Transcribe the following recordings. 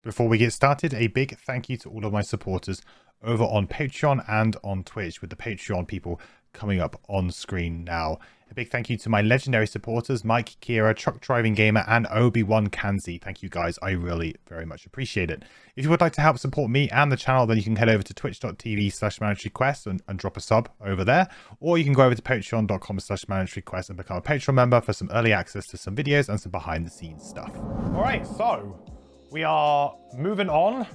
Before we get started, a big thank you to all of my supporters over on Patreon and on Twitch, with the Patreon people coming up on screen now. A big thank you to my legendary supporters, Mike, Kira, Truck Driving Gamer, and Obi-Wan Kanzi. Thank you guys, I really very much appreciate it. If you would like to help support me and the channel, then you can head over to twitch.tv/ManageRequest and drop a sub over there. Or you can go over to patreon.com/ManageRequest and become a Patreon member for some early access to some videos and some behind the scenes stuff. Alright, so we are moving on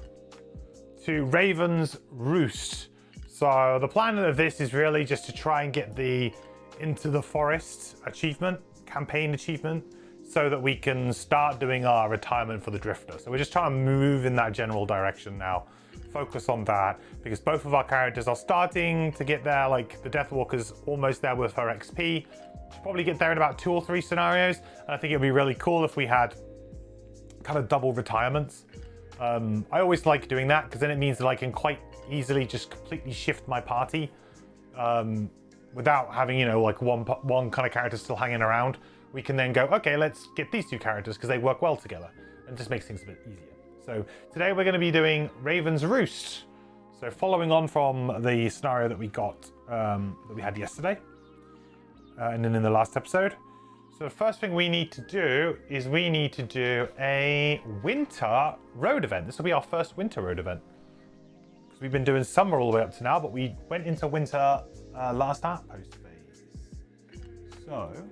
to Raven's Roost. So the plan of this is really just to try and get the Into the Forest achievement, campaign achievement, so that we can start doing our retirement for the Drifter. So we're just trying to move in that general direction now. Focus on that, because both of our characters are starting to get there. Like the Deathwalker's almost there with her XP. She'll probably get there in about 2 or 3 scenarios. And I think it'd be really cool if we had kind of double retirements. I always like doing that because then it means that I can quite easily just completely shift my party without having, you know, like one kind of character still hanging around. We can then go, okay, let's get these 2 characters because they work well together, and just makes things a bit easier. So today we're going to be doing Raven's Roost. So following on from the scenario that we got, that we had yesterday, and then in the last episode. So the first thing we need to do is we need to do a winter road event. This will be our first winter road event. Because we've been doing summer all the way up to now, but we went into winter last Outpost phase. So this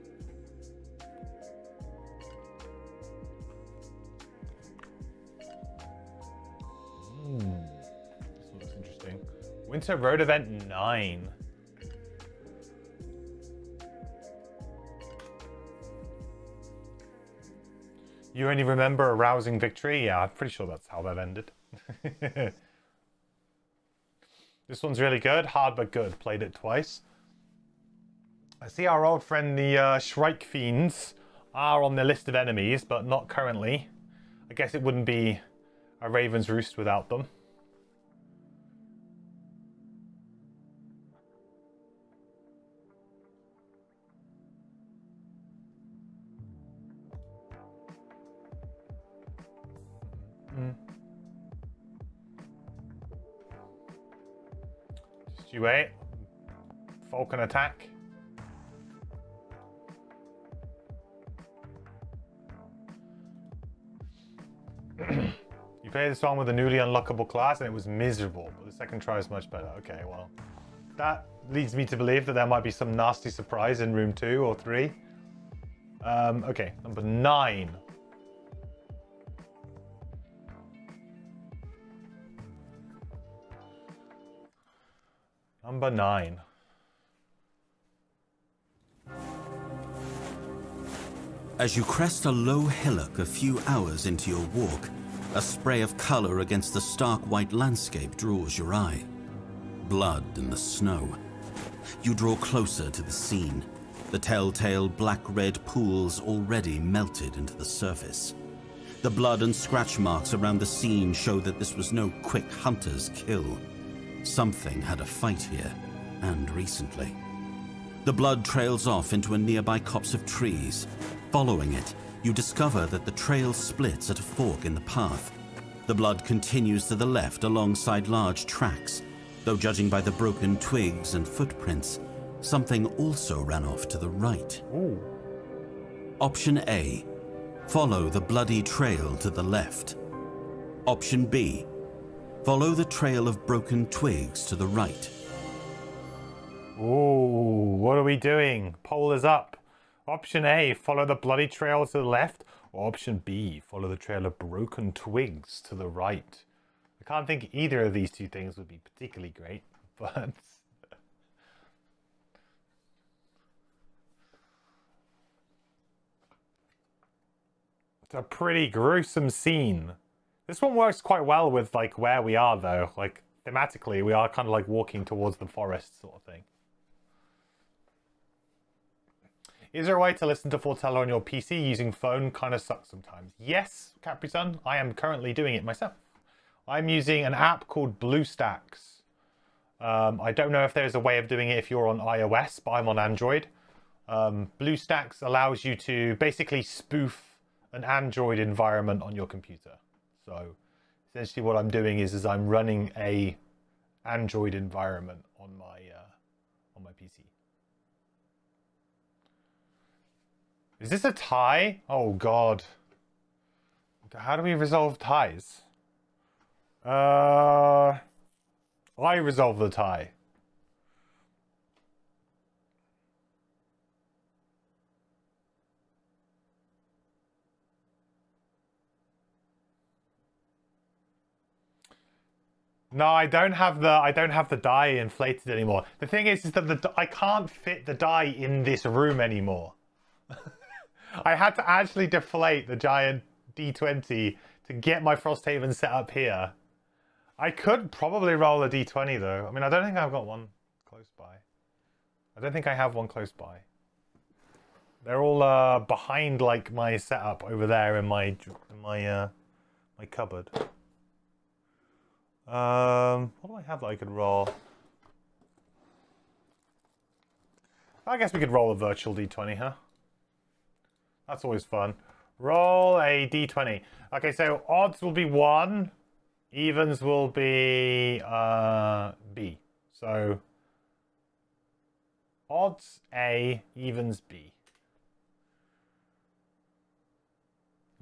one looks interesting. Winter road event 9. You only remember a rousing victory? Yeah, I'm pretty sure that's how that ended. This one's really good. Hard but good. Played it twice. I see our old friend the Shrike Fiends are on the list of enemies, but not currently. I guess it wouldn't be a Raven's Roost without them. Just you wait. Falcon attack. You played this one with a newly unlockable class and it was miserable, but the second try is much better. Okay, well, that leads me to believe that there might be some nasty surprise in room 2 or 3. Okay, number 9. Number 9. As you crest a low hillock a few hours into your walk, a spray of color against the stark white landscape draws your eye. Blood in the snow. You draw closer to the scene, the telltale black-red pools already melted into the surface. The blood and scratch marks around the scene show that this was no quick hunter's kill. Something had a fight here, and recently. The blood trails off into a nearby copse of trees. Following it, you discover that the trail splits at a fork in the path. The blood continues to the left alongside large tracks, though judging by the broken twigs and footprints, something also ran off to the right. Ooh. Option A, follow the bloody trail to the left. Option B, follow the trail of broken twigs to the right. Ooh, what are we doing? Poll is up. Option A, follow the bloody trail to the left. Or option B, follow the trail of broken twigs to the right. I can't think either of these 2 things would be particularly great, but it's a pretty gruesome scene. This one works quite well with like where we are though. Like thematically, we are kind of like walking towards the forest sort of thing. Is there a way to listen to Forteller on your PC using phone? Kind of sucks sometimes. Yes, Capri-Sun, I am currently doing it myself. I'm using an app called BlueStacks. I don't know if there's a way of doing it if you're on iOS, but I'm on Android. BlueStacks allows you to basically spoof an Android environment on your computer. So essentially what I'm doing is I'm running a Android environment on my PC. Is this a tie? Oh god. How do we resolve ties? I resolve the tie. No, I don't have the die inflated anymore. The thing is that I can't fit the die in this room anymore. I had to actually deflate the giant D20 to get my Frosthaven set up here. I could probably roll a D20 though. I mean, I don't think I've got one close by. I don't think I have one close by. They're all behind like my setup over there in my cupboard. What do I have that I could roll? I guess we could roll a virtual D20, huh? That's always fun. Roll a D20. Okay, so odds will be 1. Evens will be B. So odds A, evens B.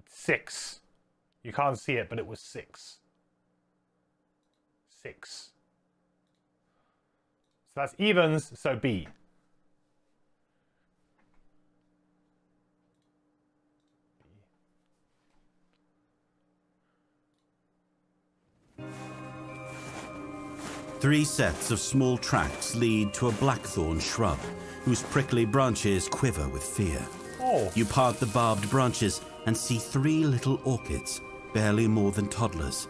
6. You can't see it, but it was 6. 6. So that's evens, so B. Three sets of small tracks lead to a blackthorn shrub, whose prickly branches quiver with fear. Oh. You part the barbed branches and see 3 little orchids, barely more than toddlers.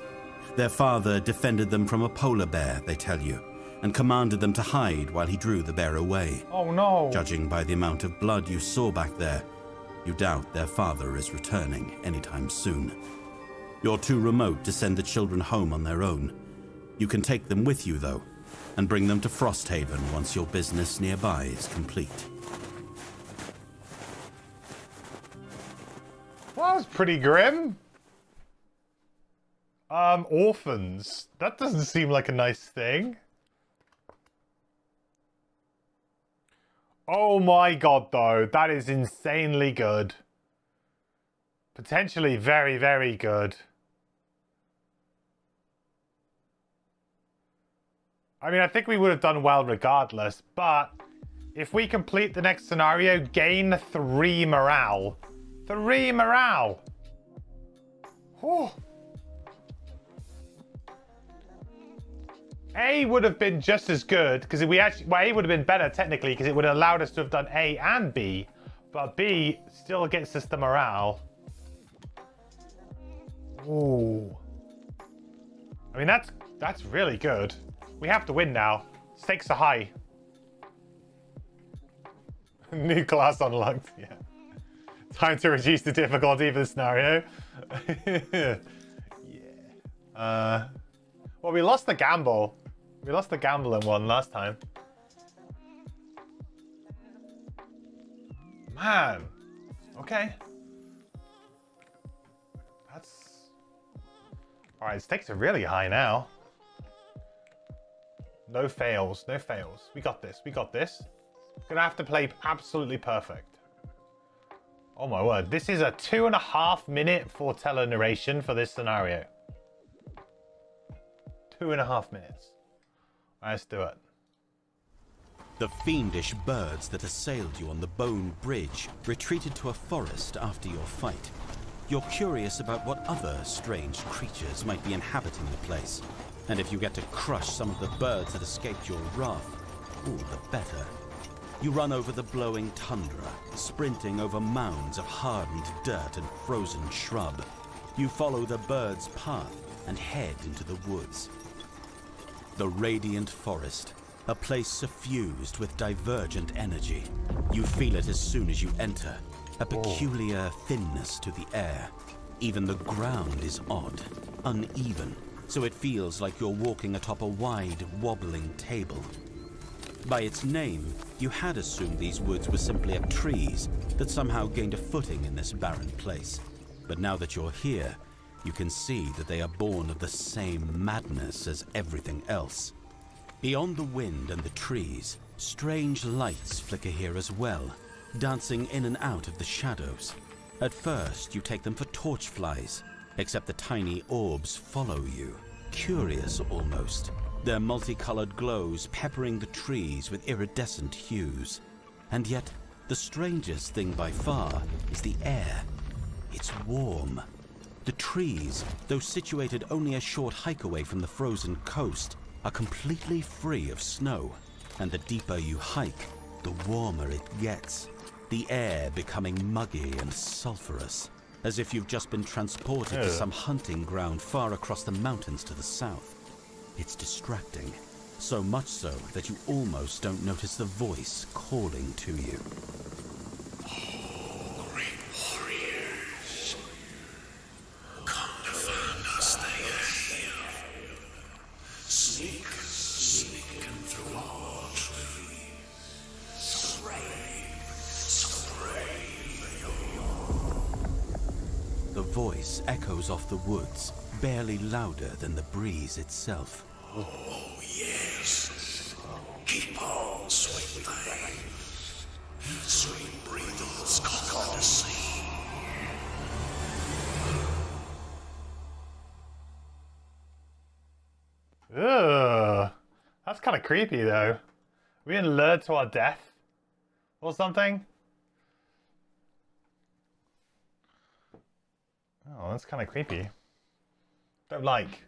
Their father defended them from a polar bear, they tell you, and commanded them to hide while he drew the bear away. Oh no! Judging by the amount of blood you saw back there, you doubt their father is returning anytime soon. You're too remote to send the children home on their own. You can take them with you, though, and bring them to Frosthaven once your business nearby is complete. Well, that was pretty grim. Orphans. That doesn't seem like a nice thing. Oh my god, though. That is insanely good. Potentially very, very good. I mean, I think we would have done well regardless, but if we complete the next scenario, gain 3 morale. 3 morale! Whew. A would have been just as good, because we actually, well, A would have been better technically, because it would have allowed us to have done A and B, but B still gets us the morale. Ooh. I mean, that's really good. We have to win now. Stakes are high. New class unlocked, yeah. Time to reduce the difficulty for the scenario. Yeah. Well, we lost the gamble. We lost the gamble in one last time. Man. Okay. That's... Alright, stakes are really high now. No fails, no fails. We got this, we got this. Gonna have to play absolutely perfect. Oh my word, this is a 2.5 minute foreteller narration for this scenario. 2.5 minutes. All right, let's do it. The fiendish birds that assailed you on the Bone Bridge retreated to a forest after your fight. You're curious about what other strange creatures might be inhabiting the place. And if you get to crush some of the birds that escaped your wrath, all the better. You run over the blowing tundra, sprinting over mounds of hardened dirt and frozen shrub. You follow the bird's path and head into the woods. The radiant forest, a place suffused with divergent energy. You feel it as soon as you enter, a peculiar thinness to the air. Even the ground is odd, uneven, so it feels like you're walking atop a wide, wobbling table. By its name, you had assumed these woods were simply of trees that somehow gained a footing in this barren place. But now that you're here, you can see that they are born of the same madness as everything else. Beyond the wind and the trees, strange lights flicker here as well, dancing in and out of the shadows. At first, you take them for torchflies, except the tiny orbs follow you, curious almost, their multicolored glows peppering the trees with iridescent hues. And yet, the strangest thing by far is the air. It's warm. The trees, though situated only a short hike away from the frozen coast, are completely free of snow. And the deeper you hike, the warmer it gets. The air becoming muggy and sulphurous, as if you've just been transported to some hunting ground far across the mountains to the south. It's distracting, so much so that you almost don't notice the voice calling to you. Oh, great warriors, come to find us, they are here. Sneaking through our trees. The voice echoes off the woods, barely louder than the breeze itself. Oh, yes. Keep on, sweet things. Sweet breathers conquer the sea. Ugh. That's kind of creepy, though. We didn't lure to our death or something. Oh, that's kind of creepy. Don't like.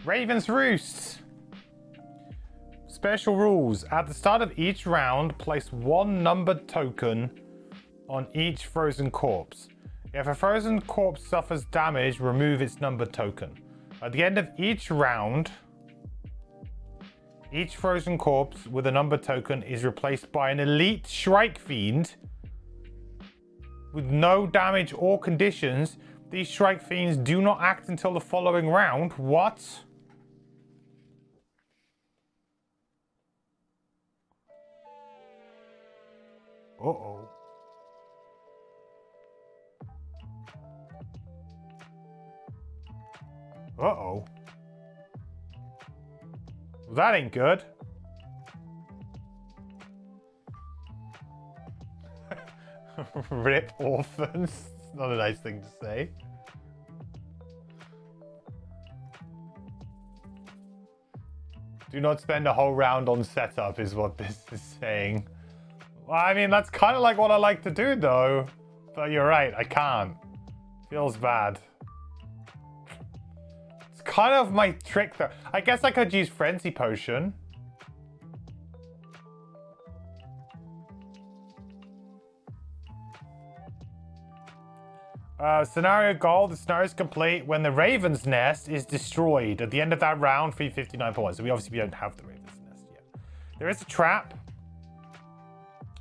Raven's Roost. Special rules. At the start of each round, place one numbered token on each frozen corpse. If a frozen corpse suffers damage, remove its numbered token. At the end of each round, each frozen corpse with a numbered token is replaced by an elite Shrike Fiend with no damage or conditions. These Shrike Fiends do not act until the following round. What? Uh-oh. Uh-oh. Well, that ain't good. Rip orphans. It's not a nice thing to say. Do not spend a whole round on setup is what this is saying. Well, I mean, that's kind of like what I like to do, though. But you're right, I can't. Feels bad. It's kind of my trick, though. I guess I could use Frenzy Potion. Scenario goal. The scenario is complete when the Raven's Nest is destroyed. At the end of that round, 359 points. So we obviously don't have the Raven's Nest yet. There is a trap.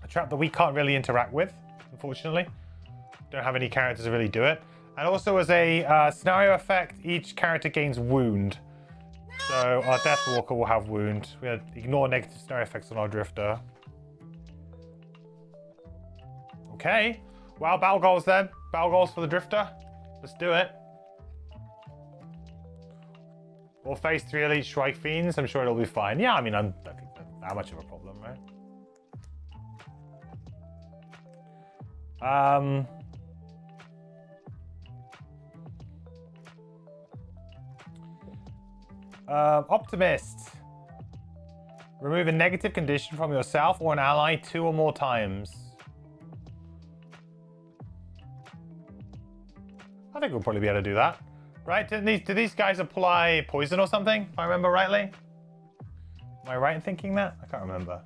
A trap that we can't really interact with, unfortunately. Don't have any characters to really do it. And also as a scenario effect, each character gains wound. So our Deathwalker will have wound. We ignore negative scenario effects on our Drifter. Okay. Well, battle goals then. Battle goals for the Drifter. Let's do it. We'll face 3 elite Shrike Fiends. I'm sure it'll be fine. Yeah, I mean, I don't think that's that much of a problem, right? Optimist. Remove a negative condition from yourself or an ally 2 or more times. I think we'll probably be able to do that. Right? Do these guys apply poison or something, if I remember rightly? Am I right in thinking that? I can't remember.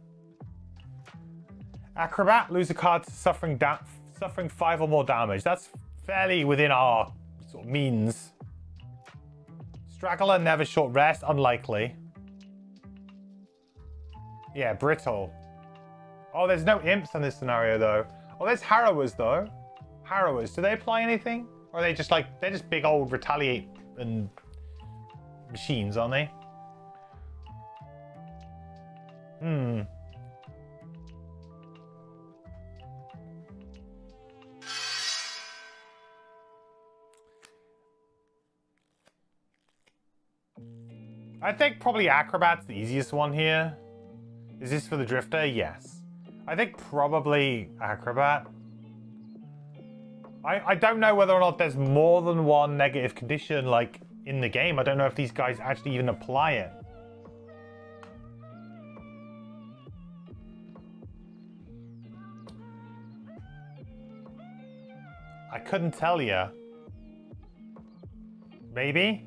Acrobat. Lose a card suffering 5 or more damage. That's fairly within our sort of means. Straggler. Never short rest. Unlikely. Yeah, brittle. Oh, there's no imps in this scenario, though. Oh, there's harrowers, though. Harrowers. Do they apply anything? Or are they just like, they're just big old retaliate and machines, aren't they? Hmm. I think probably Acrobat's the easiest one here. Is this for the Drifter? Yes. I think probably Acrobat. I don't know whether or not there's more than one negative condition, like, in the game. I don't know if these guys actually even apply it. I couldn't tell you. Maybe?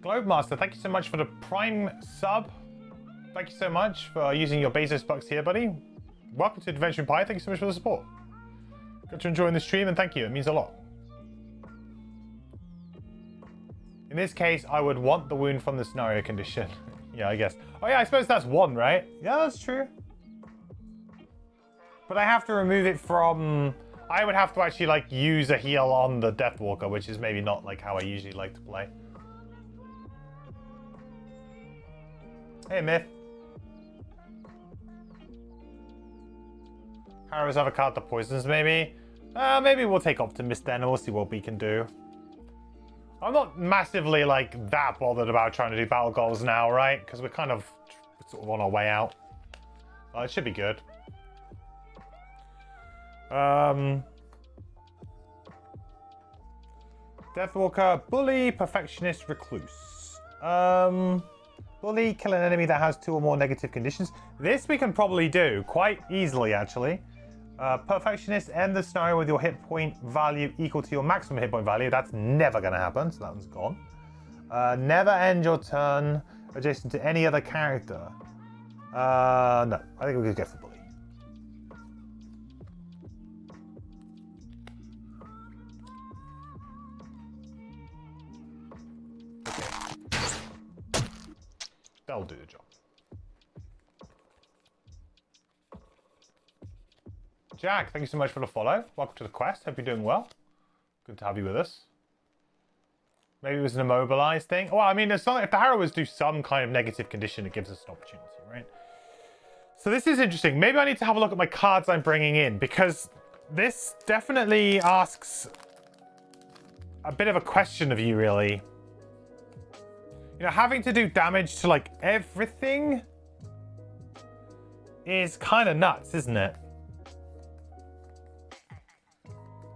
Globemaster, thank you so much for the Prime sub. Thank you so much for using your Bezos bucks here, buddy. Welcome to Adventure in Pie. Thank you so much for the support. Good to enjoying the stream, and thank you. It means a lot. In this case, I would want the wound from the scenario condition. Yeah, I guess. Oh yeah, I suppose that's one, right? Yeah, that's true. But I have to remove it from... I would have to actually, like, use a heal on the Deathwalker, which is maybe not, like, how I usually like to play. Hey, Myth. Harrow's have a card that poisons, maybe? Maybe we'll take Optimist then, and we'll see what we can do. I'm not massively, like, that bothered about trying to do battle goals now, right? Because we're kind of sort of on our way out. It should be good. Deathwalker, Bully, Perfectionist, Recluse. Bully, kill an enemy that has 2 or more negative conditions. This we can probably do quite easily, actually. Perfectionist, end the scenario with your hit point value equal to your maximum hit point value. That's never going to happen, so that one's gone. Never end your turn adjacent to any other character. No, I think we could go for Bully. That'll do the job. Jack, thank you so much for the follow. Welcome to the quest. Hope you're doing well. Good to have you with us. Maybe it was an immobilized thing. Well, I mean, if the Harrowers do some kind of negative condition, it gives us an opportunity, right? So this is interesting. Maybe I need to have a look at my cards I'm bringing in, because this definitely asks a bit of a question of you, really. You know, having to do damage to, like, everything is kind of nuts, isn't it?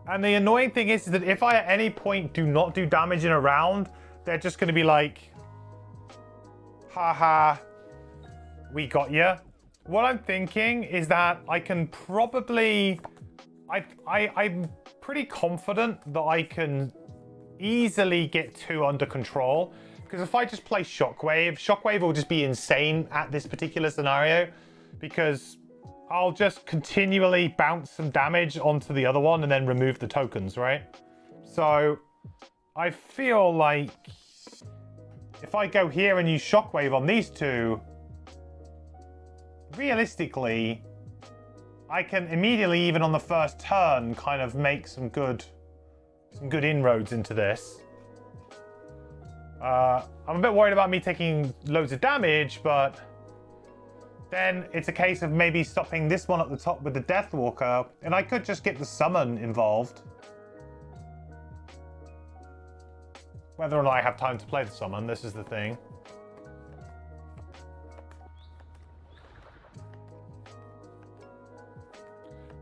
And the annoying thing is that if I at any point do not do damage in a round, they're just going to be like, haha, we got you. What I'm thinking is that I can probably... I'm pretty confident that I can easily get 2 under control. Because if I just play Shockwave, Shockwave will just be insane at this particular scenario. Because I'll just continually bounce some damage onto the other one and then remove the tokens, right? So I feel like if I go here and use Shockwave on these 2, realistically, I can immediately, even on the first turn, kind of make some good inroads into this. I'm a bit worried about me taking loads of damage, but then it's a case of maybe stopping this one at the top with the Deathwalker, and I could just get the summon involved. Whether or not I have time to play the summon, this is the thing.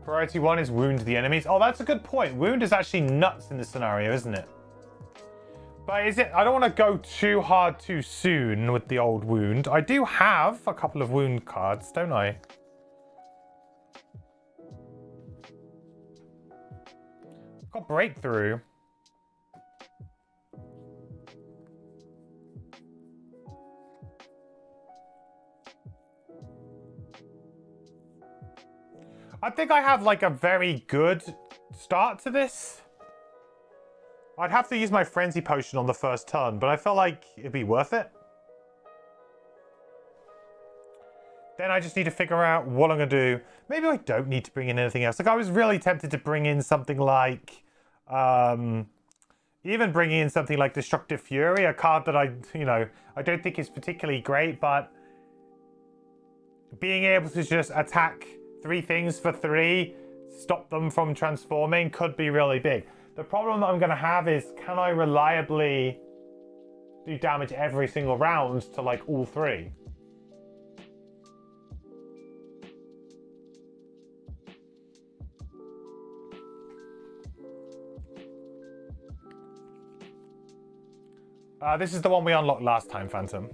Priority 1 is wound the enemies. Oh, that's a good point. Wound is actually nuts in this scenario, isn't it? But is it... I don't want to go too hard too soon with the old wound. I do have a couple of wound cards, don't I? I've got breakthrough. I think I have like a very good start to this. I'd have to use my Frenzy Potion on the first turn, but I felt like it'd be worth it. Then I just need to figure out what I'm going to do. Maybe I don't need to bring in anything else. Like, I was really tempted to bring in something like... even bringing in something like Destructive Fury, a card that I don't think is particularly great, but... being able to just attack 3 things for 3, stop them from transforming, could be really big. The problem that I'm going to have is, can I reliably do damage every single round to like all three? This is the one we unlocked last time, Phantom.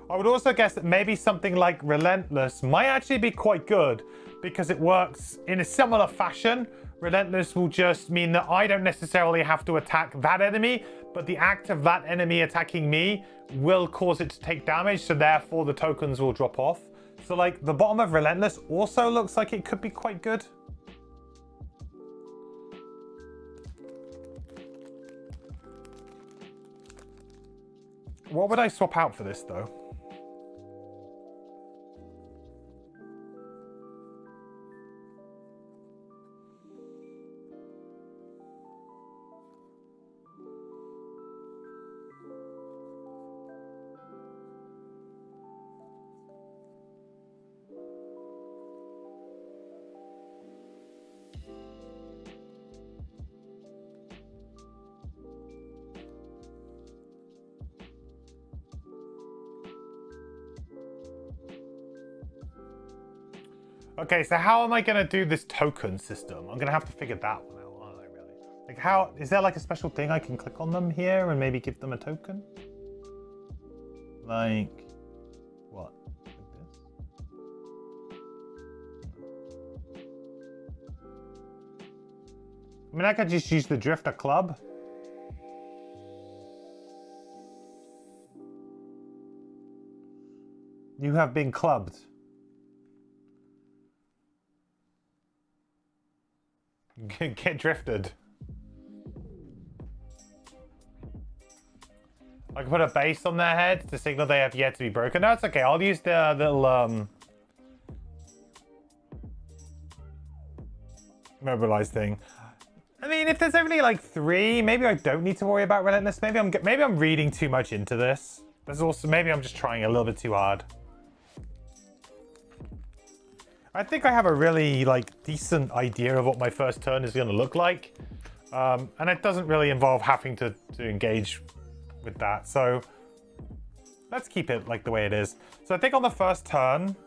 I would also guess that maybe something like Relentless might actually be quite good because it works in a similar fashion. Relentless will just mean that I don't necessarily have to attack that enemy, but the act of that enemy attacking me will cause it to take damage, so therefore the tokens will drop off. So like the bottom of Relentless also looks like it could be quite good. What would I swap out for this though? Okay, so how am I going to do this token system? I'm going to have to figure that one out, aren't I, really? Like how, is there like a special thing I can click on them here and maybe give them a token? Like, what? Like this? I mean, I could just use the Drifter Club. You have been clubbed. Get drifted. I can put a base on their head to signal they have yet to be broken. No, it's okay. I'll use the little mobilize thing. I mean, if there's only like 3, maybe I don't need to worry about Relentless. Maybe I'm reading too much into this. There's also maybe I'm just trying a little bit too hard. I think I have a really like decent idea of what my first turn is going to look like, and it doesn't really involve having to engage with that. So let's keep it like the way it is. So I think on the first turn,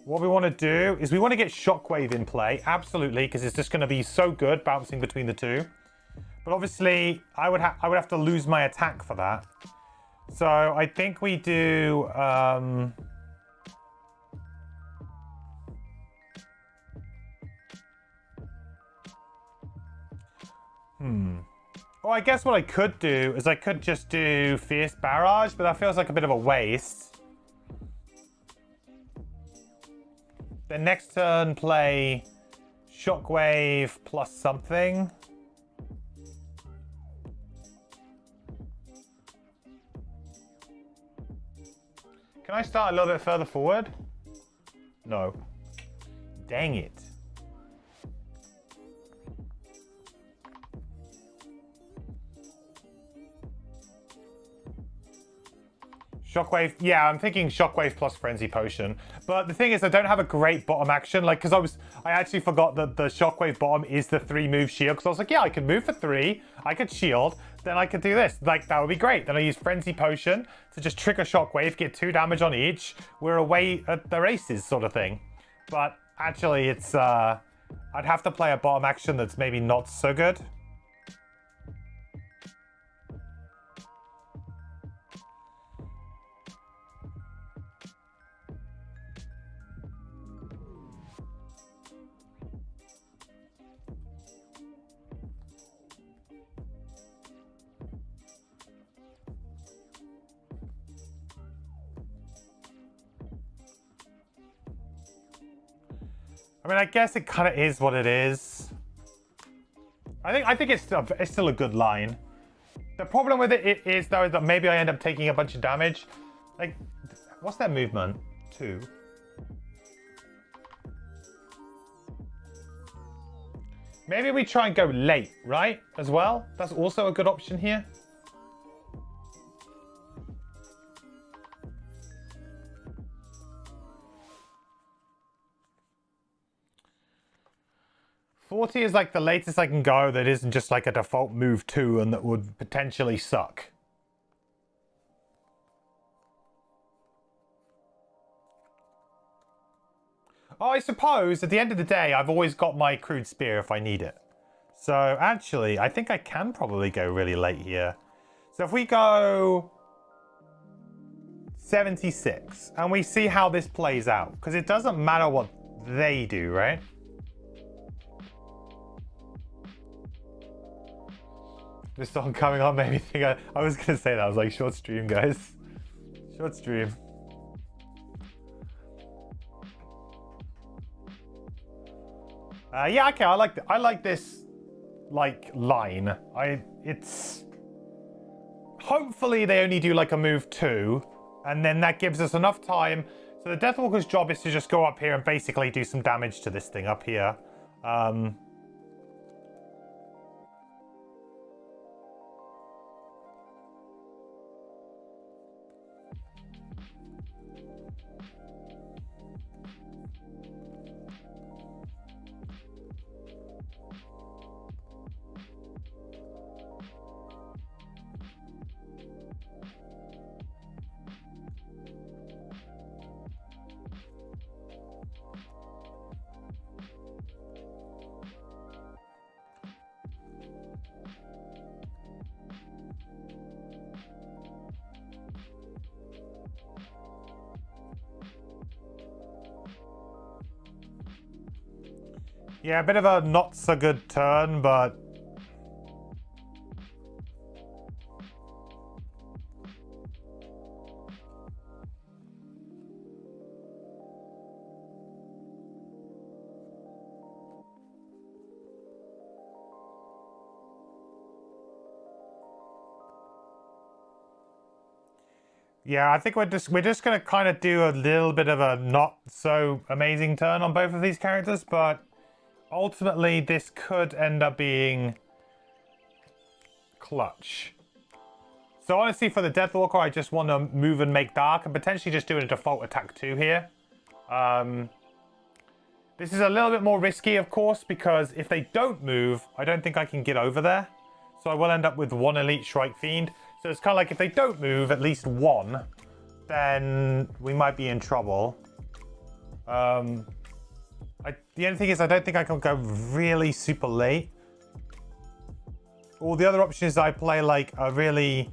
what we want to do is we want to get Shockwave in play, absolutely, because it's just going to be so good bouncing between the two. But obviously, I would have to lose my attack for that. So I think we do. Well, I guess what I could do is I could just do Fierce Barrage, but that feels like a bit of a waste. Then next turn, play Shockwave plus something. Can I start a little bit further forward? No. Dang it. Shockwave, yeah, I'm thinking Shockwave plus Frenzy Potion. But the thing is, I don't have a great bottom action, like, because I actually forgot that the Shockwave bottom is the 3-move shield, because I was like, yeah, I could move for 3, I could shield, then I could do this. Like, that would be great. Then I use Frenzy Potion to just trigger Shockwave, get 2 damage on each. We're away at the races, sort of thing. But actually, it's, I'd have to play a bottom action that's maybe not so good. I mean, I guess it kind of is what it is. I think it's still a good line. The problem with it is, though, is that maybe I end up taking a bunch of damage. Like, what's their movement? 2. Maybe we try and go late, right? As well? That's also a good option here. 40 is like the latest I can go that isn't just like a default move 2 and that would potentially suck. Oh, I suppose at the end of the day, I've always got my crude spear if I need it. So actually, I think I can probably go really late here. So if we go 76 and we see how this plays out, because it doesn't matter what they do, right? This song coming on made me think I was going to say that. I was like, short stream, guys. Short stream. Yeah, okay, I like this like line. It's hopefully they only do like a move 2, and then that gives us enough time. So the Deathwalker's job is to just go up here and basically do some damage to this thing up here. Yeah, a bit of a not so good turn, but yeah, I think we're just gonna kind of do a little bit of a not so amazing turn on both of these characters, but ultimately this could end up being clutch. So honestly, for the Deathwalker, I just want to move and make dark and potentially just do a default attack 2 here. This is a little bit more risky, of course, because if they don't move, I don't think I can get over there. So I will end up with 1 Elite Shrike Fiend. So it's kind of like if they don't move at least 1, then we might be in trouble. The only thing is I don't think I can go really super late. Or the other option is I play like a really...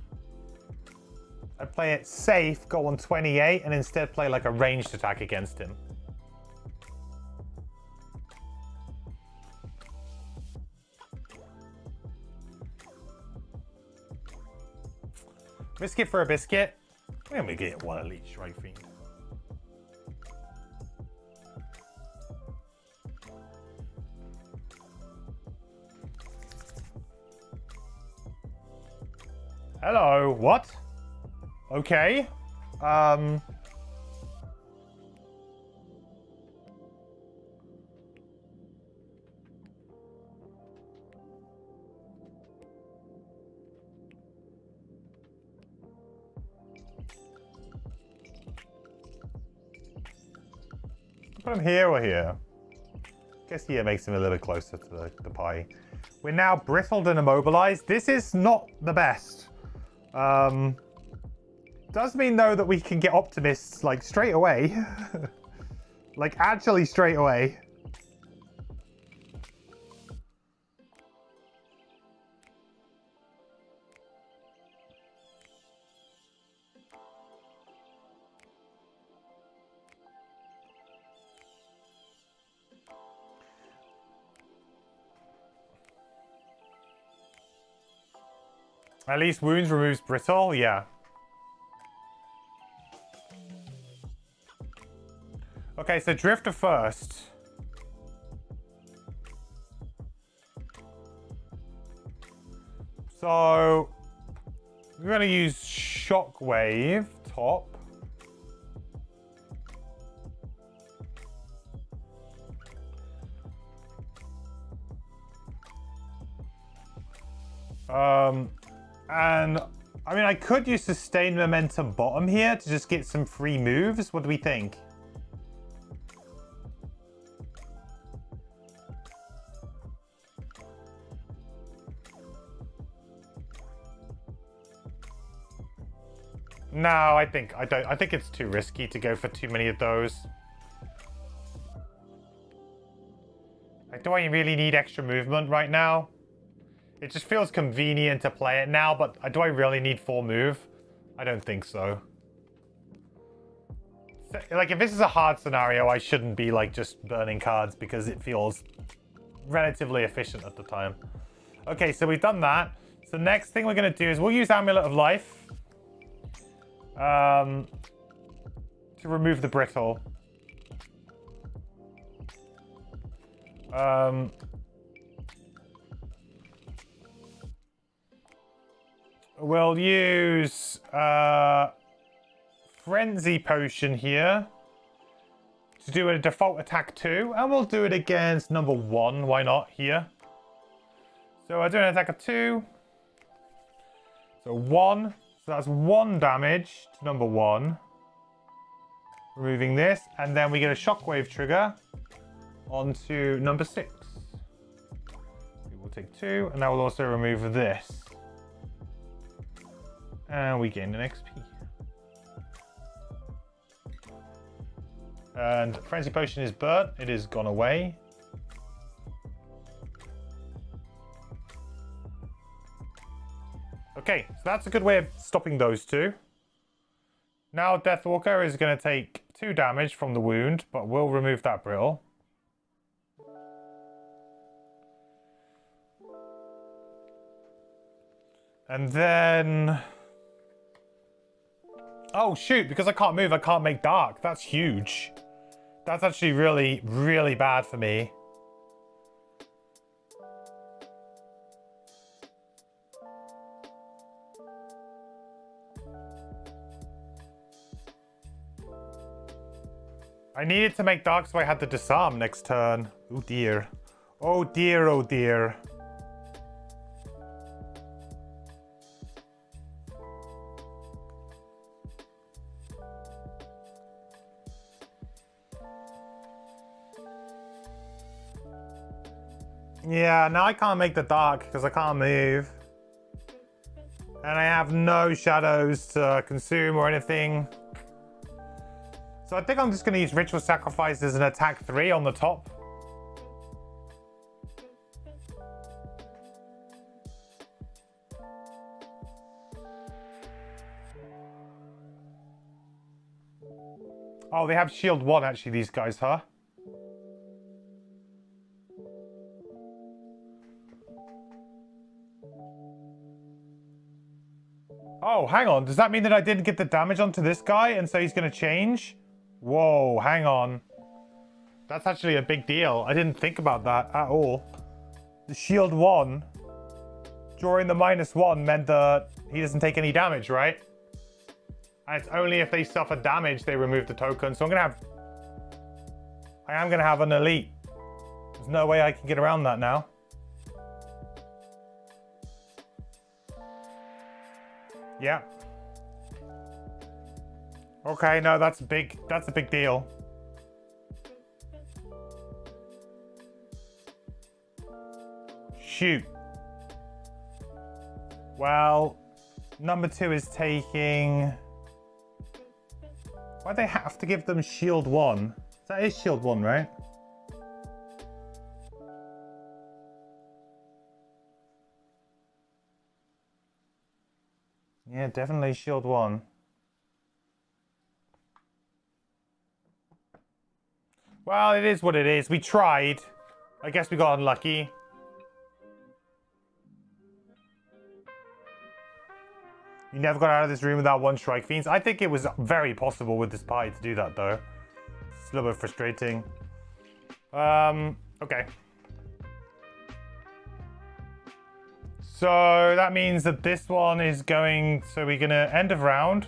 I play it safe, go on 28, and instead play like a ranged attack against him. Risk it for a biscuit. And we get 1 Elite Shrike Fiend. Hello, what? Okay. Put him here or here? Guess here makes him a little bit closer to the pie. We're now brittled and immobilized. This is not the best. Does mean though that we can get optimists like straight away. Like actually straight away. At least wounds removes brittle, yeah. Okay, so Drifter first. So we're gonna use Shockwave top. And I mean, I could use Sustained Momentum bottom here to just get some free moves. What do we think? No, I think it's too risky to go for too many of those. Like, do I really need extra movement right now? It just feels convenient to play it now, but do I really need 4 move? I don't think so. Like, if this is a hard scenario, I shouldn't be, like, just burning cards because it feels relatively efficient at the time. Okay, so we've done that. So next thing we're going to do is we'll use Amulet of Life to remove the brittle. We'll use Frenzy Potion here to do a default attack 2, and we'll do it against number 1. Why not here? So I do an attack of 2. So 1. So that's 1 damage to number 1. Removing this, and then we get a shockwave trigger onto number 6. We will take 2, and that will also remove this. And we gain an XP. And Frenzy Potion is burnt. It is gone away. Okay, so that's a good way of stopping those two. Now Deathwalker is going to take 2 damage from the wound, but we'll remove that brittle. And then... Oh, shoot, because I can't move, I can't make dark. That's huge. That's actually really, really bad for me. I needed to make dark, so I had to disarm next turn. Oh, dear. Oh, dear, oh, dear. Yeah, now I can't make the dark because I can't move. And I have no shadows to consume or anything. So I think I'm just going to use Ritual Sacrifice as an attack 3 on the top. Oh, they have shield 1 actually, these guys, huh? Oh, hang on. Does that mean that I didn't get the damage onto this guy and so he's going to change? Whoa, hang on. That's actually a big deal. I didn't think about that at all. The shield 1 drawing the -1 meant that he doesn't take any damage, right? And it's only if they suffer damage they remove the token. So I am going to have an elite. There's no way I can get around that now. Yeah. Okay, no, that's a big deal. Shoot. Well, number 2 is taking... Why'd they have to give them shield 1? That is shield 1, right? Yeah, definitely shield 1. Well, it is what it is. We tried. I guess we got unlucky. You never got out of this room without 1 Strike Fiends. I think it was very possible with this party to do that, though. It's a little bit frustrating. Okay. So that means that this one is going... So we're going to end of round.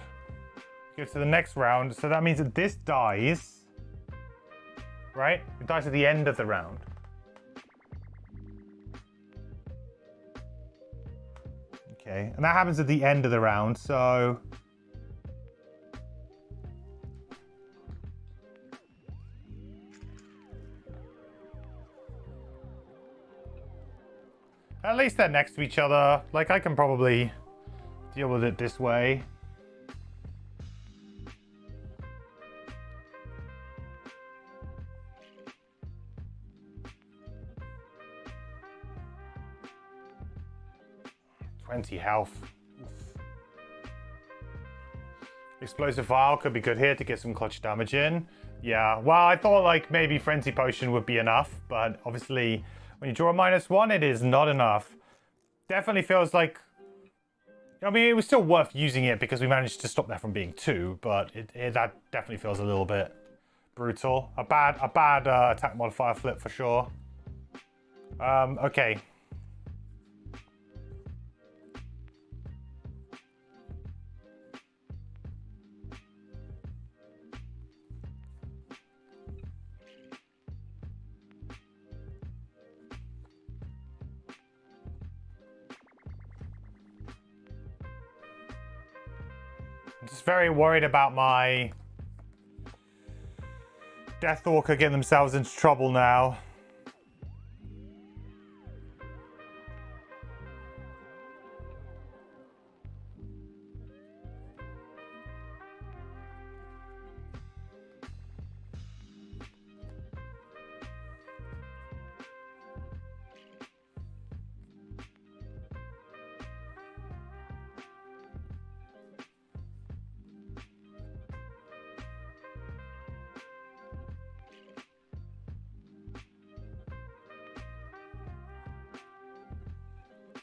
Go to the next round. So that means that this dies. Right? It dies at the end of the round. Okay. And that happens at the end of the round, so... At least they're next to each other. Like, I can probably deal with it this way. 20 health. Oof. Explosive Vial could be good here to get some clutch damage in. Yeah, well, I thought like maybe Frenzy Potion would be enough, but obviously when you draw a -1, it is not enough. Definitely feels like, I mean, it was still worth using it because we managed to stop that from being 2, but that definitely feels a little bit brutal. A bad attack modifier flip for sure. Okay. I'm just very worried about my Deathwalker getting themselves into trouble now.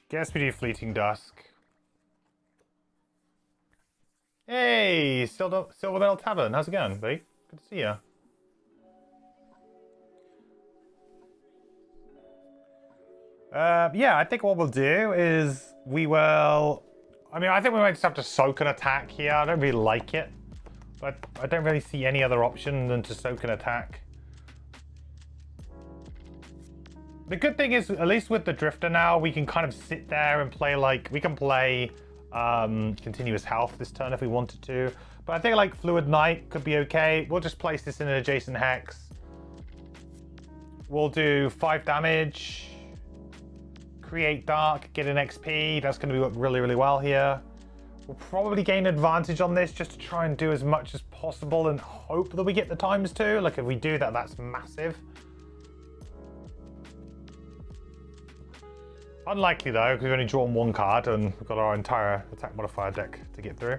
Guess we do Fleeting Dusk. Hey, Silver Metal Tavern. How's it going, buddy? Good to see you. Yeah, I think what we'll do is we will... I mean, I think we might just have to soak an attack here. I don't really like it. But I don't really see any other option than to soak an attack. The good thing is, at least with the Drifter now, we can kind of sit there and play like... We can play continuous health this turn if we wanted to. But I think like Fluid Knight could be okay. We'll just place this in an adjacent hex. We'll do 5 damage. Create Dark, get an XP. That's going to work really, really well here. We'll probably gain advantage on this just to try and do as much as possible and hope that we get the ×2. Like if we do that, that's massive. Unlikely though, because we've only drawn 1 card and we've got our entire attack modifier deck to get through.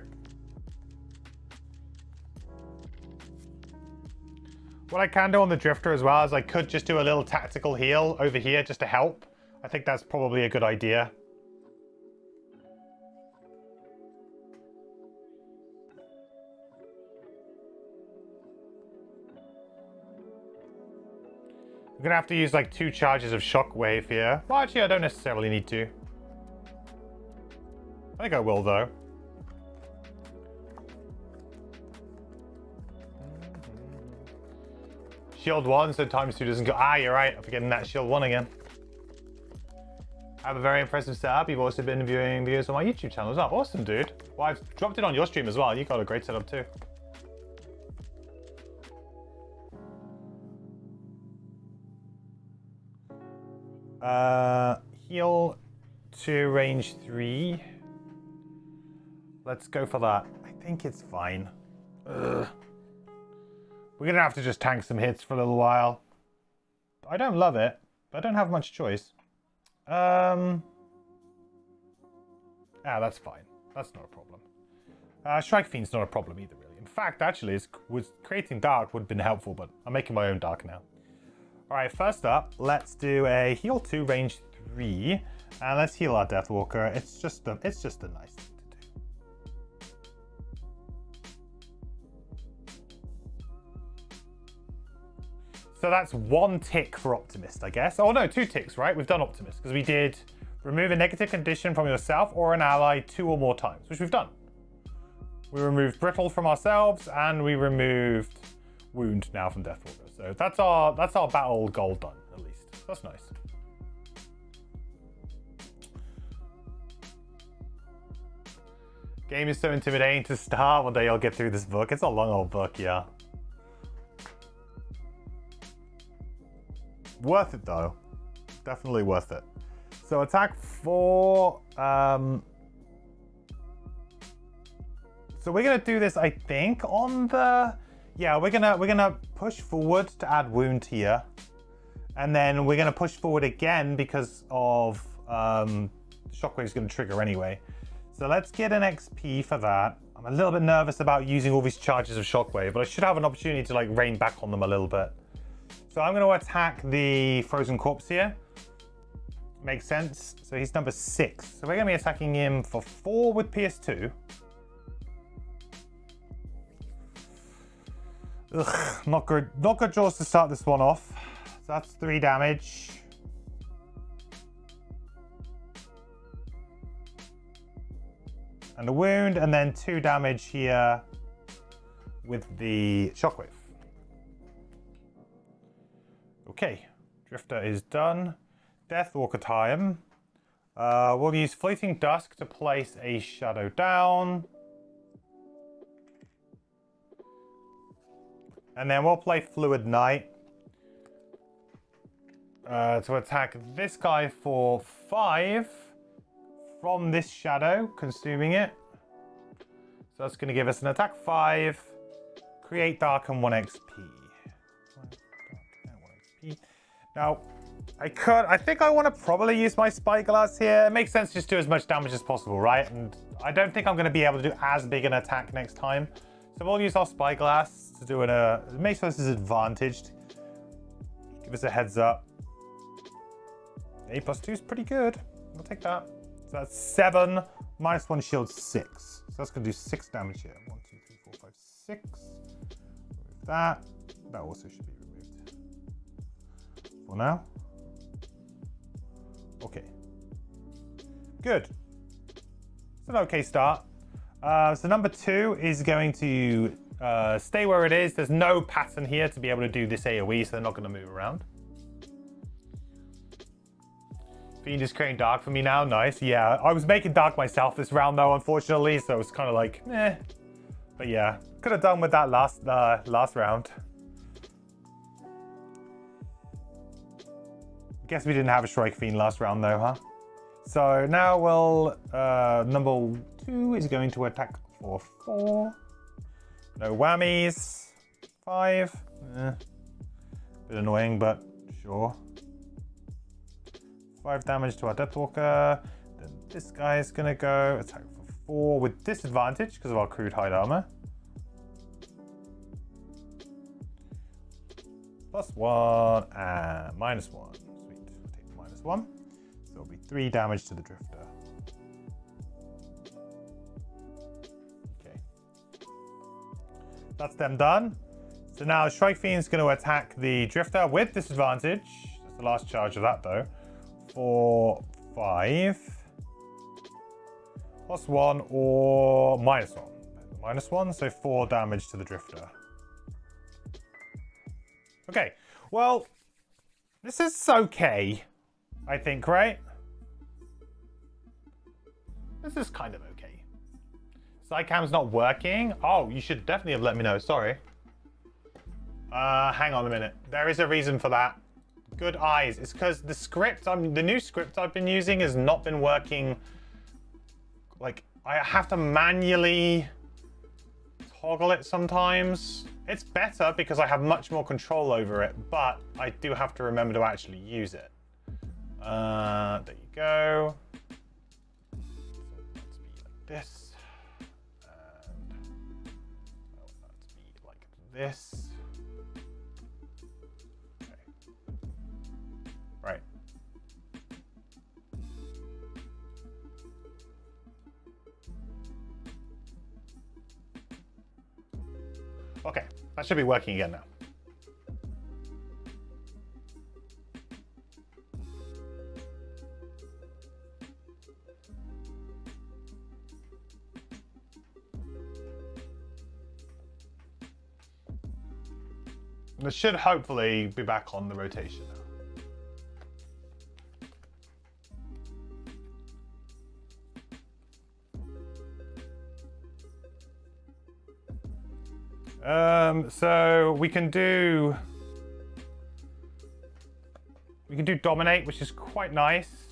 What I can do on the Drifter as well is I could just do a little tactical heal over here just to help. I think that's probably a good idea. I'm gonna have to use like 2 charges of Shockwave here. Well, actually, I don't necessarily need to. I think I will, though. Shield 1, so ×2 doesn't go... Ah, you're right. I'm forgetting that Shield 1 again. I have a very impressive setup. You've also been viewing videos on my YouTube channel as well. Awesome, dude. Well, I've dropped it on your stream as well. You got a great setup, too. Heal to range 3. Let's go for that. I think it's fine. Ugh. We're gonna have to just tank some hits for a little while. I don't love it, but I don't have much choice. That's fine. That's not a problem. Strike Fiend's not a problem either, really. In fact, actually, creating Dark would have been helpful, but I'm making my own Dark now. Alright, first up, let's do a heal 2, range 3, and let's heal our Deathwalker. It's just a nice thing to do. So that's 1 tick for Optimist, I guess. Oh no, 2 ticks, right? We've done Optimist, because we did remove a negative condition from yourself or an ally 2 or more times, which we've done. We removed Brittle from ourselves, and we removed Wound now from Deathwalker. So that's our battle goal done, at least. That's nice. Game is so intimidating to start. One day I'll get through this book. It's a long old book, yeah. Worth it though. Definitely worth it. So attack 4. So we're gonna do this, I think, on the... Yeah, we're gonna push forward to add wound here, and then we're gonna push forward again because of Shockwave's going to trigger anyway. So let's get an XP for that. I'm a little bit nervous about using all these charges of Shockwave, but I should have an opportunity to like rain back on them a little bit. So I'm going to attack the frozen corpse here. Makes sense. So he's number 6. So we're going to be attacking him for 4 with PS2. Ugh, not good. Not good draws to start this one off. So that's 3 damage. And a wound, and then 2 damage here with the Shockwave. Okay, Drifter is done. Deathwalker time. We'll use Fleeting Dusk to place a shadow down. And then we'll play Fluid Knight to attack this guy for 5 from this shadow, consuming it. So that's going to give us an attack 5, create dark and 1 XP. Now, I think I want to probably use my Spyglass here. It makes sense to just do as much damage as possible, right? And I don't think I'm going to be able to do as big an attack next time. So we'll use our Spyglass to do it makes us advantaged. Give us a heads up. 8+2 is pretty good. I'll take that. So that's 7, -1 shield 6. So that's going to do 6 damage here. 1, 2, 3, 4, 5, 6. Remove that. That also should be removed. For now. Okay. Good. It's an okay start. So number 2 is going to stay where it is. There's no pattern here to be able to do this AoE, so they're not going to move around. Fiend is creating dark for me now. Nice. Yeah, I was making dark myself this round though, unfortunately, so it's kind of like, eh. But yeah, could have done with that last round. Guess we didn't have a Shrike Fiend last round though, huh? So now we'll, number 2 is going to attack for 4. No whammies. 5. Bit annoying, but sure. 5 damage to our Deathwalker. Then this guy is going to go attack for 4 with disadvantage because of our crude hide armor. +1 and -1. Sweet. Take the -1. So it'll be 3 damage to the Drifter. Okay. That's them done. So now Shrike Fiend is going to attack the Drifter with disadvantage. That's the last charge of that though. For 5. +1 or -1. -1, so 4 damage to the Drifter. Okay, well, this is okay, I think, right? This is kind of okay. Psycam's not working. Oh, you should definitely have let me know, sorry. Hang on a minute. There is a reason for that. Good eyes. It's because the script, the new script I've been using has not been working. Like, I have to manually toggle it sometimes. It's better because I have much more control over it, but I do have to remember to actually use it. There you go. So let's be like this. And let's be like this. Right. Okay, that should be working again now. This should hopefully be back on the rotation now. So we can do dominate, which is quite nice.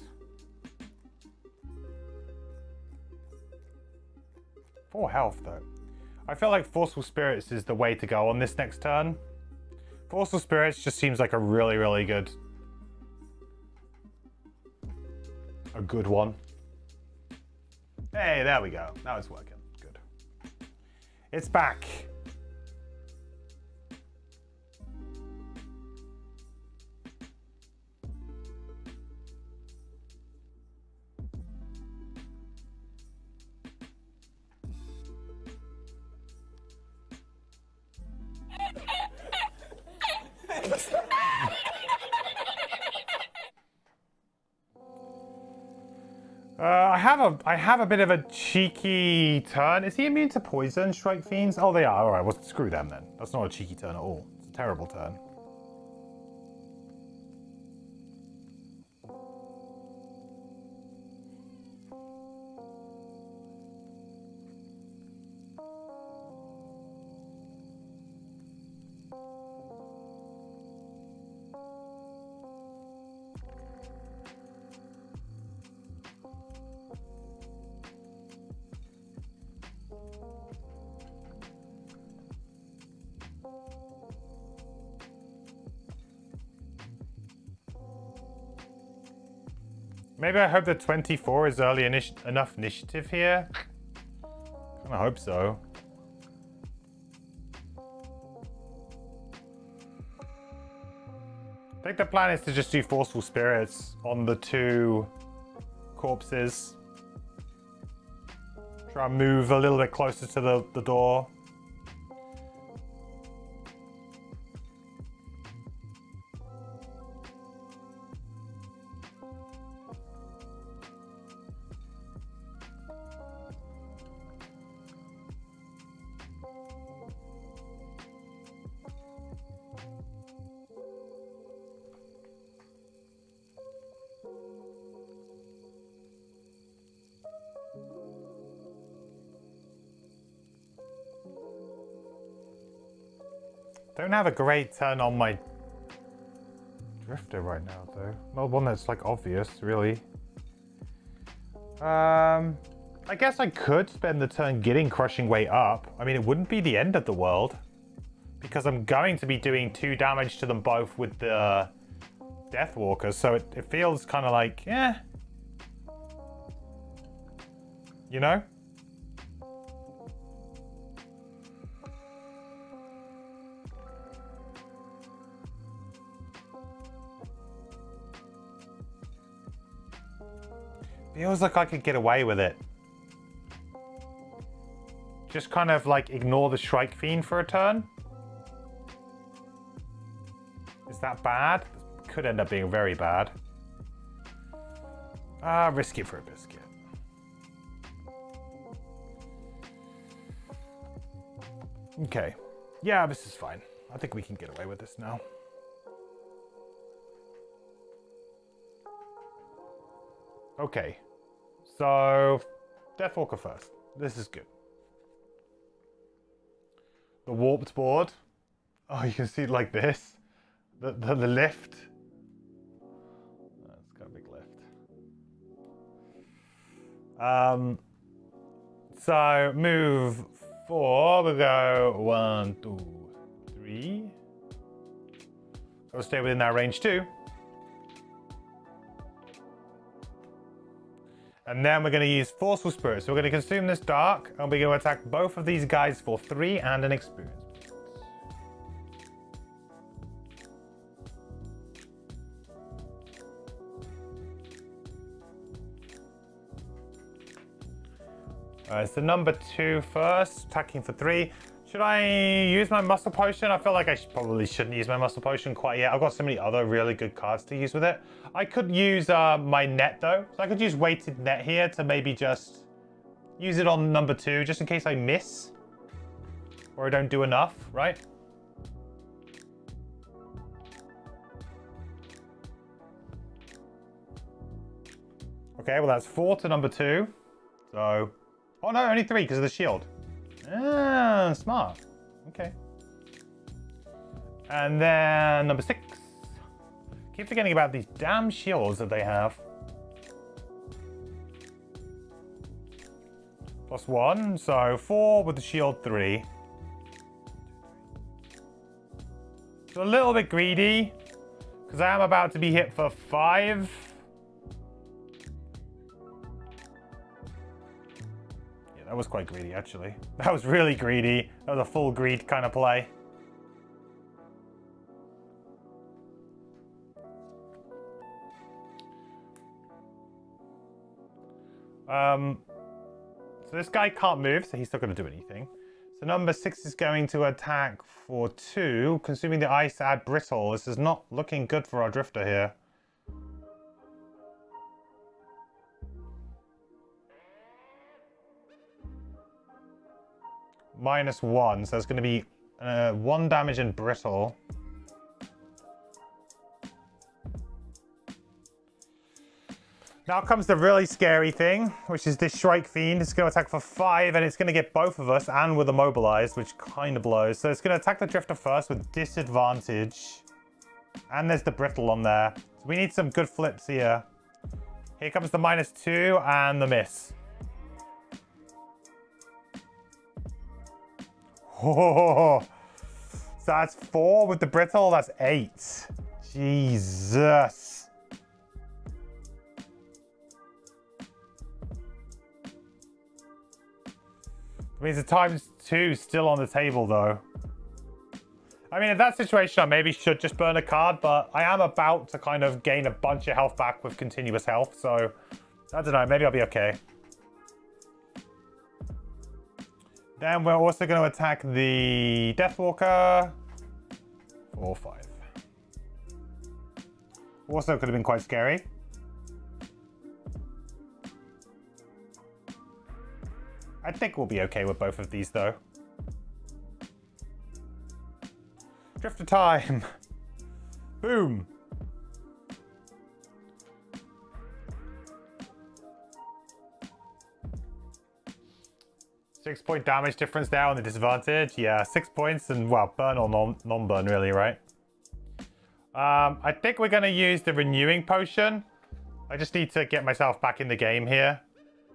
For health though. I feel like Forceful Spirits is the way to go on this next turn. Forceful Spirits just seems like a really good one. Hey, there we go. Now it's working. Good. It's back. I have a bit of a cheeky turn. Is he immune to poison, Strike Fiends? Oh, they are. All right, well, screw them then. That's not a cheeky turn at all. It's a terrible turn. Maybe I hope that 24 is early enough initiative here. Kinda hope so. I think the plan is to just do Forceful Spirits on the 2 corpses. Try and move a little bit closer to the door. Don't have a great turn on my Drifter right now, though. Not one that's like obvious, really. I guess I could spend the turn getting Crushing Weight up. I mean, it wouldn't be the end of the world, because I'm going to be doing 2 damage to them both with the Deathwalkers, so it feels kind of like, eh. You know? Feels like I could get away with it. Just kind of like ignore the Shrike Fiend for a turn. Is that bad? Could end up being very bad. Risk it for a biscuit. Okay. Yeah, this is fine. I think we can get away with this now. Okay. So, Deathwalker first. This is good. The warped board. Oh, you can see it like this. The lift. That's got a big lift. So move 4. We'll go 1, 2, 3. I'll stay within that range too. And then we're going to use Forceful Spirit. So we're going to consume this dark, and we're going to attack both of these guys for 3 and an experience. So number 2 first, attacking for 3. Should I use my Muscle Potion? I feel like I probably shouldn't use my Muscle Potion quite yet. I've got so many other really good cards to use with it. I could use my net though. So I could use Weighted Net here to maybe just use it on number 2, just in case I miss. Or I don't do enough, right? Okay, well that's 4 to number 2. So, oh no, only 3 because of the shield. Ah, smart. Okay. And then number 6. Keep forgetting about these damn shields that they have. +1, so 4 with the shield 3. It's a little bit greedy, because I am about to be hit for 5. was quite greedy, actually. That was really greedy. That was a full greed kind of play. So this guy can't move, so he's not going to do anything. So number 6 is going to attack for 2, consuming the ice at brittle. This is not looking good for our drifter here. -1, so it's going to be 1 damage in brittle. Now comes the really scary thing, which is this Shrike Fiend. It's going to attack for 5, and it's going to get both of us and with immobilized, which kind of blows. So it's going to attack the drifter first with disadvantage. And there's the brittle on there. So we need some good flips here. Here comes the -2 and the miss. Oh, so that's 4 with the brittle. That's 8. Jesus. It means the ×2 still on the table, though. I mean, in that situation, I maybe should just burn a card, but I am about to kind of gain a bunch of health back with continuous health, so I don't know, maybe I'll be okay. Then we're also going to attack the Deathwalker. 4, 5. Also could have been quite scary. I think we'll be okay with both of these, though. Drifter time! Boom! Six-point damage difference there on the disadvantage. Yeah, 6 points and, well, burn or non-burn, really, right? I think we're going to use the renewing potion. I just need to get myself back in the game here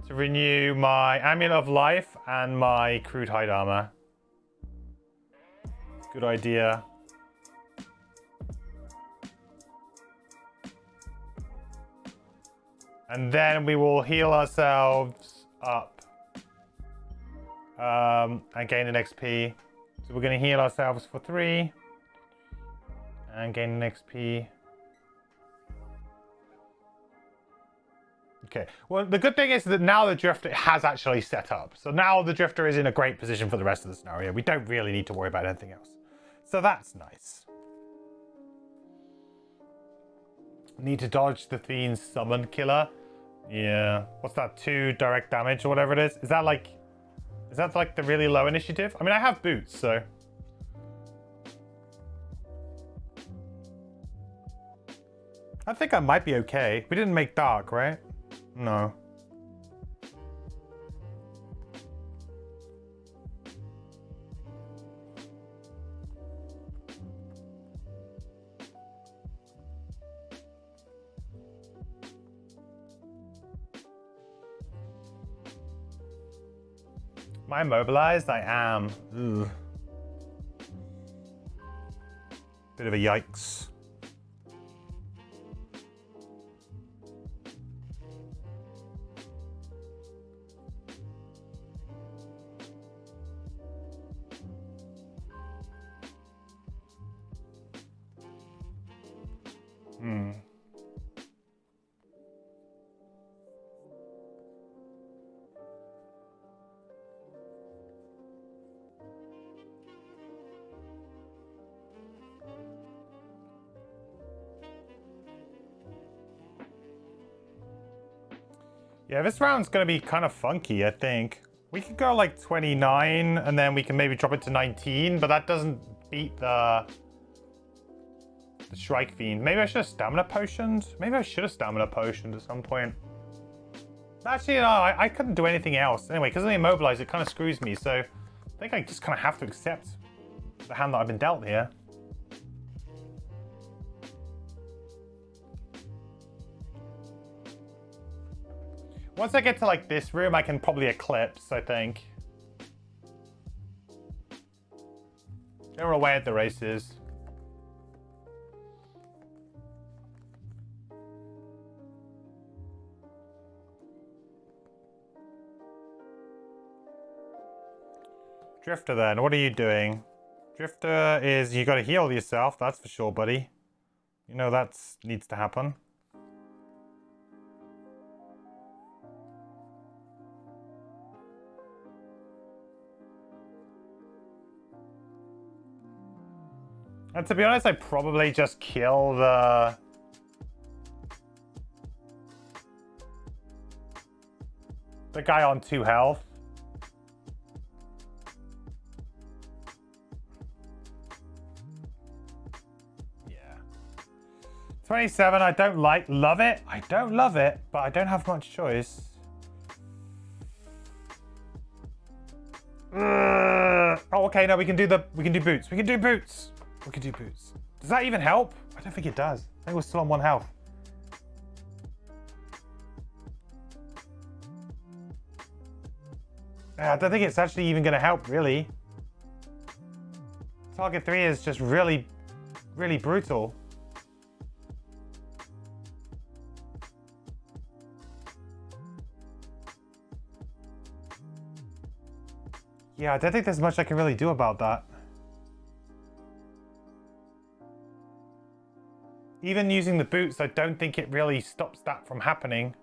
to renew my Amulet of Life and my Crude Hide Armor. Good idea. And then we will heal ourselves up. And gain an XP. So we're going to heal ourselves for 3. And gain an XP. Okay. Well, the good thing is that now the Drifter has actually set up. So now the Drifter is in a great position for the rest of the scenario. We don't really need to worry about anything else. So that's nice. Need to dodge the Fiend's Summon Killer. Yeah. What's that? 2 direct damage or whatever it is? Is that like the really low initiative? I mean, I have boots, so. I think I might be okay. We didn't make dark, right? No. Am I immobilized? I am. Ugh. Bit of a yikes. Yeah, this round's going to be kind of funky, I think. We could go like 29, and then we can maybe drop it to 19, but that doesn't beat the Shrike Fiend. Maybe I should have Stamina Potioned? Maybe I should have Stamina Potioned at some point. Actually, no, I couldn't do anything else. Anyway, because of the Immobilize, it kind of screws me, so I think I just kind of have to accept the hand that I've been dealt here. Once I get to like this room, I can probably Eclipse, I think. They're away at the races. Drifter then, what are you doing? Drifter is, you gotta heal yourself, that's for sure, buddy. You know that needs to happen. And to be honest, I'd probably just kill the guy on 2 health. Yeah. 27, I don't love it. I don't love it, but I don't have much choice. Oh, okay, no, we can do boots. We can do boots. We can do boots. Does that even help? I don't think it does. I think we're still on 1 health. I don't think it's actually even going to help, really. Target 3 is just really, really brutal. Yeah, I don't think there's much I can really do about that. Even using the boots, I don't think it really stops that from happening.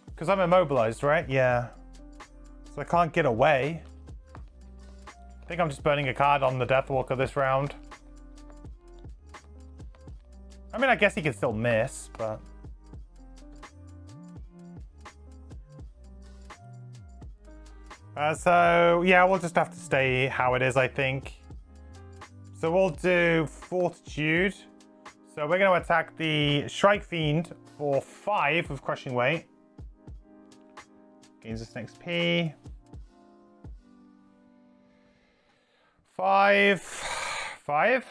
Because I'm immobilized, right? Yeah. So I can't get away. I think I'm just burning a card on the Deathwalker this round. I mean, I guess he can still miss, but... so, yeah, we'll just have to stay how it is, I think. So we'll do Fortitude. So we're going to attack the Shrike Fiend for 5 with Crushing Weight. Gains us an XP. 5.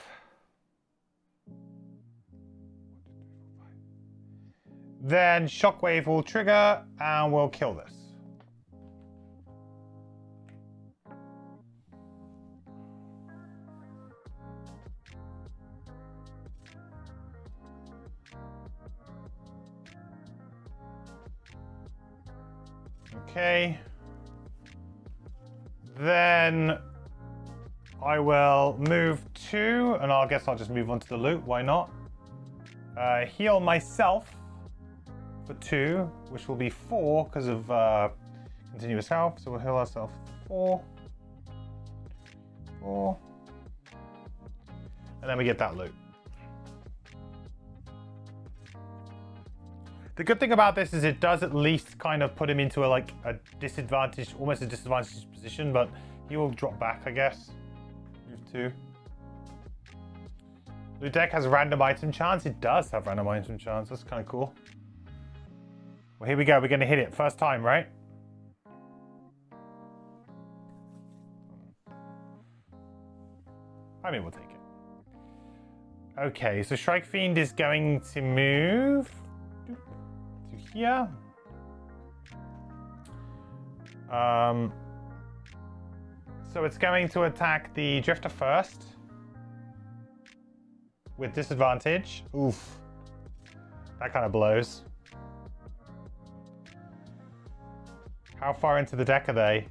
Then Shockwave will trigger and we'll kill this. Okay. Then I will move 2, and I guess I'll just move on to the loot. Why not? Heal myself for 2, which will be 4 because of continuous health. So we'll heal ourselves 4. And then we get that loot. The good thing about this is it does at least kind of put him into a disadvantaged, almost a disadvantaged position, but he will drop back, I guess. Move 2. The deck has random item chance. It does have random item chance. That's kind of cool. Well, here we go. We're going to hit it. First time, right? I mean, we'll take it. Okay, so Shrike Fiend is going to move to here. So it's going to attack the Drifter first. With disadvantage. Oof. That kind of blows. How far into the deck are they?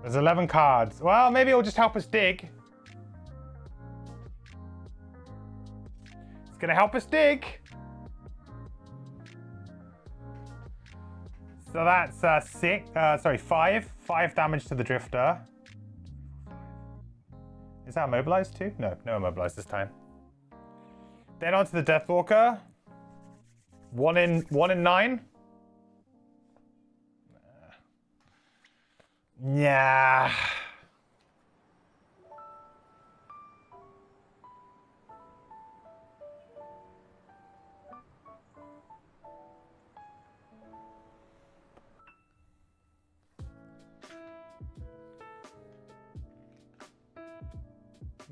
There's 11 cards. Well, maybe it'll just help us dig. It's gonna help us dig. So that's 5. 5 damage to the Drifter. Is that immobilized too? No, no immobilized this time. Then onto the Deathwalker. 1 in 9. Yeah.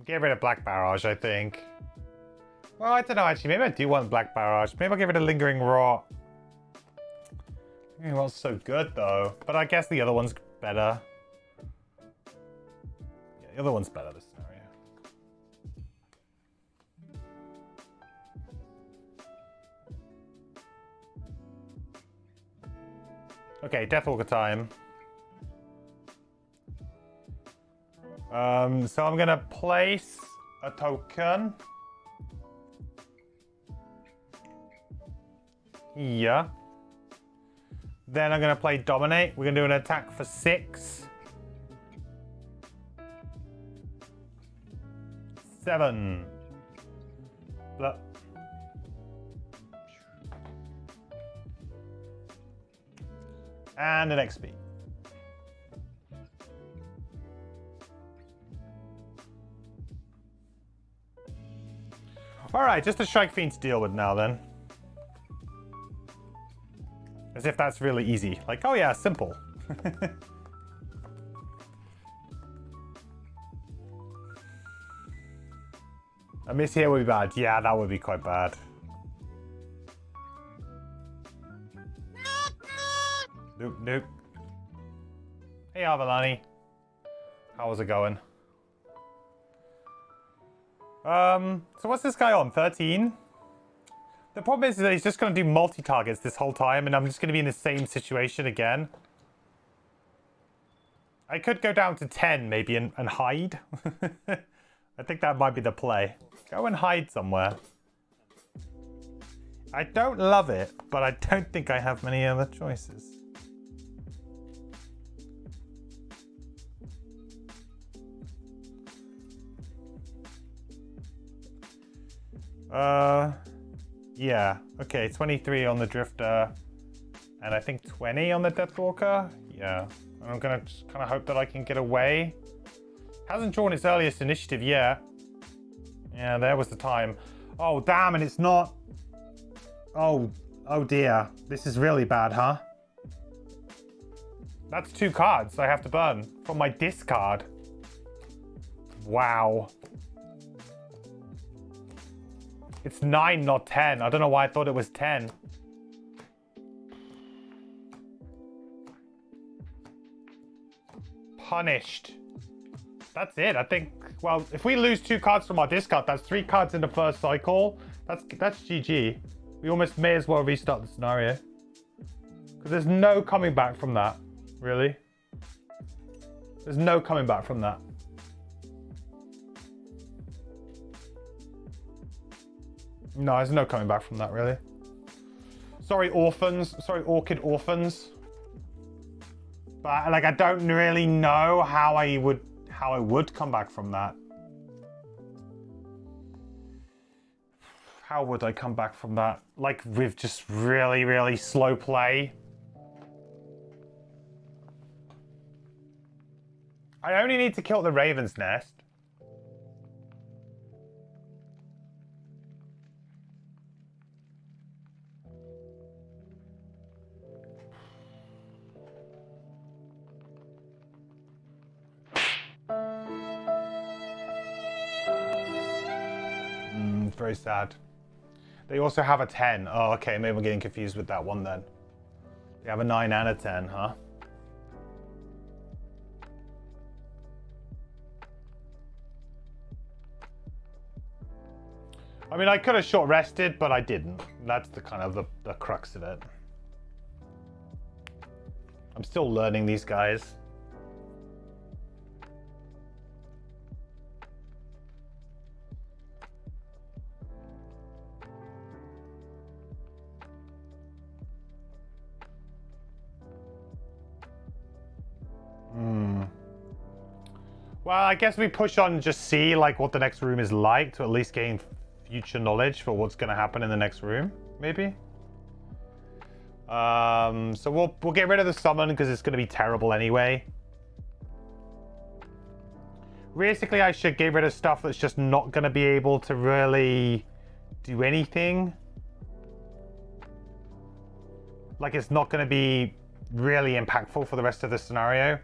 Get rid of Black Barrage, I think. Well, I don't know, actually. Maybe I do want Black Barrage. Maybe I'll give it a Lingering Rot. Lingering Rot's so good, though. But I guess the other one's better. Yeah, the other one's better this scenario. Okay, Deathwalker time. So I'm going to place a token. Here. Then I'm going to play Dominate. We're going to do an attack for 6. 7. Blah. And an XP. Alright, just a Strike Fiend to deal with now then. As if that's really easy. Like, oh yeah, simple. A miss here would be bad. Yeah, that would be quite bad. Nope, nope. Hey, Avalani. How's it going? So what's this guy on? 13? The problem is that he's just going to do multi-targets this whole time, and I'm just going to be in the same situation again. I could go down to 10, maybe, and hide. I think that might be the play. Go and hide somewhere. I don't love it, but I don't think I have many other choices. Yeah. Okay, 23 on the Drifter. And I think 20 on the Deathwalker. Yeah. And I'm gonna just kind of hope that I can get away. Hasn't drawn its earliest initiative yet. Yeah, there was the time. Oh, damn, and it's not... Oh dear. This is really bad, huh? That's 2 cards I have to burn from my discard. Wow. It's 9, not 10. I don't know why I thought it was 10. Punished. That's it. I think, well, if we lose 2 cards from our discard, that's 3 cards in the first cycle. That's GG. We almost may as well restart the scenario. Because there's no coming back from that. Really. There's no coming back from that. No, there's no coming back from that, really. Sorry, orphans. Sorry, orchid orphans. But, like, I don't really know how I would come back from that. How would I come back from that? Like, with just really, really slow play. I only need to kill the Raven's Nest. Very sad. They also have a 10. Oh, okay, maybe I'm getting confused with that one then. They have a 9 and a 10, huh? I mean, I could have short rested, but I didn't. That's the kind of the crux of it. I'm still learning these guys. Well, I guess we push on and just see like what the next room is like to at least gain future knowledge for what's going to happen in the next room, maybe. So we'll get rid of the summon because it's going to be terrible anyway. Realistically, I should get rid of stuff that's just not going to be able to really do anything. Like it's not going to be really impactful for the rest of the scenario.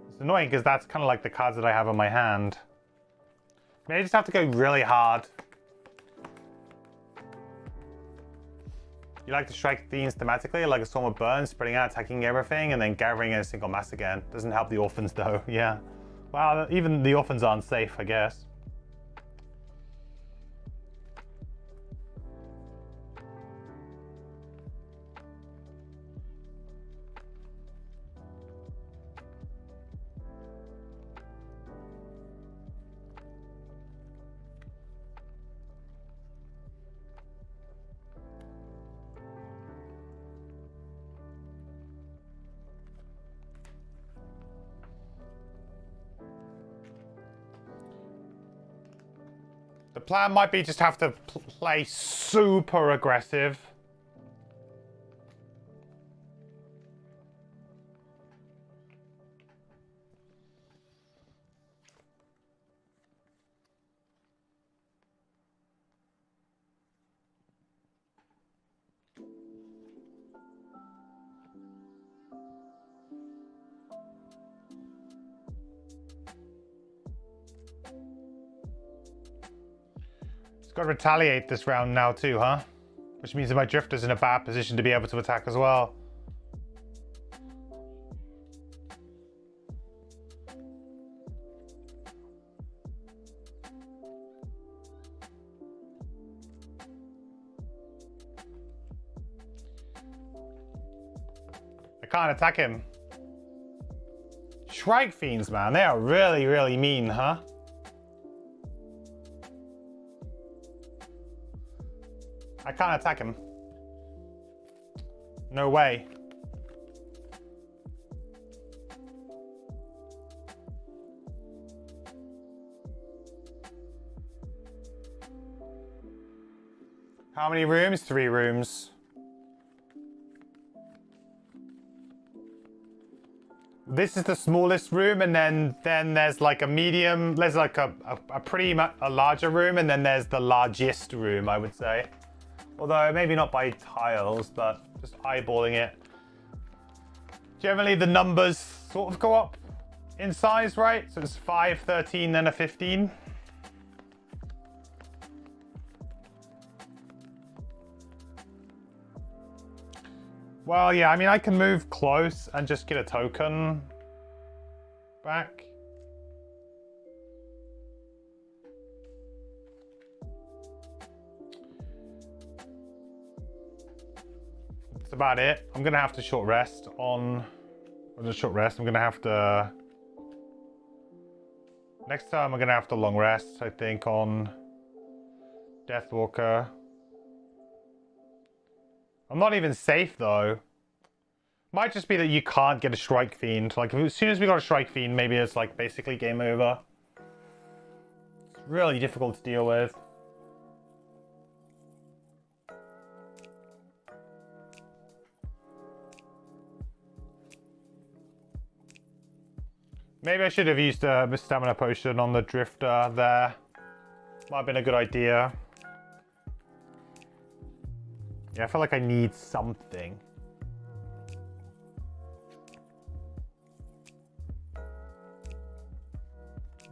It's annoying because that's kind of like the cards that I have in my hand. Maybe I just have to go really hard. You like to strike themes thematically, like a Storm of Burn, spreading out, attacking everything, and then gathering in a single mass again. Doesn't help the orphans though, yeah. Well, even the orphans aren't safe, I guess. The plan might be just have to play super aggressive. Got to retaliate this round now too, huh? Which means that my drifter's in a bad position to be able to attack as well. I can't attack him. Shrike Fiends, man, they are really, really mean, huh? I can't attack him. No way. How many rooms? 3 rooms. This is the smallest room, and then there's like a medium, there's like a larger room, and then there's the largest room, I would say. Although maybe not by tiles, but just eyeballing it. Generally the numbers sort of go up in size, right? So it's 5, 13, then a 15. Well, yeah, I mean, I can move close and just get a token back. That's about it. I'm gonna have to short rest on. I'm gonna have to. Next time, I'm gonna have to long rest. I think on Deathwalker. I'm not even safe though. Might just be that you can't get a Strike Fiend. Like as soon as we got a Strike Fiend, maybe it's like basically game over. It's really difficult to deal with. Maybe I should have used a stamina potion on the drifter there. Might have been a good idea. Yeah, I feel like I need something.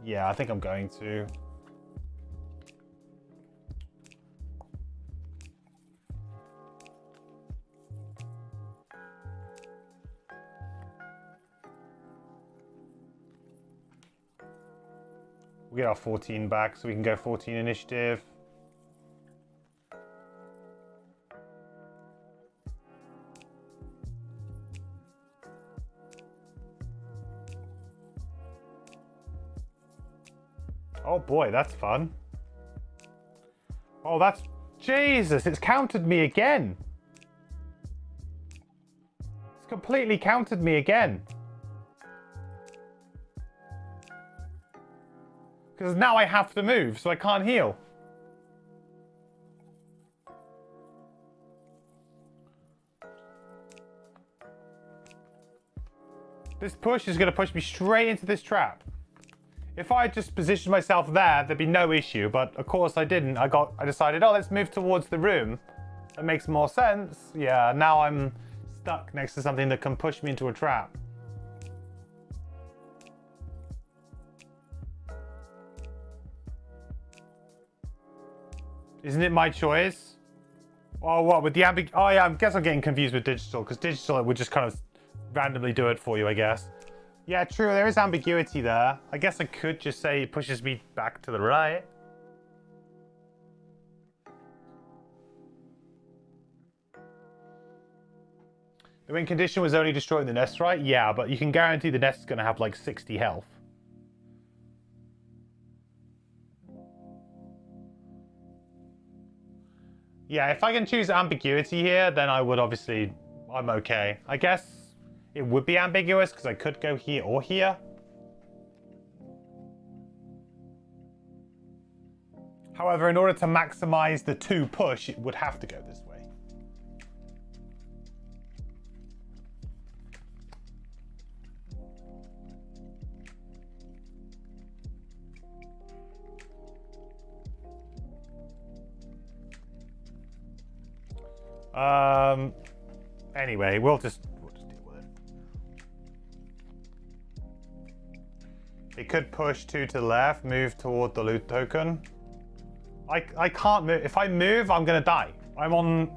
Yeah, I think I'm going to. We'll get our 14 back so we can go 14 initiative. Oh boy, that's fun. Oh, that's... Jesus, it's countered me again. It's completely countered me again. Because now I have to move, so I can't heal. This push is going to push me straight into this trap. If I just positioned myself there, there'd be no issue. But of course I didn't. I decided, oh, let's move towards the room. That makes more sense. Yeah, now I'm stuck next to something that can push me into a trap. Isn't it my choice? Oh, what, with the oh yeah, I guess I'm getting confused with digital, because digital would just kind of randomly do it for you, I guess. Yeah, true, there is ambiguity there. I guess I could just say it pushes me back to the right. The win condition was only destroying the nest, right? Yeah, but you can guarantee the nest is going to have like 60 health. Yeah, if I can choose ambiguity here, then I would obviously... I'm okay. I guess it would be ambiguous because I could go here or here. However, in order to maximize the 2 push, it would have to go this way. Anyway, we'll just deal with it. It could push 2 to the left, move toward the loot token. I can't move. If I move, I'm gonna die. I'm on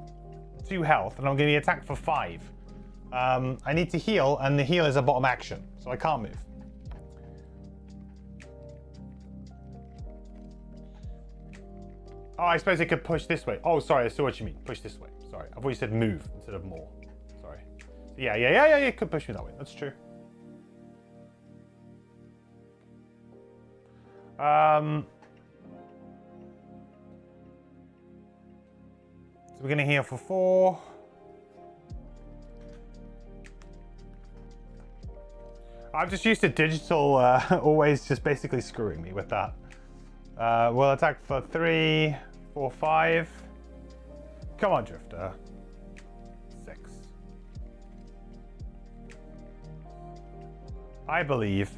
2 health and I'm gonna be attacked for 5. I need to heal, and the heal is a bottom action, so I can't move. Oh, I suppose it could push this way. Oh, sorry, I saw what you mean. Push this way. Sorry, I thought you said move instead of more. Sorry. Yeah, it could push me that way. That's true. So we're gonna heal for 4. I'm just used to digital always just basically screwing me with that. We'll attack for 3, 4, 5. Come on, Drifter. 6. I believe.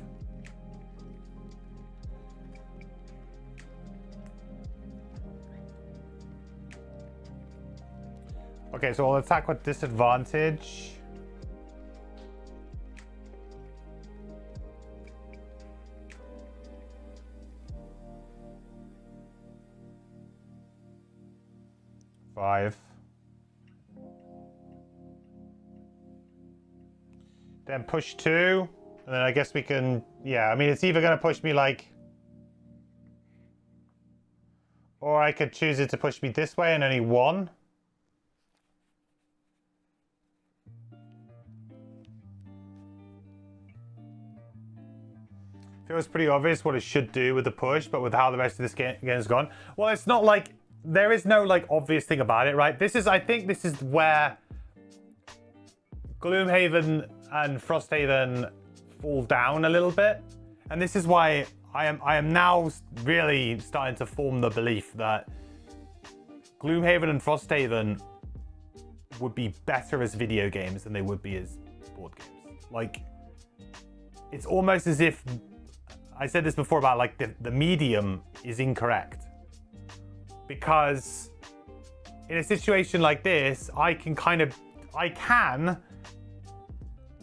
Okay, so I'll attack with disadvantage. Then push 2, and then I guess we can, yeah, I mean, it's either going to push me like, or I could choose it to push me this way and only 1. Feels pretty obvious what it should do with the push, but with how the rest of this game has gone. Well, it's not like, there is no like obvious thing about it, right? This is, I think this is where Gloomhaven and Frosthaven fall down a little bit. And this is why I am now really starting to form the belief that Gloomhaven and Frosthaven would be better as video games than they would be as board games. Like, it's almost as if, I said this before about like the medium is incorrect. Because in a situation like this, I can,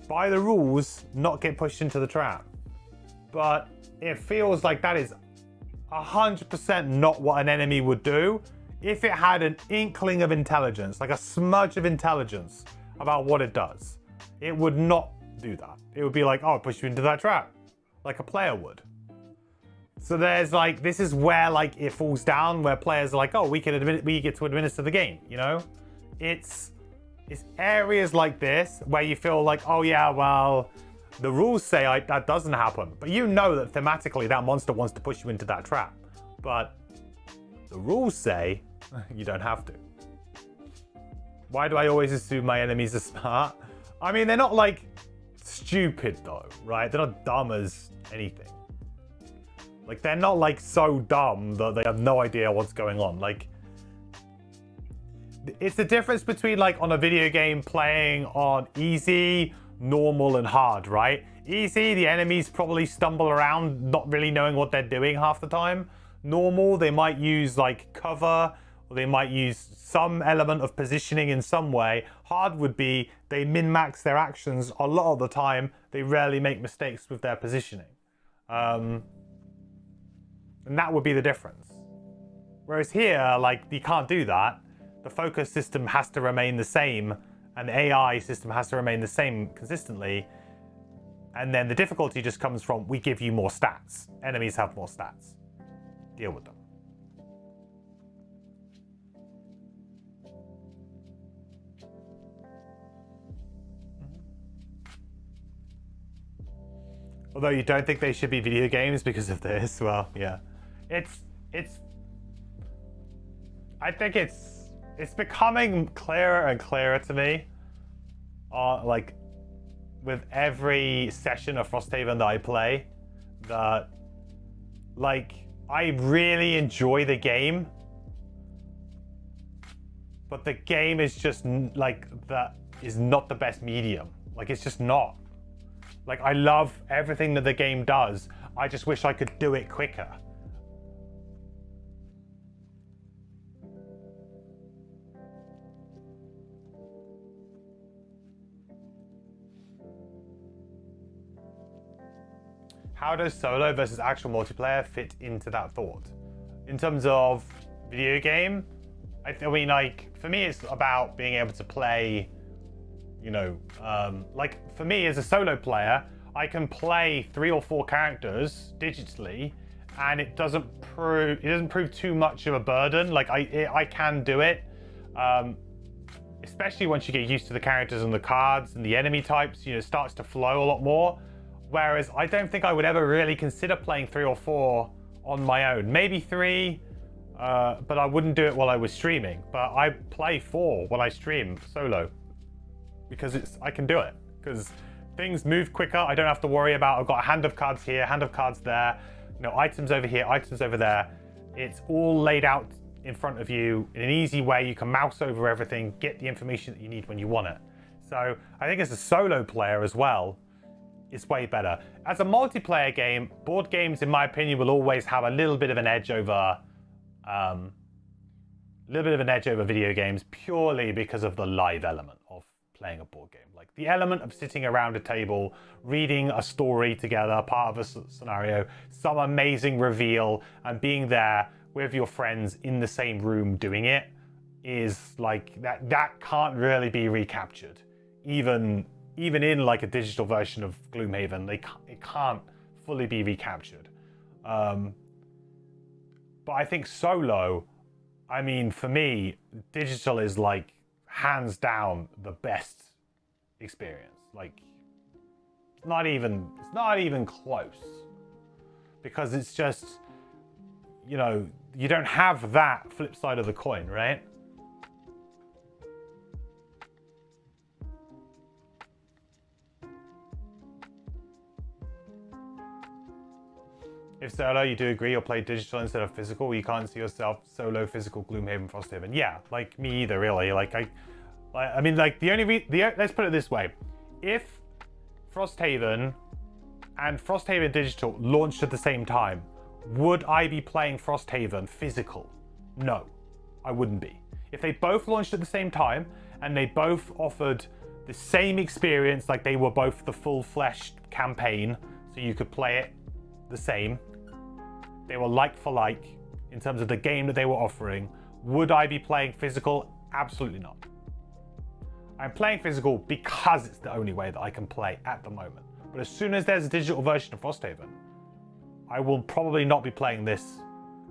by the rules, not get pushed into the trap. But it feels like that is 100% not what an enemy would do if it had an inkling of intelligence, like a smudge of intelligence about what it does. It would not do that. It would be like, oh, push you into that trap, like a player would. So there's like, this is where like it falls down, where players are like, oh, we get to administer the game, you know? It's areas like this where you feel like, oh yeah, well, the rules say that doesn't happen. But you know that thematically that monster wants to push you into that trap. But the rules say you don't have to. Why do I always assume my enemies are smart? I mean, they're not like stupid though, right? They're not dumb as anything. Like, they're not like so dumb that they have no idea what's going on. Like, it's the difference between like on a video game playing on easy, normal, and hard, right? Easy, the enemies probably stumble around not really knowing what they're doing half the time. Normal, they might use like cover, or they might use some element of positioning in some way. Hard would be they min-max their actions a lot of the time. They rarely make mistakes with their positioning. And that would be the difference. Whereas here, like, you can't do that. The focus system has to remain the same, and the AI system has to remain the same consistently. And then the difficulty just comes from, we give you more stats. Enemies have more stats. Deal with them. Although you don't think they should be video games because of this, well, yeah. I think it's becoming clearer and clearer to me. Like, with every session of Frosthaven that I play, that, like, I really enjoy the game, but the game is just like, that is not the best medium. Like, it's just not. Like, I love everything that the game does. I just wish I could do it quicker. How does solo versus actual multiplayer fit into that thought? In terms of video game, I mean, like, for me, it's about being able to play, you know, like, for me as a solo player, I can play 3 or 4 characters digitally, and it doesn't prove too much of a burden. Like, I can do it, especially once you get used to the characters and the cards and the enemy types. You know, it starts to flow a lot more. Whereas I don't think I would ever really consider playing 3 or 4 on my own. Maybe 3, but I wouldn't do it while I was streaming. But I play 4 when I stream solo because I can do it. Because things move quicker. I don't have to worry about, I've got a hand of cards here, hand of cards there, you know, items over here, items over there. It's all laid out in front of you in an easy way. You can mouse over everything, get the information that you need when you want it. So I think as a solo player as well, it's way better. As a multiplayer game, board games, in my opinion, will always have a little bit of an edge over, video games, purely because of the live element of playing a board game. Like the element of sitting around a table, reading a story together, part of a scenario, some amazing reveal, and being there with your friends in the same room doing it is like that can't really be recaptured. Even in like a digital version of Gloomhaven, it can't fully be recaptured. But I think solo, I mean, for me, digital is like hands down the best experience. Like, it's not even close, because it's just, you know, you don't have that flip side of the coin, right? If solo, you do agree you'll play digital instead of physical. You can't see yourself solo physical Gloomhaven, Frosthaven. Yeah, like me either, really. Like I mean, like let's put it this way: if Frosthaven and Frosthaven Digital launched at the same time, would I be playing Frosthaven physical? No, I wouldn't be. If they both launched at the same time and they both offered the same experience, like they were both the full-fleshed campaign, so you could play it the same, they were like for like in terms of the game that they were offering, would I be playing physical? Absolutely not. I'm playing physical because it's the only way that I can play at the moment. But as soon as there's a digital version of Frosthaven, I will probably not be playing this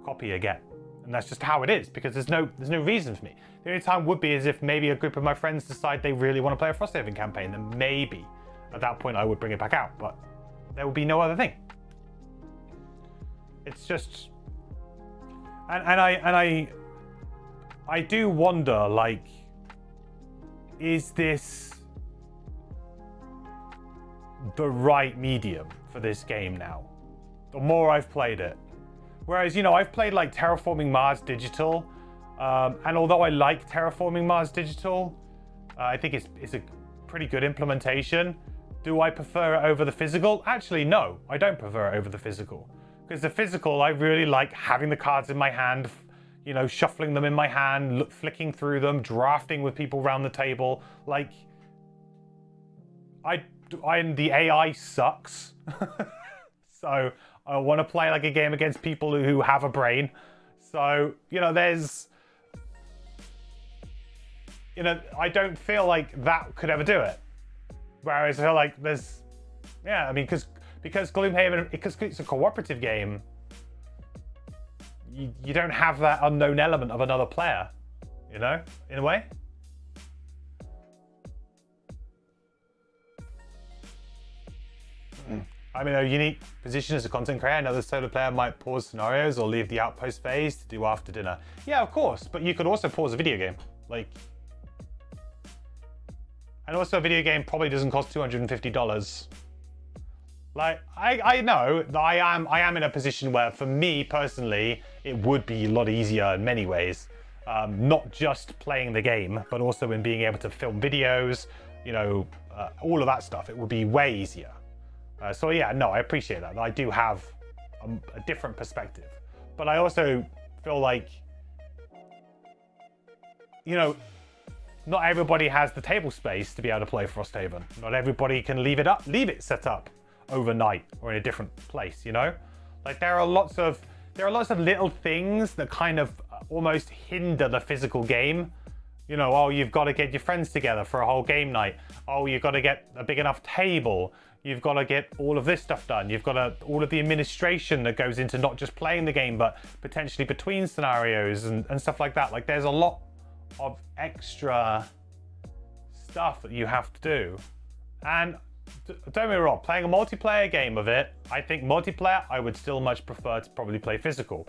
copy again. And that's just how it is, because there's no reason for me. The only time would be as if maybe a group of my friends decide they really want to play a Frosthaven campaign, then maybe at that point I would bring it back out, but there would be no other thing. It's just, and I do wonder, like, is this the right medium for this game now? The more I've played it. Whereas, you know, I've played like Terraforming Mars Digital, and although I like Terraforming Mars Digital, I think it's a pretty good implementation. Do I prefer it over the physical? Actually, no, I don't prefer it over the physical. Because the physical, I really like having the cards in my hand, you know, shuffling them in my hand, flicking through them, drafting with people around the table. Like, the AI sucks. So I want to play like a game against people who have a brain. So, you know, I don't feel like that could ever do it. Whereas I feel like I mean, because Gloomhaven, because it's a cooperative game, you don't have that unknown element of another player, you know, in a way. I'm in a unique position as a content creator. Another solo player might pause scenarios or leave the Outpost phase to do after dinner. Yeah, of course, but you could also pause a video game. Like, and also a video game probably doesn't cost $250. Like, I know that I am in a position where, for me personally, it would be a lot easier in many ways. Not just playing the game, but also in being able to film videos, you know, all of that stuff. It would be way easier. So yeah, no, I appreciate that. I do have a different perspective. But I also feel like, you know, not everybody has the table space to be able to play Frosthaven. Not everybody can leave it set up overnight or in a different place, you know? Like there are lots of little things that kind of almost hinder the physical game. You know, oh, you've got to get your friends together for a whole game night. Oh, you've got to get a big enough table. You've got to get all of this stuff done. You've got all of the administration that goes into not just playing the game, but potentially between scenarios and stuff like that. Like there's a lot of extra stuff that you have to do. And don't get me wrong, playing a multiplayer game of it, I think multiplayer, I would still much prefer to probably play physical.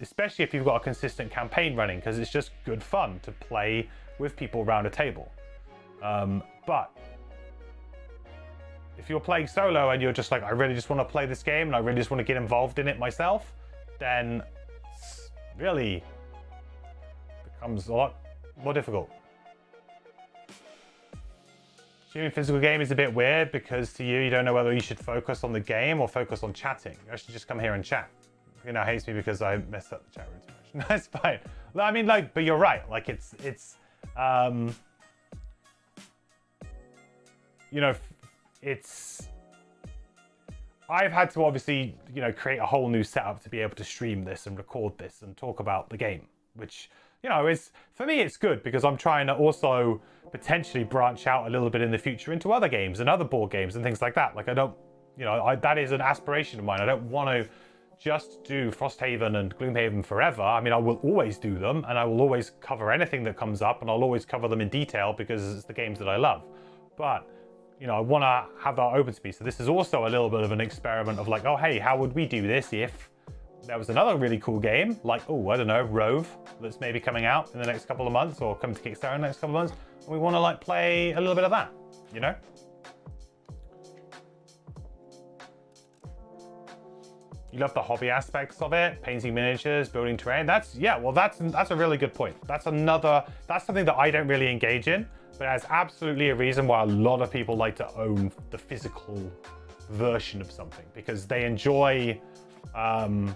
Especially if you've got a consistent campaign running, because it's just good fun to play with people around a table. But if you're playing solo and you're just like, I really just want to play this game and I really just want to get involved in it myself, then it's really becomes a lot more difficult. Streaming physical game is a bit weird because to you don't know whether you should focus on the game or focus on chatting. You should just come here and chat. You know, hates me because I messed up the chat room too much. That's fine. I mean, like, but you're right. Like, you know, I've had to obviously, you know, create a whole new setup to be able to stream this and record this and talk about the game, which, you know, is, for me, it's good because I'm trying to also potentially branch out a little bit in the future into other games and other board games and things like that. Like, I don't, you know, that is an aspiration of mine. I don't want to just do Frosthaven and Gloomhaven forever. I mean, I will always do them and I will always cover anything that comes up and I'll always cover them in detail because it's the games that I love. But, you know, I want to have that open to me. So this is also a little bit of an experiment of like, oh, hey, how would we do this if there was another really cool game like, oh, I don't know, Rove, that's maybe coming out in the next couple of months or come to Kickstarter in the next couple of months. And we want to like play a little bit of that, you know? You love the hobby aspects of it, painting miniatures, building terrain. That's a really good point. That's something that I don't really engage in, but that's absolutely a reason why a lot of people like to own the physical version of something because they enjoy kind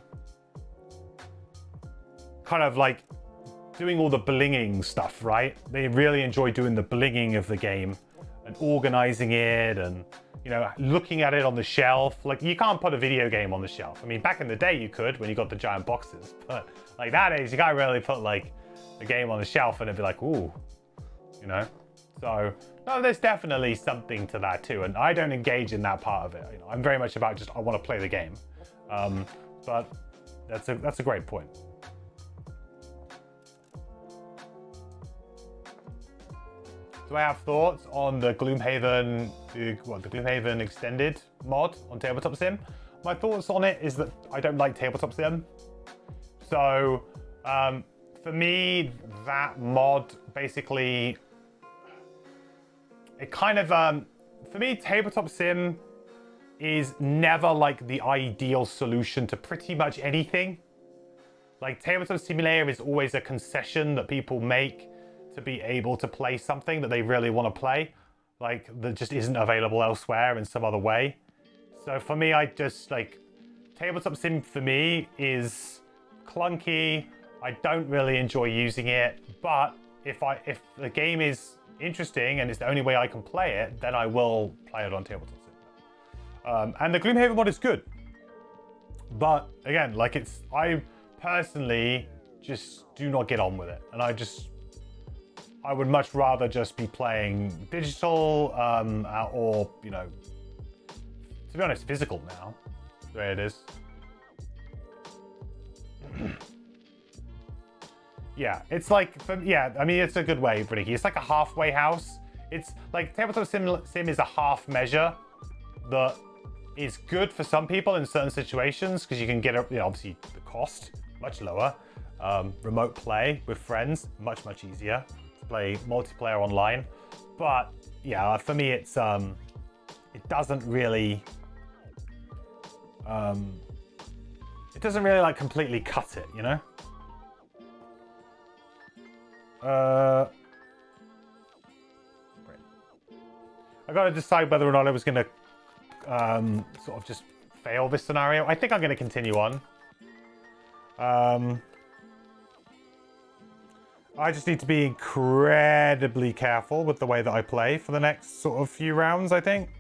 of like doing all the blinging stuff, right? They really enjoy doing the blinging of the game and organizing it and, you know, looking at it on the shelf. Like, you can't put a video game on the shelf. I mean, back in the day you could when you got the giant boxes, but like nowadays you can't really put like a game on the shelf and it'd be like, ooh, you know? So, no, there's definitely something to that too. And I don't engage in that part of it. You know, I'm very much about just, I want to play the game. But that's a great point. Do I have thoughts on the Gloomhaven, the Gloomhaven extended mod on Tabletop Sim? My thoughts on it is that I don't like Tabletop Sim. So for me, that mod basically, it kind of, for me, Tabletop Sim is never like the ideal solution to pretty much anything. Like Tabletop Simulator is always a concession that people make to be able to play something that they really want to play, like that just isn't available elsewhere in some other way. So for me, I just like Tabletop Sim for me is clunky. I don't really enjoy using it, but if the game is interesting and it's the only way I can play it, then I will play it on Tabletop Sim. And the Gloomhaven mod is good, but again, like I personally just do not get on with it, and I would much rather just be playing digital or, you know, to be honest, physical now. The way it is. Yeah, it's like, yeah, I mean, it's a good way, Ricky. It's like a halfway house. It's like Tabletop Sim is a half measure that is good for some people in certain situations because you can get, you know, obviously the cost much lower. Remote play with friends, much easier. Play multiplayer online, but yeah, for me it's it doesn't really it doesn't really like completely cut it, you know? I gotta decide whether or not I was gonna sort of just fail this scenario. I think I'm gonna continue on. I just need to be incredibly careful with the way that I play for the next sort of few rounds, I think.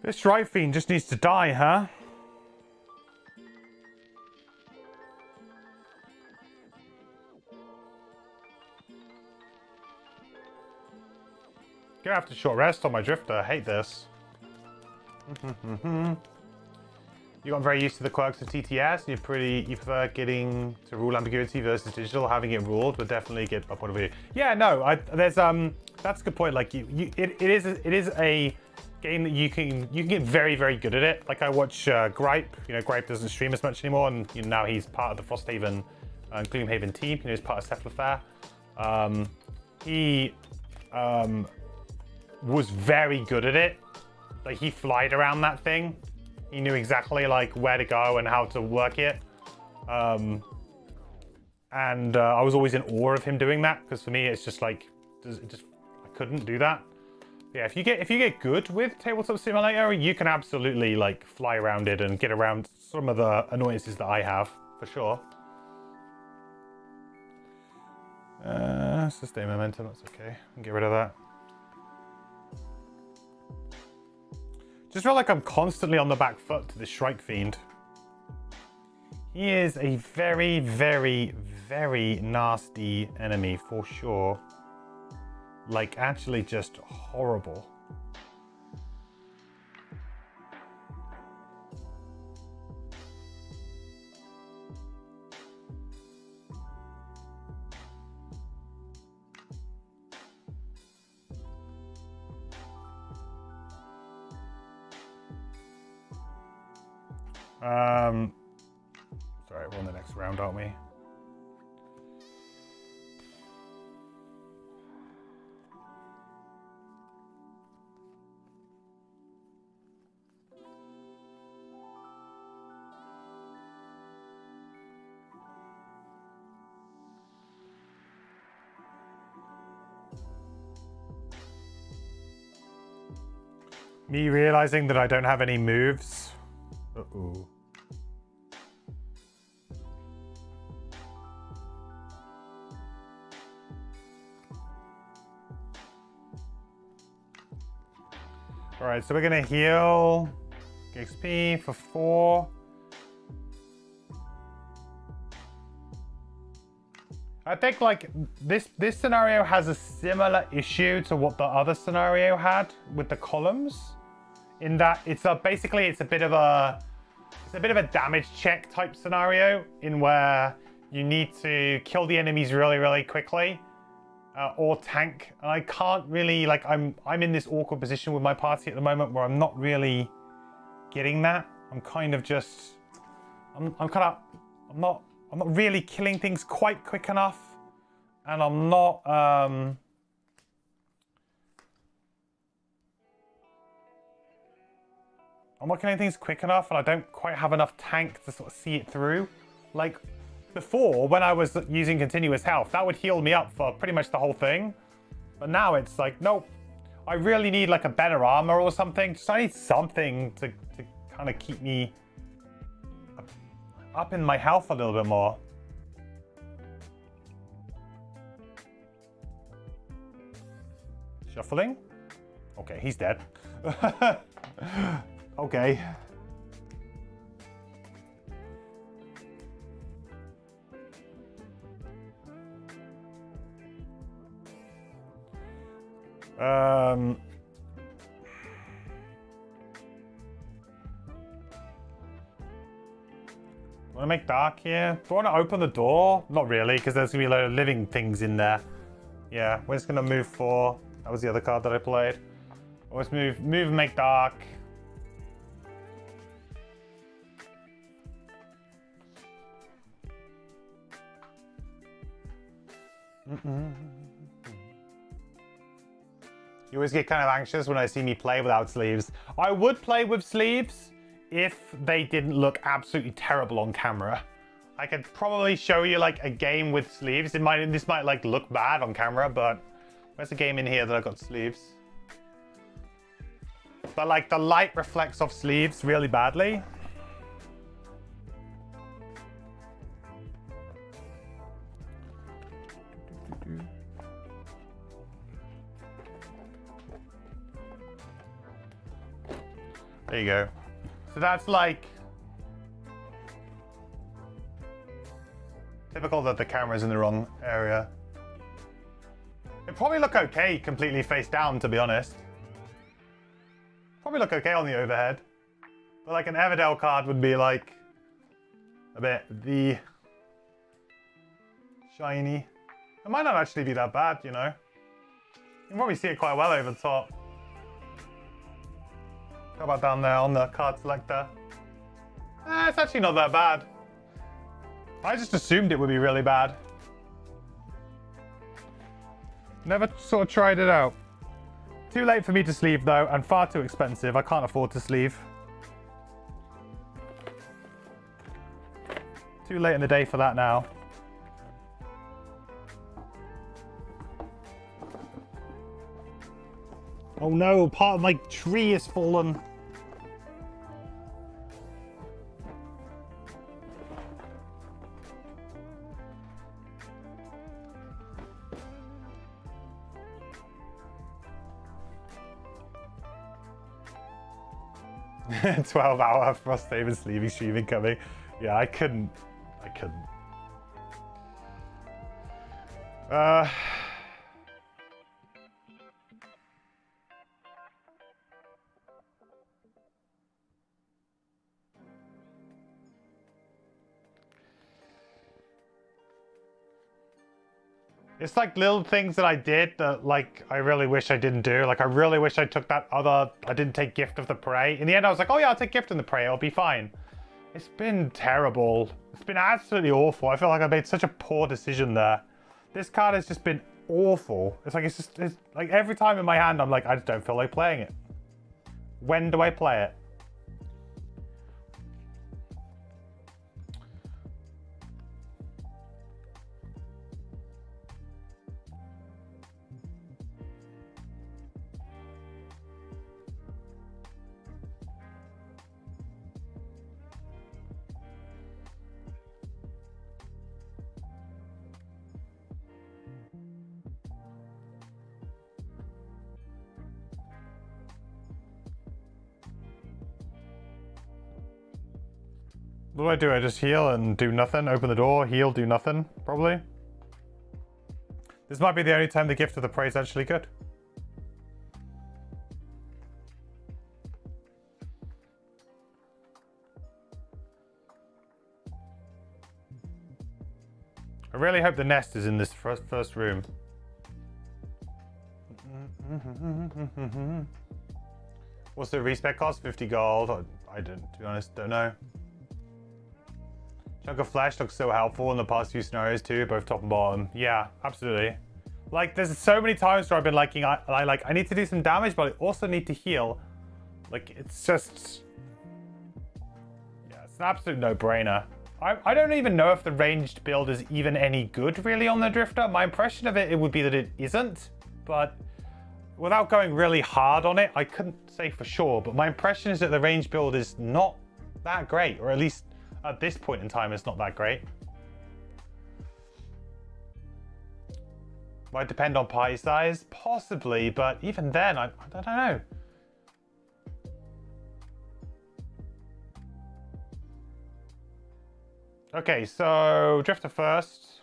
This Stripe Fiend just needs to die, huh? Gonna have to short rest on my Drifter. I hate this. You got very used to the quirks of TTS, and you prefer getting to rule ambiguity versus digital. Having it ruled would definitely get my point of view. Yeah, no, that's a good point. Like it is a game that you can get very, very good at it. Like I watch Gripe. You know, Gripe doesn't stream as much anymore, and you know, now he's part of the Frosthaven and Gloomhaven team. You know, he's part of Cephalfair. He was very good at it. Like he flied around that thing. He knew exactly like where to go and how to work it. And I was always in awe of him doing that, because for me it's just like I couldn't do that. Yeah, if you get good with Tabletop Simulator, you can absolutely like fly around it and get around some of the annoyances that I have, for sure. Sustain momentum, that's okay. Get rid of that. Just feel like I'm constantly on the back foot to this Shrike Fiend. He is a very, very, very nasty enemy for sure. Like, actually just horrible. Sorry, we're on the next round, aren't we? Me realizing that I don't have any moves. Uh-oh. Alright, so we're gonna heal XP for 4. I think like this scenario has a similar issue to what the other scenario had with the columns, in that it's basically a bit of a damage check type scenario, in where you need to kill the enemies really, really quickly, or tank. And I can't really, like, I'm in this awkward position with my party at the moment where I'm not really getting that. I'm kind of just, I'm not really killing things quite quick enough, and I'm not killing things quick enough, and I don't quite have enough tank to sort of see it through. Like before, when I was using continuous health, that would heal me up for pretty much the whole thing. But now it's like, nope, I really need like a better armor or something. Just I need something to kind of keep me up in my health a little bit more. Shuffling? Okay, he's dead. Okay. Want to make dark here? Do I want to open the door? Not really, because there's going to be a load of living things in there. Yeah, we're just going to move 4. That was the other card that I played. Let's move and make dark. You always get kind of anxious when I see me play without sleeves. I would play with sleeves if they didn't look absolutely terrible on camera. I could probably show you like a game with sleeves. This might like look bad on camera, but there's a game in here that I've got sleeves. But like the light reflects off sleeves really badly. There you go. So that's like typical that the camera's in the wrong area. It'd probably look okay completely face down, to be honest. Probably look okay on the overhead. But like an Everdell card would be like a bit the shiny. It might not actually be that bad, you know. You can probably see it quite well over the top. How about down there on the card selector? It's actually not that bad. I just assumed it would be really bad. Never sort of tried it out. Too late for me to sleeve though, and far too expensive. I can't afford to sleeve. Too late in the day for that now. Oh no, part of my tree has fallen. "12-hour Frosthaven sleeving streaming coming." Yeah, I couldn't. It's like little things that I did that like I really wish I didn't do. Like I really wish I took that other, I didn't take Gift of the Prey. In the end I was like, oh yeah, I'll take Gift of the Prey, it'll be fine. It's been terrible. It's been absolutely awful. I feel like I made such a poor decision there. This card has just been awful. It's like every time in my hand I'm like, I just don't feel like playing it. When do I play it? What do? I just heal and do nothing? Open the door, heal, do nothing? Probably. This might be the only time the Gift of the Prey is actually good. I really hope the nest is in this first room. What's the respec cost? 50 gold? I don't, to be honest, don't know. Chunk of Flesh looks so helpful in the past few scenarios too, both top and bottom. Yeah, absolutely. Like, there's so many times where I've been liking, I need to do some damage, but I also need to heal. Like, it's just... yeah, it's an absolute no-brainer. I don't even know if the ranged build is even any good, really, on the Drifter. My impression of it would be that it isn't, but without going really hard on it, I couldn't say for sure, but my impression is that the ranged build is not that great, or at least at this point in time, it's not that great. Might depend on party size, possibly, but even then, I don't know. Okay, so Drifter first.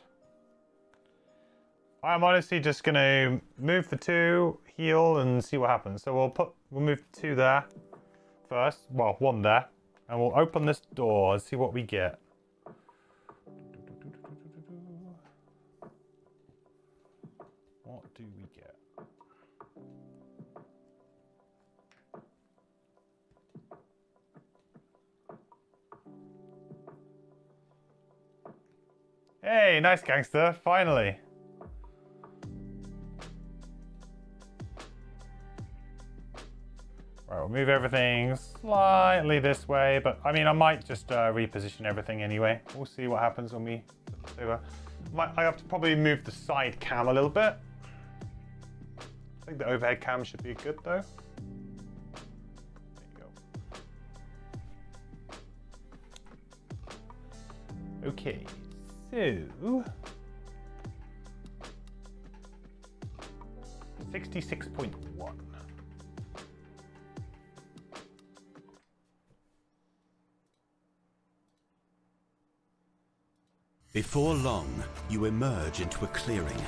I'm honestly just gonna move the 2, heal, and see what happens. So we'll move the 2 there first. Well, 1 there, and we'll open this door and see what we get. What do we get? Hey, nice gangster, finally. Right, we'll move everything slightly this way, but I mean, I might just reposition everything anyway. We'll see what happens when we put this over. I have to probably move the side cam a little bit. I think the overhead cam should be good though. There you go. Okay, so 66.1. Before long, you emerge into a clearing.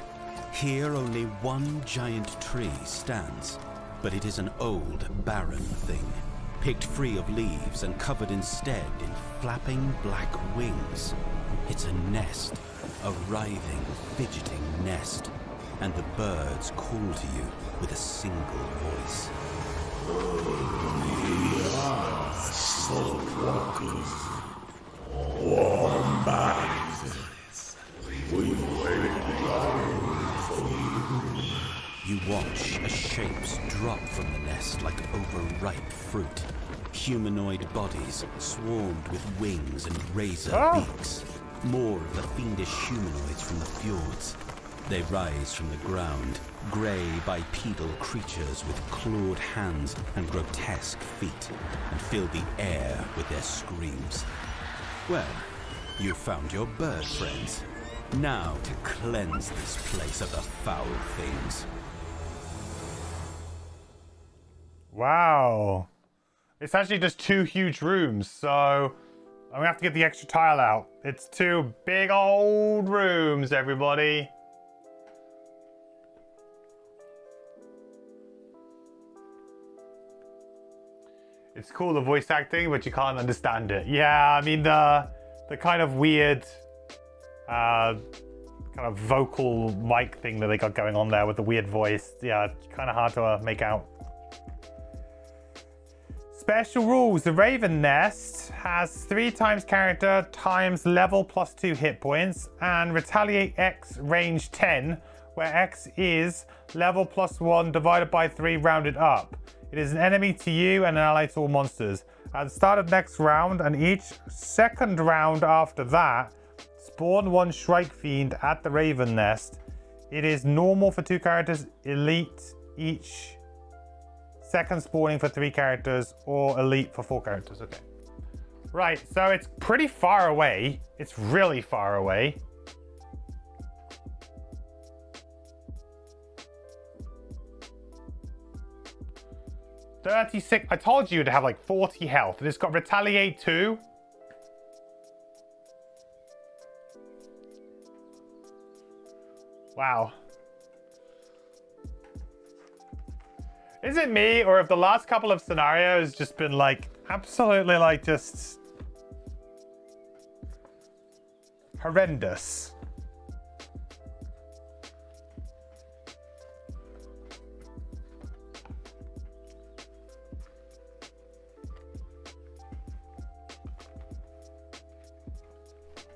Here only one giant tree stands, but it is an old, barren thing, picked free of leaves and covered instead in flapping black wings. It's a nest, a writhing, fidgeting nest, and the birds call to you with a single voice. We are Saltwalkers. Wombat. We wait long for you. You watch as shapes drop from the nest like overripe fruit. Humanoid bodies swarmed with wings and razor beaks. More of the fiendish humanoids from the fjords. They rise from the ground, grey bipedal creatures with clawed hands and grotesque feet, and fill the air with their screams. Well, you found your bird friends. Now to cleanse this place of the foul things. Wow. It's actually just 2 huge rooms, so I'm gonna have to get the extra tile out. It's 2 big old rooms, everybody. It's cool, the voice acting, but you can't understand it. Yeah, I mean, the kind of weird kind of vocal mic thing that they got going on there with the weird voice. Yeah, it's kind of hard to make out. Special rules. The Raven Nest has 3 times character times level plus 2 hit points, and Retaliate X range 10, where X is level plus 1 divided by 3 rounded up. It is an enemy to you and an ally to all monsters. At the start of next round and each second round after that, spawn 1 Shrike Fiend at the Raven Nest. It is normal for 2 characters, elite each second spawning for 3 characters, or elite for 4 characters. Okay. Right, so it's pretty far away. It's really far away. $36. I told you to have like 40 health, and it's got Retaliate 2. Wow. Is it me, or have the last couple of scenarios just been like absolutely like just horrendous?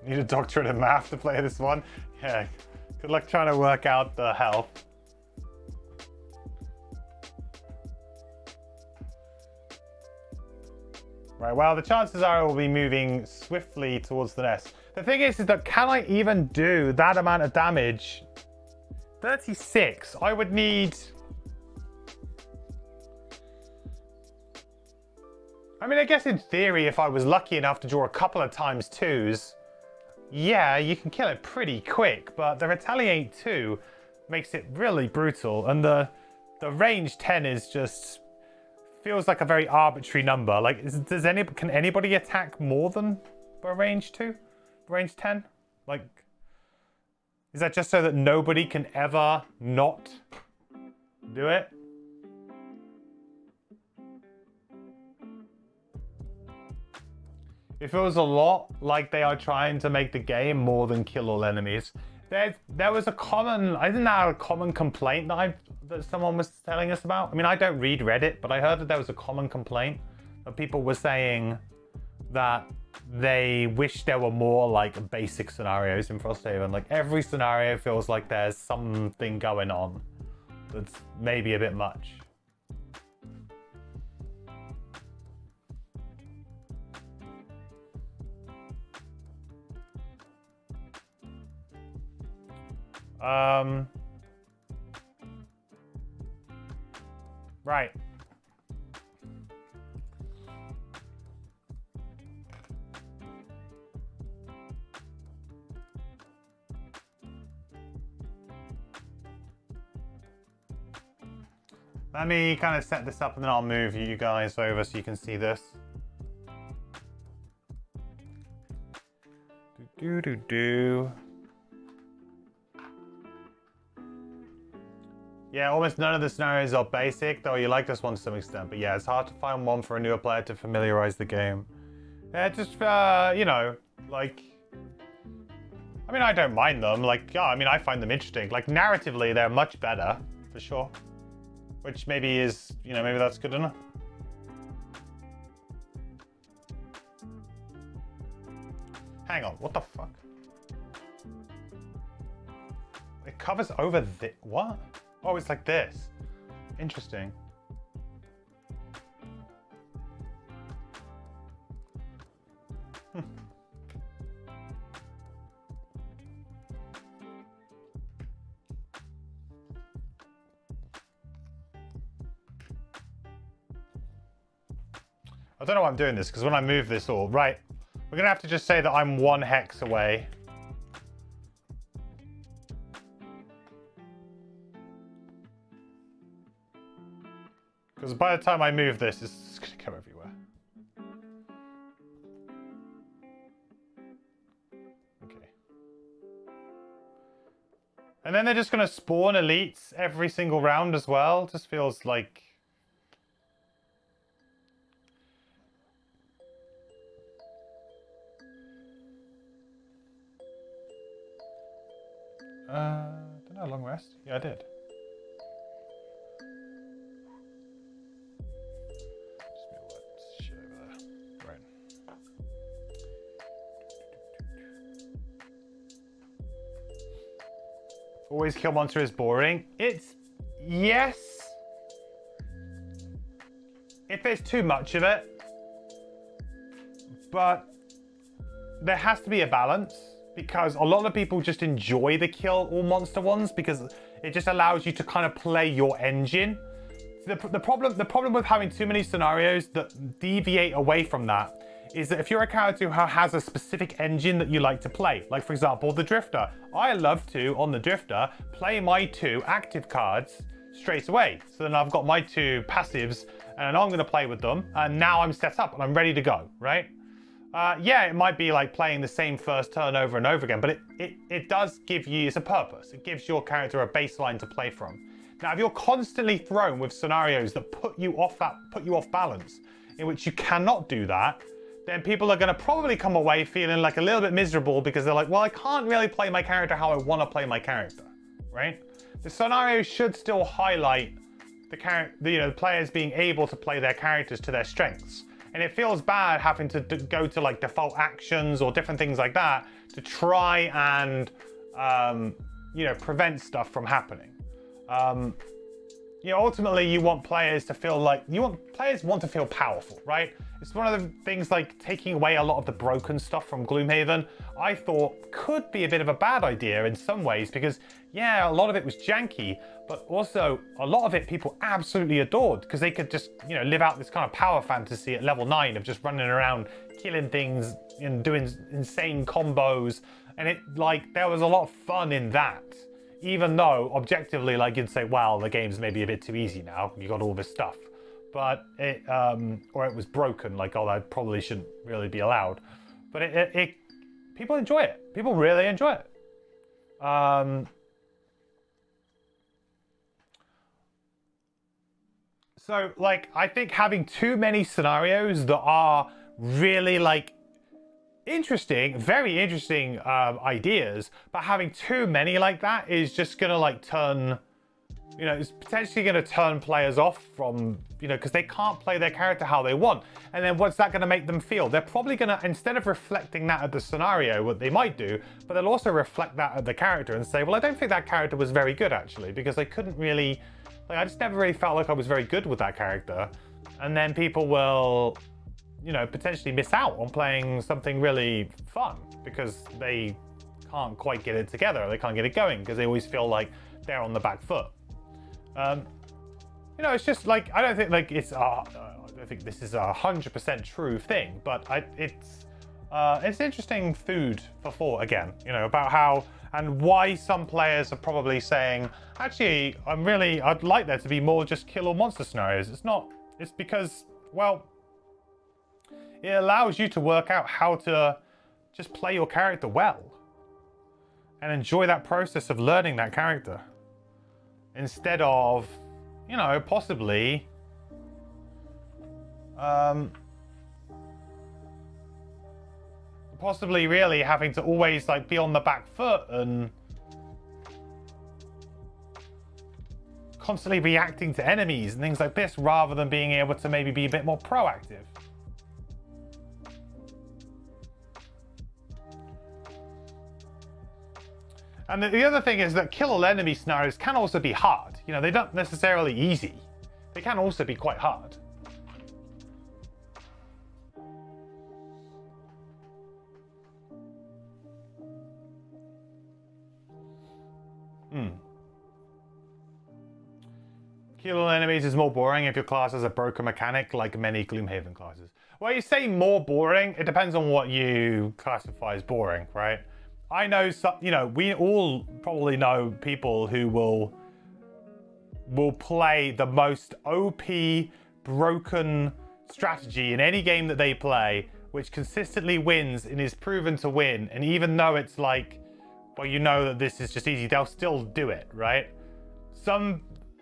Need a doctorate in math to play this one? Yeah, good luck trying to work out the health. Right, well, the chances are we'll be moving swiftly towards the nest. The thing is that can I even do that amount of damage? 36, I would need... I mean, I guess in theory, if I was lucky enough to draw a couple of times 2s, yeah, you can kill it pretty quick, but the Retaliate 2 makes it really brutal, and the range 10 is just feels like a very arbitrary number. Like, can anybody attack more than a range 2? range 10? Like, is that just so that nobody can ever not do it? It feels a lot like they are trying to make the game more than kill all enemies. There was a common, isn't that a common complaint that someone was telling us about? I mean, I don't read Reddit, but I heard that there was a common complaint that people were saying that they wish there were more like basic scenarios in Frosthaven. Like every scenario feels like there's something going on that's maybe a bit much. Right. Let me kind of set this up and then I'll move you guys over so you can see this. Do. Yeah, almost none of the scenarios are basic, though you like this one to some extent. But yeah, it's hard to find one for a newer player to familiarize the game. Yeah, just, you know, like... I mean, I don't mind them. Like, yeah, I mean, I find them interesting. Like, narratively, they're much better, for sure. Which maybe is, you know, maybe that's good enough. Hang on, what the fuck? It covers over the... What? Oh, it's like this. Interesting. I don't know why I'm doing this, because when I move this all... Right. We're going to have to just say that I'm 1 hex away. Because by the time I move this, it's going to go everywhere. Okay. And then they're just going to spawn elites every single round as well. Just feels like... don't know, long rest? Yeah, I did. Always kill monster is boring. It's... Yes. If there's too much of it. But there has to be a balance. Because a lot of people just enjoy the kill all monster ones. Because it just allows you to kind of play your engine. The problem with having too many scenarios that deviate away from that is that if you're a character who has a specific engine that you like to play, like for example, the Drifter. I love to, on the Drifter, play my 2 active cards straight away. So then I've got my 2 passives and I know I'm going to play with them. And now I'm set up and I'm ready to go, right? Yeah, it might be like playing the same first turn over and over again, but it does give you, it's a purpose. It gives your character a baseline to play from. Now, if you're constantly thrown with scenarios that put you off balance, in which you cannot do that, then people are going to probably come away feeling like a little bit miserable because they're like, well, I can't really play my character how I want to play my character, right? The scenario should still highlight the players being able to play their characters to their strengths. And it feels bad having to go to like default actions or different things like that to try and, prevent stuff from happening. Ultimately you want players to feel like, players want to feel powerful, right? It's one of the things like taking away a lot of the broken stuff from Gloomhaven, I thought could be a bit of a bad idea in some ways because, yeah, a lot of it was janky, but also a lot of it people absolutely adored because they could just, live out this kind of power fantasy at level 9 of just running around, killing things and doing insane combos. And there was a lot of fun in that. Even though, objectively, you'd say, well, the game's maybe a bit too easy now. You got all this stuff. But or it was broken, that probably shouldn't really be allowed. But people enjoy it. People really enjoy it. So, like, I think having too many scenarios that are really, like, interesting, very interesting ideas, but having too many like that is just gonna, like, turn, you know, it's potentially gonna turn players off from, you know, because they can't play their character how they want. And then what's that gonna make them feel? They're probably gonna, instead of reflecting that at the scenario, what they might do, but they'll also reflect that at the character and say, well, I don't think that character was very good, actually, because I couldn't really, like, I just never really felt like I was very good with that character. And then people will, you know, potentially miss out on playing something really fun because they can't quite get it together. They can't get it going because they always feel like they're on the back foot. You know, it's just like, I don't think like it's, I don't think this is 100% true thing, but it's interesting food for thought again, you know, about how and why some players are probably saying, actually, I'd like there to be more just kill or monster scenarios. It's because, well, it allows you to work out how to just play your character well and enjoy that process of learning that character instead of, you know, possibly really having to always like be on the back foot and constantly reacting to enemies and things like this rather than being able to maybe be a bit more proactive. And the other thing is that kill all enemy scenarios can also be hard. You know, they're not necessarily easy. They can also be quite hard. Kill all enemies is more boring if your class has a broken mechanic like many Gloomhaven classes. Well, you say more boring, it depends on what you classify as boring, right? I know some, you know, we all probably know people who will play the most OP broken strategy in any game that they play, which consistently wins and is proven to win. And even though it's like, well, you know that this is just easy, they'll still do it, right?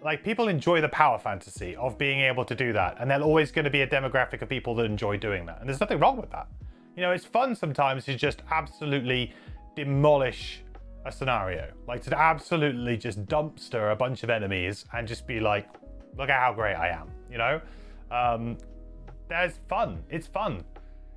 Like, people enjoy the power fantasy of being able to do that. And there's always going to be a demographic of people that enjoy doing that. And there's nothing wrong with that. You know, it's fun sometimes to just absolutely demolish a scenario. Like, to absolutely just dumpster a bunch of enemies and just be like, look at how great I am, you know? There's fun. It's fun.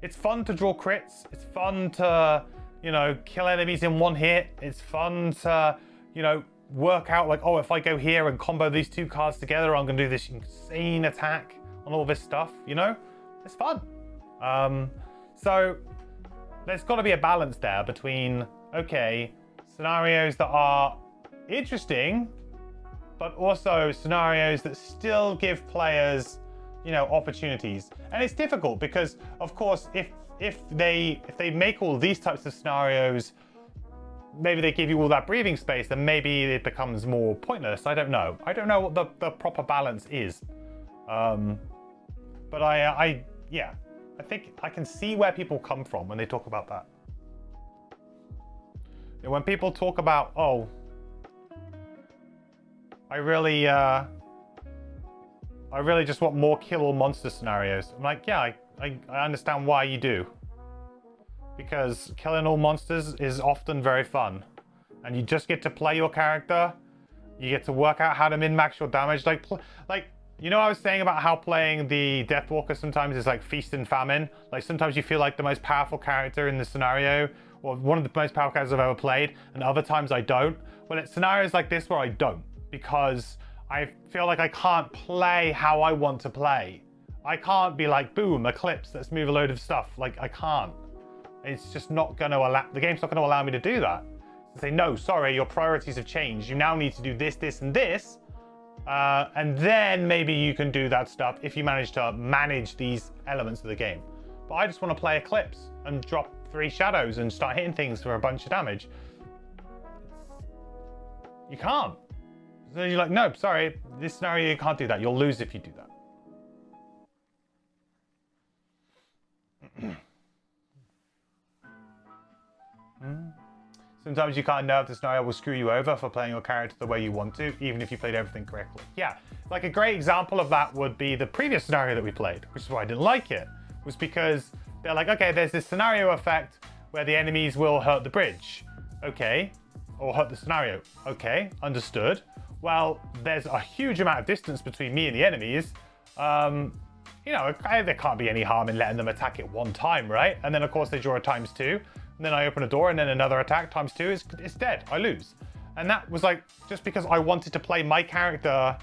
It's fun to draw crits. It's fun to, you know, kill enemies in one hit. It's fun to, you know, work out like, oh, if I go here and combo these two cards together, I'm gonna do this insane attack on all this stuff, you know? It's fun. So there's got to be a balance there between, okay, scenarios that are interesting, but also scenarios that still give players, you know, opportunities. And it's difficult because, of course, if they make all these types of scenarios, maybe they give you all that breathing space, then maybe it becomes more pointless. I don't know. I don't know what the proper balance is. But yeah, I think I can see where people come from when they talk about that. And when people talk about, oh, I really just want more kill all monster scenarios. I'm like, yeah, I understand why you do. Because killing all monsters is often very fun. And you just get to play your character. You get to work out how to min-max your damage. Like, you know, I was saying about how playing the Deathwalker sometimes is like feast and famine. Like, sometimes you feel like the most powerful character in the scenario, or one of the most powerful characters I've ever played, and other times I don't. Well, it's scenarios like this where I don't, because I feel like I can't play how I want to play. I can't be like, boom, Eclipse, let's move a load of stuff. Like, I can't. It's just not going to allow, the game's not going to allow me to do that. To say, no, sorry, your priorities have changed. You now need to do this, this, and this. And then maybe you can do that stuff if you manage to manage these elements of the game. But I just want to play Eclipse and drop 3 shadows and start hitting things for a bunch of damage. You can't. So you're like, no, sorry, this scenario, you can't do that. You'll lose if you do that. Sometimes you can't know if the scenario will screw you over for playing your character the way you want to, even if you played everything correctly. Yeah, like a great example of that would be the previous scenario that we played, which is why I didn't like it, was because they're like, okay, there's this scenario effect where the enemies will hurt the bridge. Okay, or hurt the scenario. Okay, understood. Well, there's a huge amount of distance between me and the enemies. You know, there can't be any harm in letting them attack it one time, right? And then of course they draw a ×2, and then I open a door and then another attack ×2, it's dead, I lose. And that was like, just because I wanted to play my character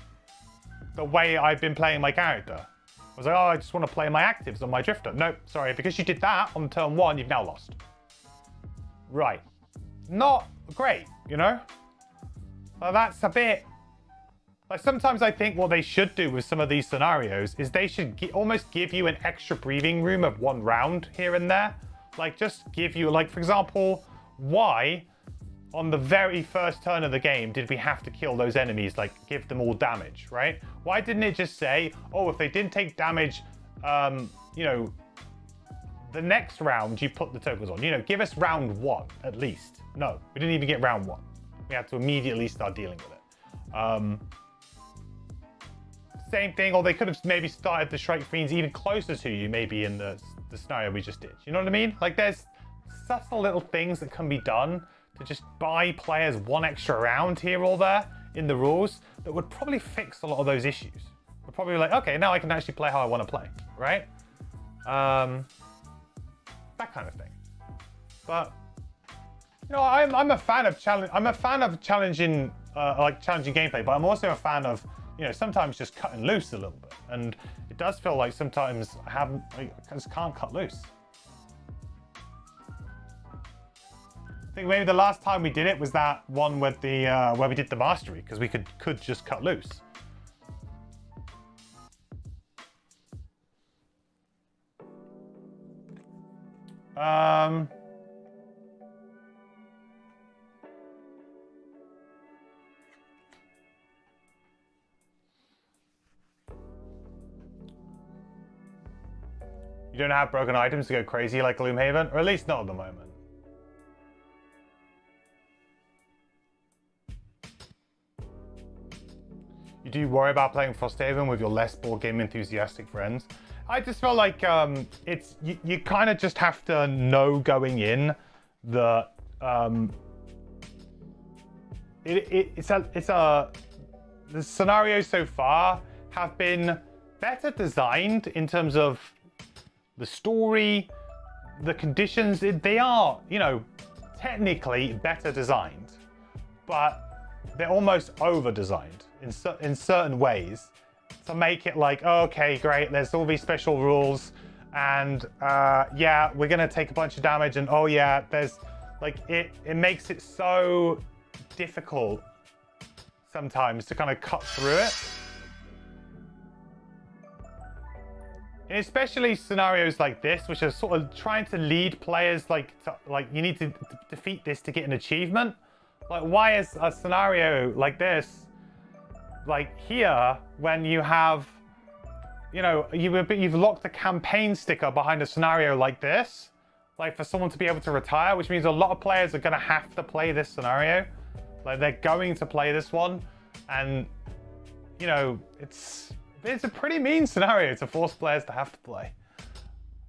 the way I've been playing my character. I was like, oh, I just want to play my actives on my drifter. No, sorry, because you did that on turn 1, you've now lost. Right. Not great, you know? Well, that's a bit... Like, sometimes I think what they should do with some of these scenarios is they should almost give you an extra breathing room of 1 round here and there. Like, just give you, like, for example, why on the very first turn of the game did we have to kill those enemies, like, give them all damage, right? Why didn't it just say, oh, if they didn't take damage, you know, the next round you put the tokens on? You know, give us round 1, at least. No, we didn't even get round 1. We had to immediately start dealing with it. Same thing, or they could have maybe started the Shrike Fiends even closer to you, maybe in the scenario we just did. You know what I mean? Like, there's subtle little things that can be done to just buy players 1 extra round here or there in the rules that would probably fix a lot of those issues. We're probably like, okay, now I can actually play how I want to play, right? That kind of thing. But you know, I'm a fan of challenge. I'm a fan of challenging, like challenging gameplay. But I'm also a fan of, you know, sometimes just cutting loose a little bit. And it does feel like sometimes I just can't cut loose. I think maybe the last time we did it was that one with the where we did the mastery, because we could just cut loose. You don't have broken items to go crazy like Gloomhaven, or at least not at the moment. You do worry about playing Frosthaven with your less board game enthusiastic friends. I just feel like it's you kind of just have to know going in that the scenarios so far have been better designed in terms of the story, the conditions. They are, you know, technically better designed, but they're almost over designed in certain ways to make it like, oh, okay, great, there's all these special rules, and yeah, we're gonna take a bunch of damage, and oh yeah, there's like, it makes it so difficult sometimes to kind of cut through it. And especially scenarios like this, which are sort of trying to lead players like you need to defeat this to get an achievement. Like, why is a scenario like this, like here, when you have, you know, you've locked a campaign sticker behind a scenario like this, like for someone to be able to retire, which means a lot of players are going to have to play this scenario. Like, they're going to play this one, and you know, it's a pretty mean scenario to force players to have to play.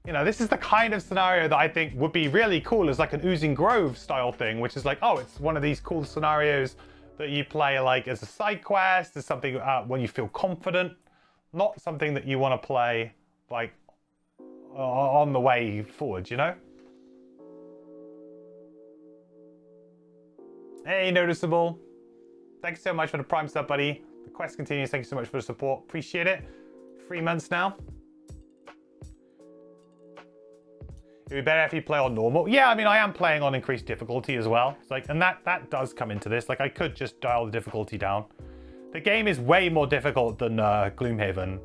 You know, this is the kind of scenario that I think would be really cool as like an Oozing Grove style thing, which is like, oh, it's one of these cool scenarios that you play like as a side quest, as something when you feel confident, not something that you want to play like on the way forward, you know? Hey, Noticeable. Thanks so much for the Prime sub, buddy. The quest continues. Thank you so much for the support. Appreciate it. 3 months now. It'd be better if you play on normal. Yeah, I mean, I am playing on increased difficulty as well. It's like, and that does come into this. Like, I could just dial the difficulty down. The game is way more difficult than Gloomhaven,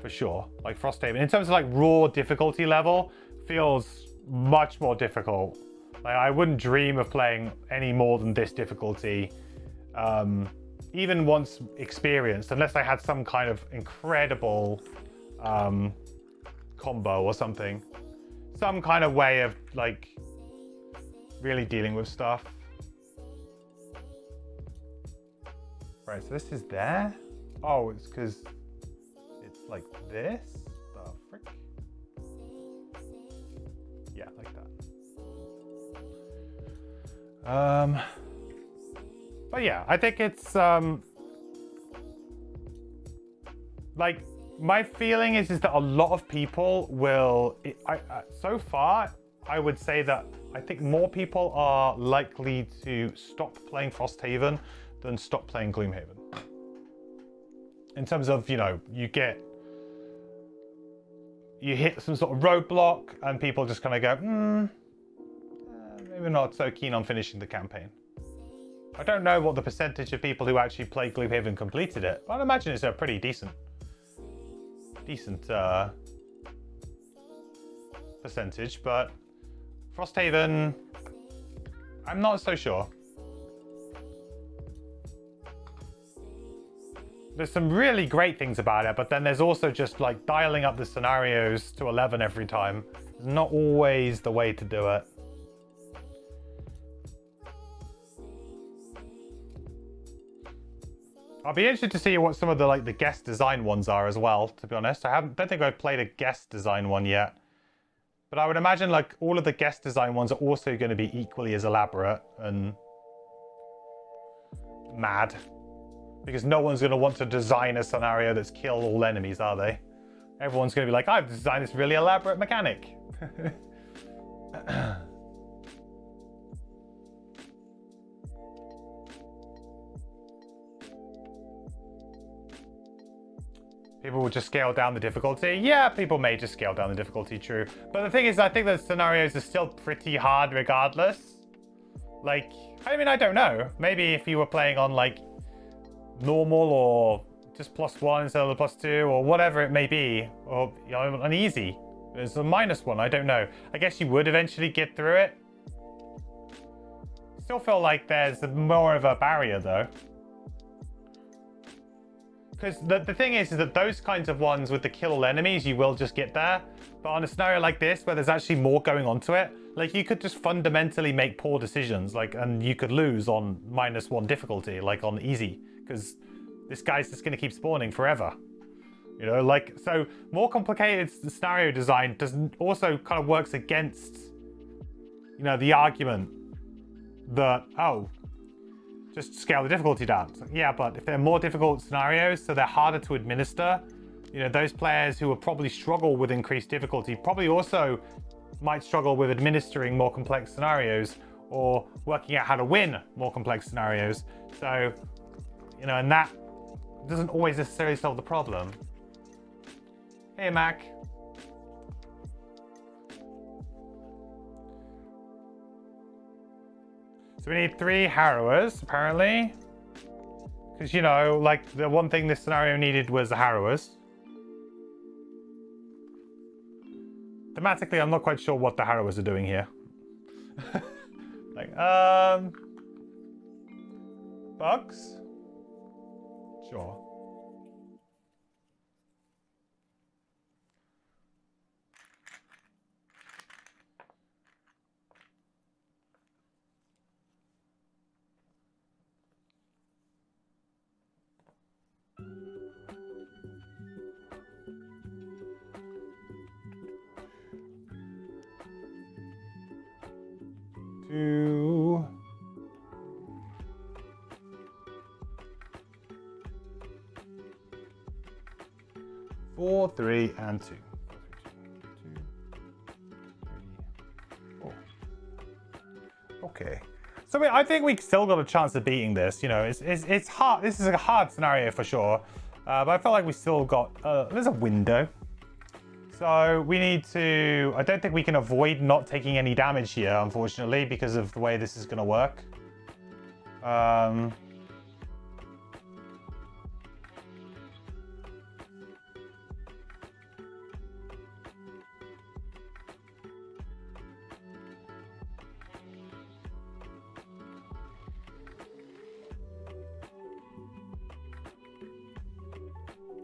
for sure. Like Frosthaven, in terms of like raw difficulty level, feels much more difficult. Like, I wouldn't dream of playing any more than this difficulty. Even once experienced, unless I had some kind of incredible combo or something. Some kind of way of like really dealing with stuff. Right, so this is there. Oh, it's because it's like this. The frick? Yeah, like that. But yeah, I think it's like my feeling is that a lot of people will. So far, I would say that I think more people are likely to stop playing Frosthaven than stop playing Gloomhaven. In terms of, you know, you hit some sort of roadblock and people just kind of go, maybe not so keen on finishing the campaign. I don't know what the percentage of people who actually played Gloomhaven completed it, but I'd imagine it's a pretty decent percentage, but Frosthaven, I'm not so sure. There's some really great things about it, but then there's also just like dialing up the scenarios to 11 every time. It's not always the way to do it. I'll be interested to see what some of the guest design ones are as well, to be honest. Don't think I've played a guest design one yet. But I would imagine like all of the guest design ones are also going to be equally as elaborate and mad. Because no one's going to want to design a scenario that's kill all enemies, are they? Everyone's going to be like, I've designed this really elaborate mechanic. People will just scale down the difficulty. Yeah, people may just scale down the difficulty, true. But the thing is, I think the scenarios are still pretty hard regardless. Like, I mean, I don't know. Maybe if you were playing on like normal or just +1 instead of the +2 or whatever it may be, or you know, an easy. There's a -1, I don't know. I guess you would eventually get through it. Still feel like there's more of a barrier though. Because the thing is that those kinds of ones with the kill all enemies, you will just get there. But on a scenario like this, where there's actually more going on to it, like you could just fundamentally make poor decisions, like, and you could lose on -1 difficulty, like on easy, because this guy's just going to keep spawning forever. You know, like, so more complicated scenario design doesn't also kind of works against, you know, the argument that, oh, just scale the difficulty down. So, yeah, but if they're more difficult scenarios, so they're harder to administer, you know, those players who will probably struggle with increased difficulty probably also might struggle with administering more complex scenarios or working out how to win more complex scenarios. So, you know, and that doesn't always necessarily solve the problem. Hey, Mac. So we need 3 Harrowers, apparently. Because, you know, like, the one thing this scenario needed was the Harrowers. Thematically, I'm not quite sure what the Harrowers are doing here. Like, bugs? Sure. Two. 4, 3, and 2. 2, 3, 4. Okay. So I think we still got a chance of beating this. You know, it's hard. This is a hard scenario for sure. But I felt like we still got. There's a window. So we need to. I don't think we can avoid not taking any damage here, unfortunately, because of the way this is going to work.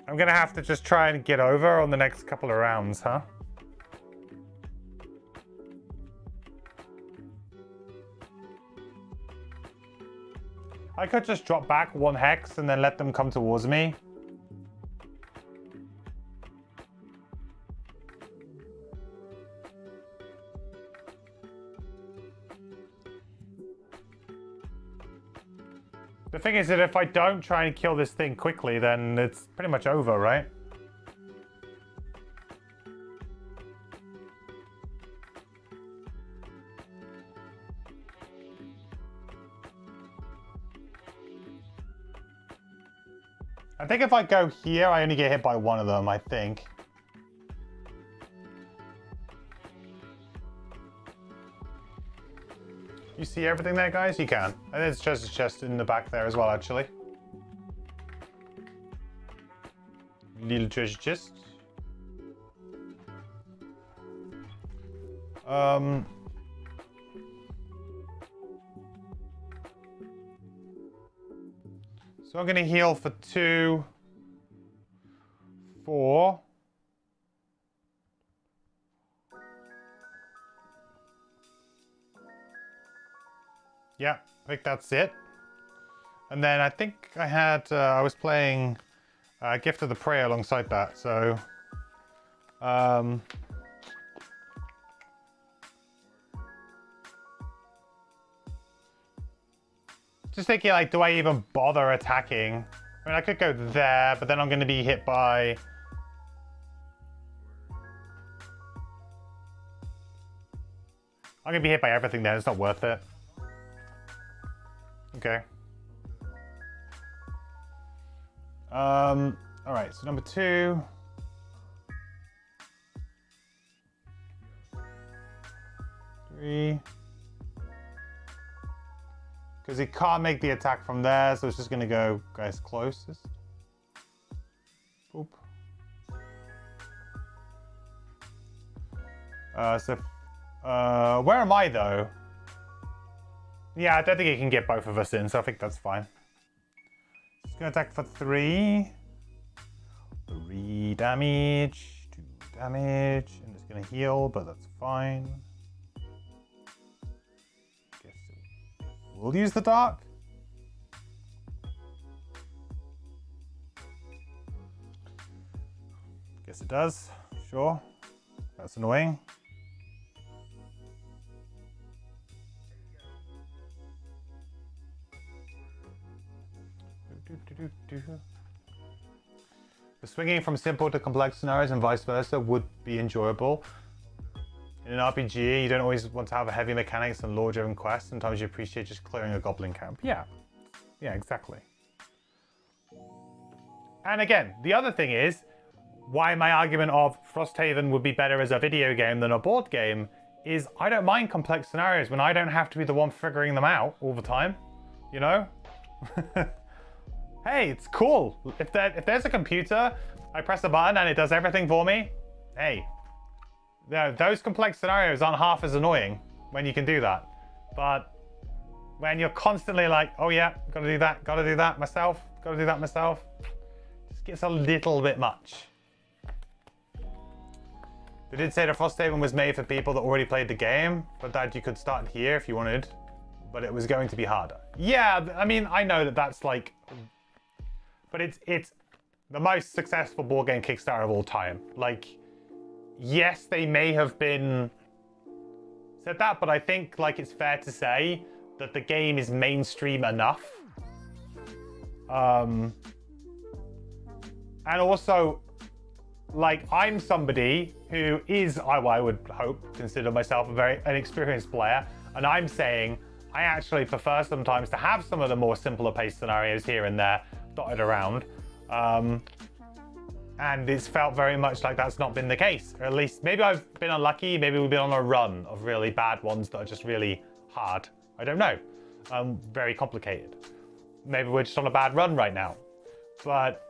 I'm gonna have to just try and get over on the next couple of rounds, huh? I could just drop back 1 hex and then let them come towards me. The thing is that if I don't try and kill this thing quickly, then it's pretty much over, right? I think if I go here, I only get hit by 1 of them, I think. You see everything there, guys? You can. And there's treasure chest in the back there as well, actually. Little treasure chest. So I'm going to heal for 2, 4. Yeah, I think that's it. And then I think I had, I was playing Gift of the Prey alongside that, so... just thinking, like, do I even bother attacking? I mean, I could go there, but then I'm going to be hit by... I'm going to be hit by everything there, it's not worth it. Okay. Alright, so number 2. 3. Because he can't make the attack from there, so it's just going to go guys closest. Boop. Where am I though? Yeah, I don't think he can get both of us in, so I think that's fine. Just going to attack for 3. 3 damage, 2 damage, and it's going to heal, but that's fine. Guess we'll use the dark. Guess it does, sure. That's annoying. The swinging from simple to complex scenarios and vice versa would be enjoyable. In an RPG, you don't always want to have heavy mechanics and lore-driven quests. Sometimes you appreciate just clearing a goblin camp. Yeah, exactly. And again, the other thing is, why my argument of Frosthaven would be better as a video game than a board game is I don't mind complex scenarios when I don't have to be the one figuring them out all the time, you know? Hey, it's cool. If there's a computer, I press a button and it does everything for me. Hey, those complex scenarios aren't half as annoying when you can do that. But when you're constantly like, oh yeah, gotta do that myself, just gets a little bit much. They did say the Frosthaven was made for people that already played the game, but that you could start here if you wanted, but it was going to be harder. Yeah, I mean, I know that that's like... But it's the most successful board game Kickstarter of all time. Like, yes, they may have been said that, but I think like it's fair to say that the game is mainstream enough. And also, like, I'm somebody who is, I would hope, consider myself an experienced player, and I'm saying I actually prefer sometimes to have some of the more simpler paced scenarios here and there dotted around, and it's felt very much like that's not been the case, or at least maybe I've been unlucky, maybe we've been on a run of really bad ones that are just really hard. I don't know. Very complicated. Maybe we're just on a bad run right now, but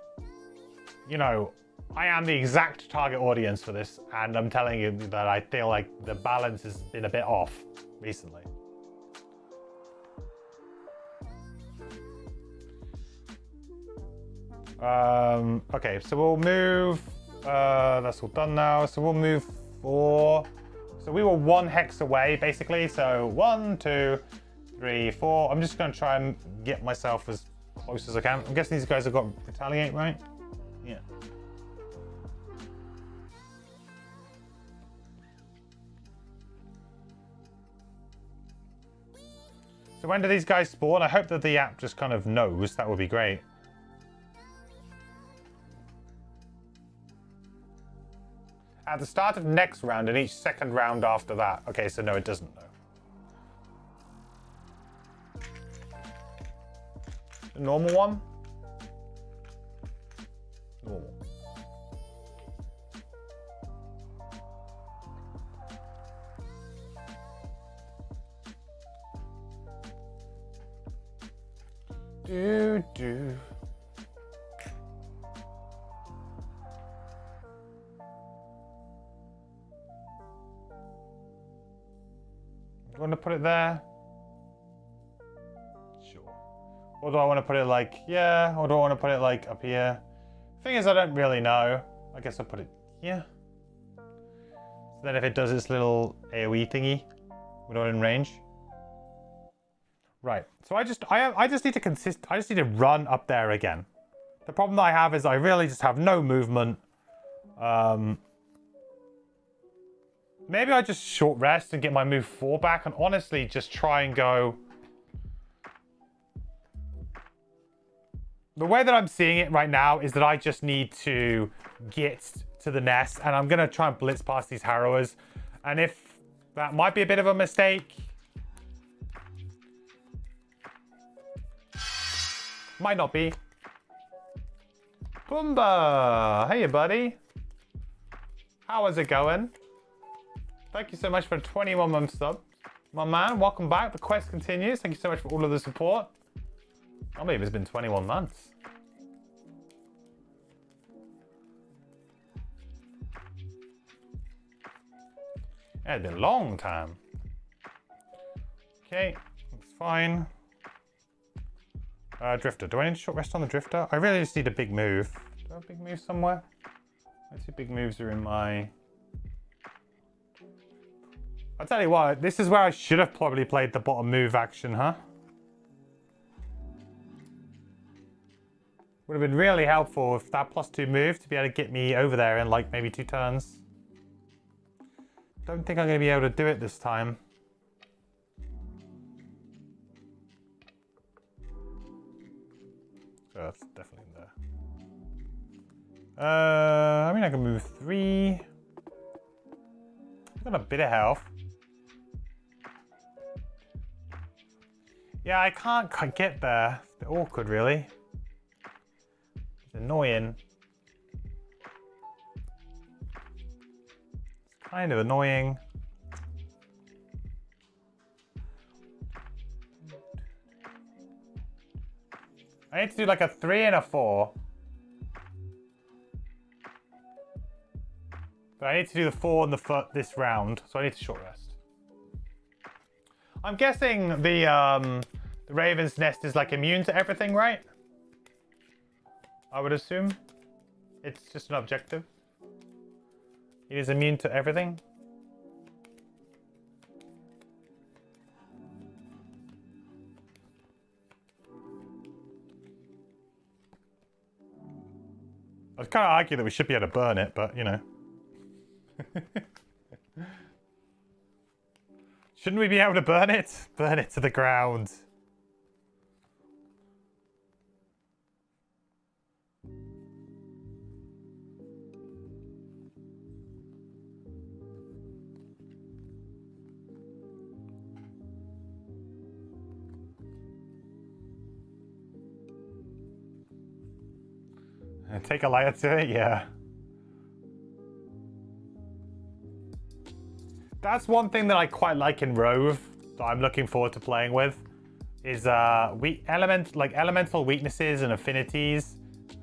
you know, I am the exact target audience for this, and I'm telling you that I feel like the balance has been a bit off recently. Okay, so we'll move, that's all done now, so we'll move 4. So we were 1 hex away, basically, so 1, 2, 3, 4. I'm just going to try and get myself as close as I can. I'm guessing these guys have got retaliate, right? Yeah. So when do these guys spawn? I hope that the app just kind of knows. That would be great. At the start of next round and each second round after that. Okay, so no, it doesn't know. The normal one? Normal. Do. I'm going to put it there. Sure. Or do I want to put it like, yeah, or do I want to put it like up here? Thing is, I don't really know. I guess I'll put it here. So then if it does its little AoE thingy, we're not in range. Right. So I just need to run up there again. The problem that I have is I really just have no movement. Maybe I just short rest and get my move 4 back and honestly just try and go. The way that I'm seeing it right now is that I just need to get to the nest and I'm going to try and blitz past these harrowers. And if that might be a bit of a mistake, might not be. Boomba! Hey, buddy. How is it going? Thank you so much for a 21-month sub. My man, welcome back. The quest continues. Thank you so much for all of the support. I believe it's been 21 months. Yeah, it's been a long time. Okay, that's fine. Drifter. Do I need to short rest on the Drifter? I really just need a big move. Do I have a big move somewhere? My 2 big moves are in my... I'll tell you what, this is where I should have probably played the bottom move action, huh? Would have been really helpful if that +2 move to be able to get me over there in like maybe 2 turns. Don't think I'm going to be able to do it this time. So that's definitely there. I mean I can move 3. I've got a bit of health. Yeah, I can't get there. It's a bit awkward, really. It's annoying. It's kind of annoying. I need to do like a 3 and a 4. But I need to do the 4 and the this round, so I need to short rest. I'm guessing the Raven's Nest is like immune to everything, right? I would assume. It's just an objective. It is immune to everything. I was kind of argue that we should be able to burn it, but you know. Shouldn't we be able to burn it? Burn it to the ground. Take a lighter to it, yeah. That's one thing that I quite like in Rove that I'm looking forward to playing with is elemental weaknesses and affinities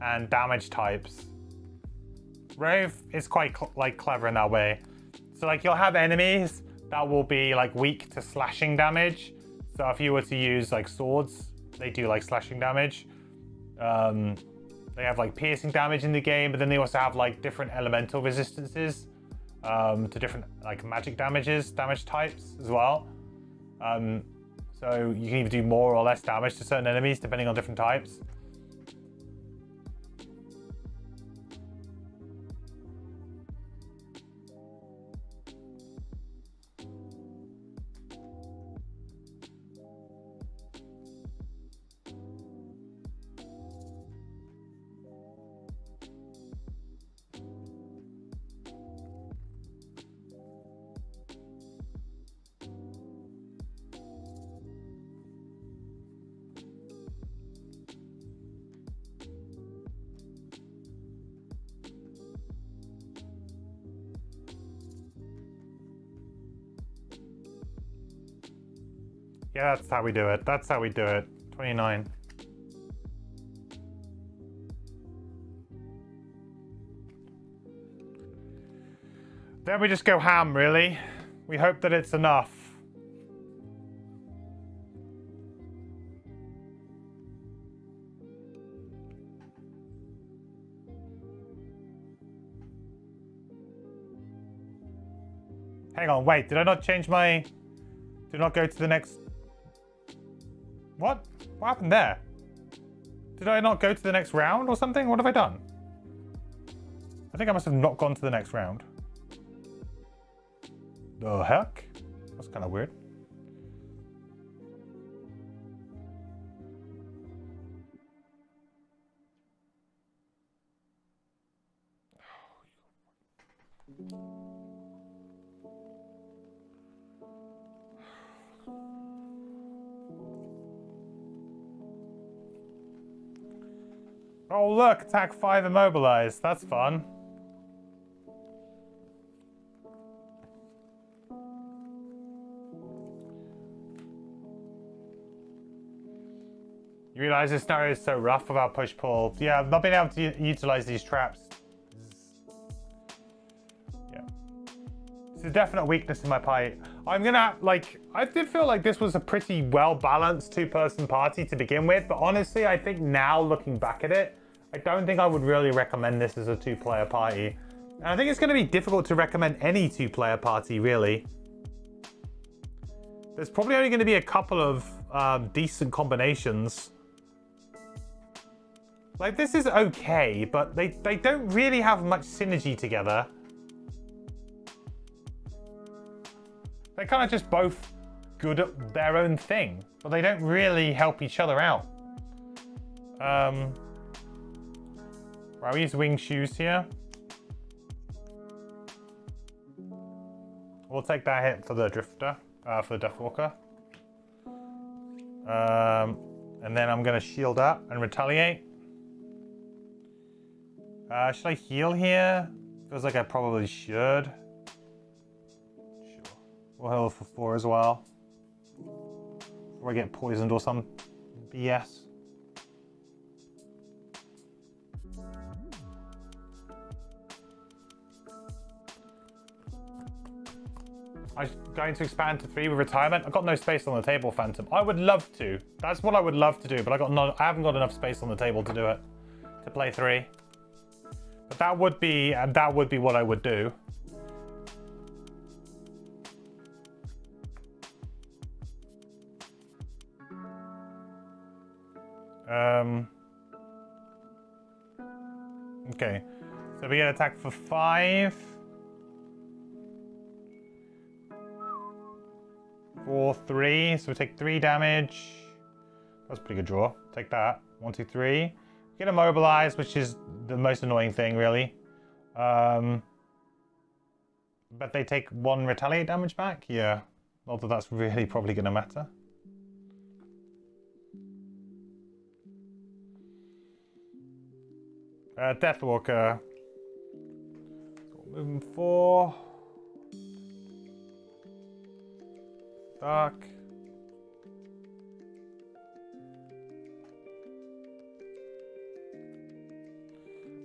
and damage types. Rove is quite clever in that way. So like you'll have enemies that will be like weak to slashing damage. So if you were to use like swords, they do like slashing damage. They have like piercing damage in the game, but then they also have like different elemental resistances to different like magic damage types as well. So So you can either do more or less damage to certain enemies depending on different types. Yeah, that's how we do it. That's how we do it. 29. Then we just go ham, really. We hope that it's enough. Hang on, wait, did I not change my... Do not go to the next... What? What happened there? Did I not go to the next round or something? What have I done? I think I must have not gone to the next round. The heck? That's kind of weird. Oh look, attack 5 immobilized. That's fun. You realize this scenario is so rough without push-pull. Yeah, I've not been able to utilize these traps. Yeah. It's a definite weakness in my party. I'm gonna, like, I did feel like this was a pretty well-balanced two-person party to begin with, but honestly, I think now, looking back at it, I don't think I would really recommend this as a two-player party. And I think it's gonna be difficult to recommend any two-player party, really. There's probably only gonna be a couple of decent combinations. Like, this is okay, but they don't really have much synergy together. They're kind of just both good at their own thing, but they don't really help each other out. Right, we use wing shoes here. We'll take that hit for the drifter, for the Deathwalker. And then I'm gonna shield up and retaliate. Should I heal here? Feels like I probably should. Sure. We'll heal for 4 as well. Before I get poisoned or some BS. I'm going to expand to 3 with retirement. I've got no space on the table, Phantom. I would love to. That's what I would love to do, but I haven't got enough space on the table to do it. To play 3. But that would be what I would do. Okay, so we get attack for 5. 4, 3, so we take 3 damage. That's a pretty good draw. Take that. 1, 2, 3. Get immobilized, which is the most annoying thing, really. But they take 1 retaliate damage back? Yeah. Not that that's really probably going to matter. Deathwalker. Moving 4. Dark.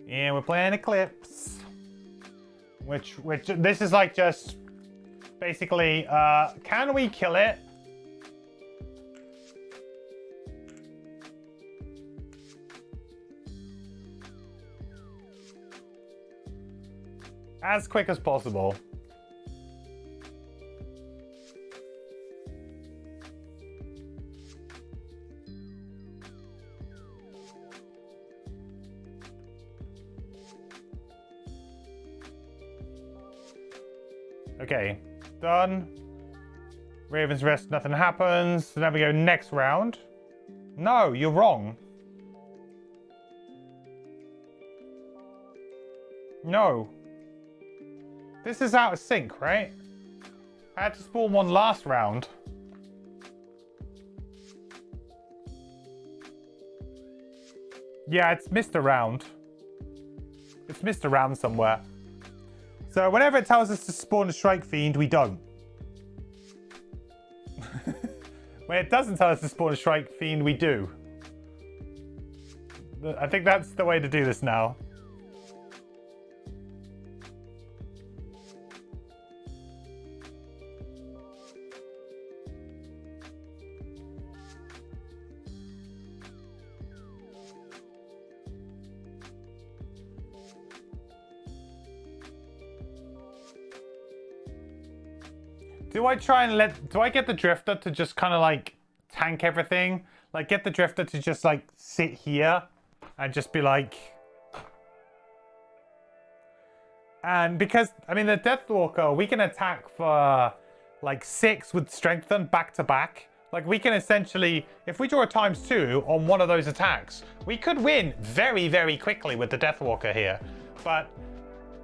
And we're playing Eclipse. Which this is like just basically, can we kill it? As quick as possible. Okay, done. Raven's Rest, nothing happens. So now we go next round. No, you're wrong. No. This is out of sync, right? I had to spawn one last round. Yeah, it's missed a round. It's missed a round somewhere. So whenever it tells us to spawn a Strike Fiend, we don't. When it doesn't tell us to spawn a Strike Fiend, we do. I think that's the way to do this now. Do I get the Drifter to just kind of like tank everything? Like get the Drifter to just like sit here and just be like... And because, I mean, the Deathwalker, we can attack for like 6 with Strengthen back to back. Like we can essentially, if we draw a ×2 on one of those attacks, we could win very, very quickly with the Deathwalker here. But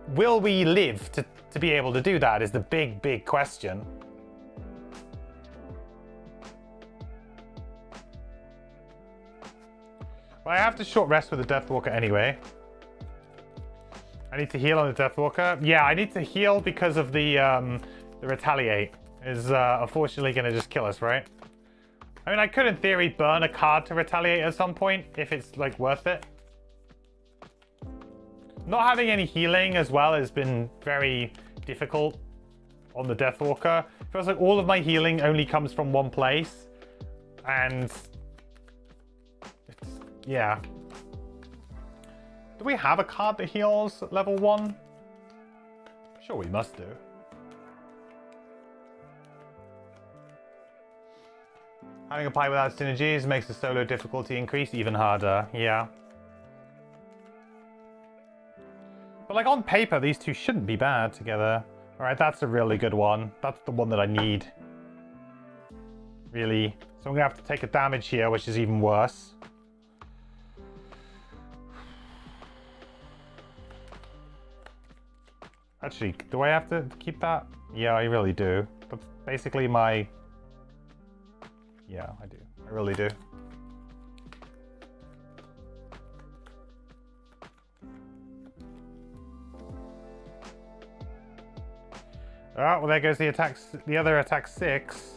will we live to be able to do that is the big, big question. Well, I have to short rest with the Deathwalker anyway. I need to heal on the Deathwalker. Yeah, I need to heal because of the Retaliate is unfortunately going to just kill us, right? I mean, I could in theory burn a card to Retaliate at some point if it's like worth it. Not having any healing as well has been very difficult on the Deathwalker. It feels like all of my healing only comes from one place. And it's, yeah. Do we have a card that heals at level 1? Sure we must do. Having a pie without synergies makes the solo difficulty increase even harder. Yeah. But like on paper, these two shouldn't be bad together. All right, that's a really good one. That's the one that I need. Really. So I'm gonna have to take a damage here, which is even worse. Actually, do I have to keep that? Yeah, I really do. That's basically my... Yeah, I do. I really do. Alright, well there goes the attacks, the other attack 6.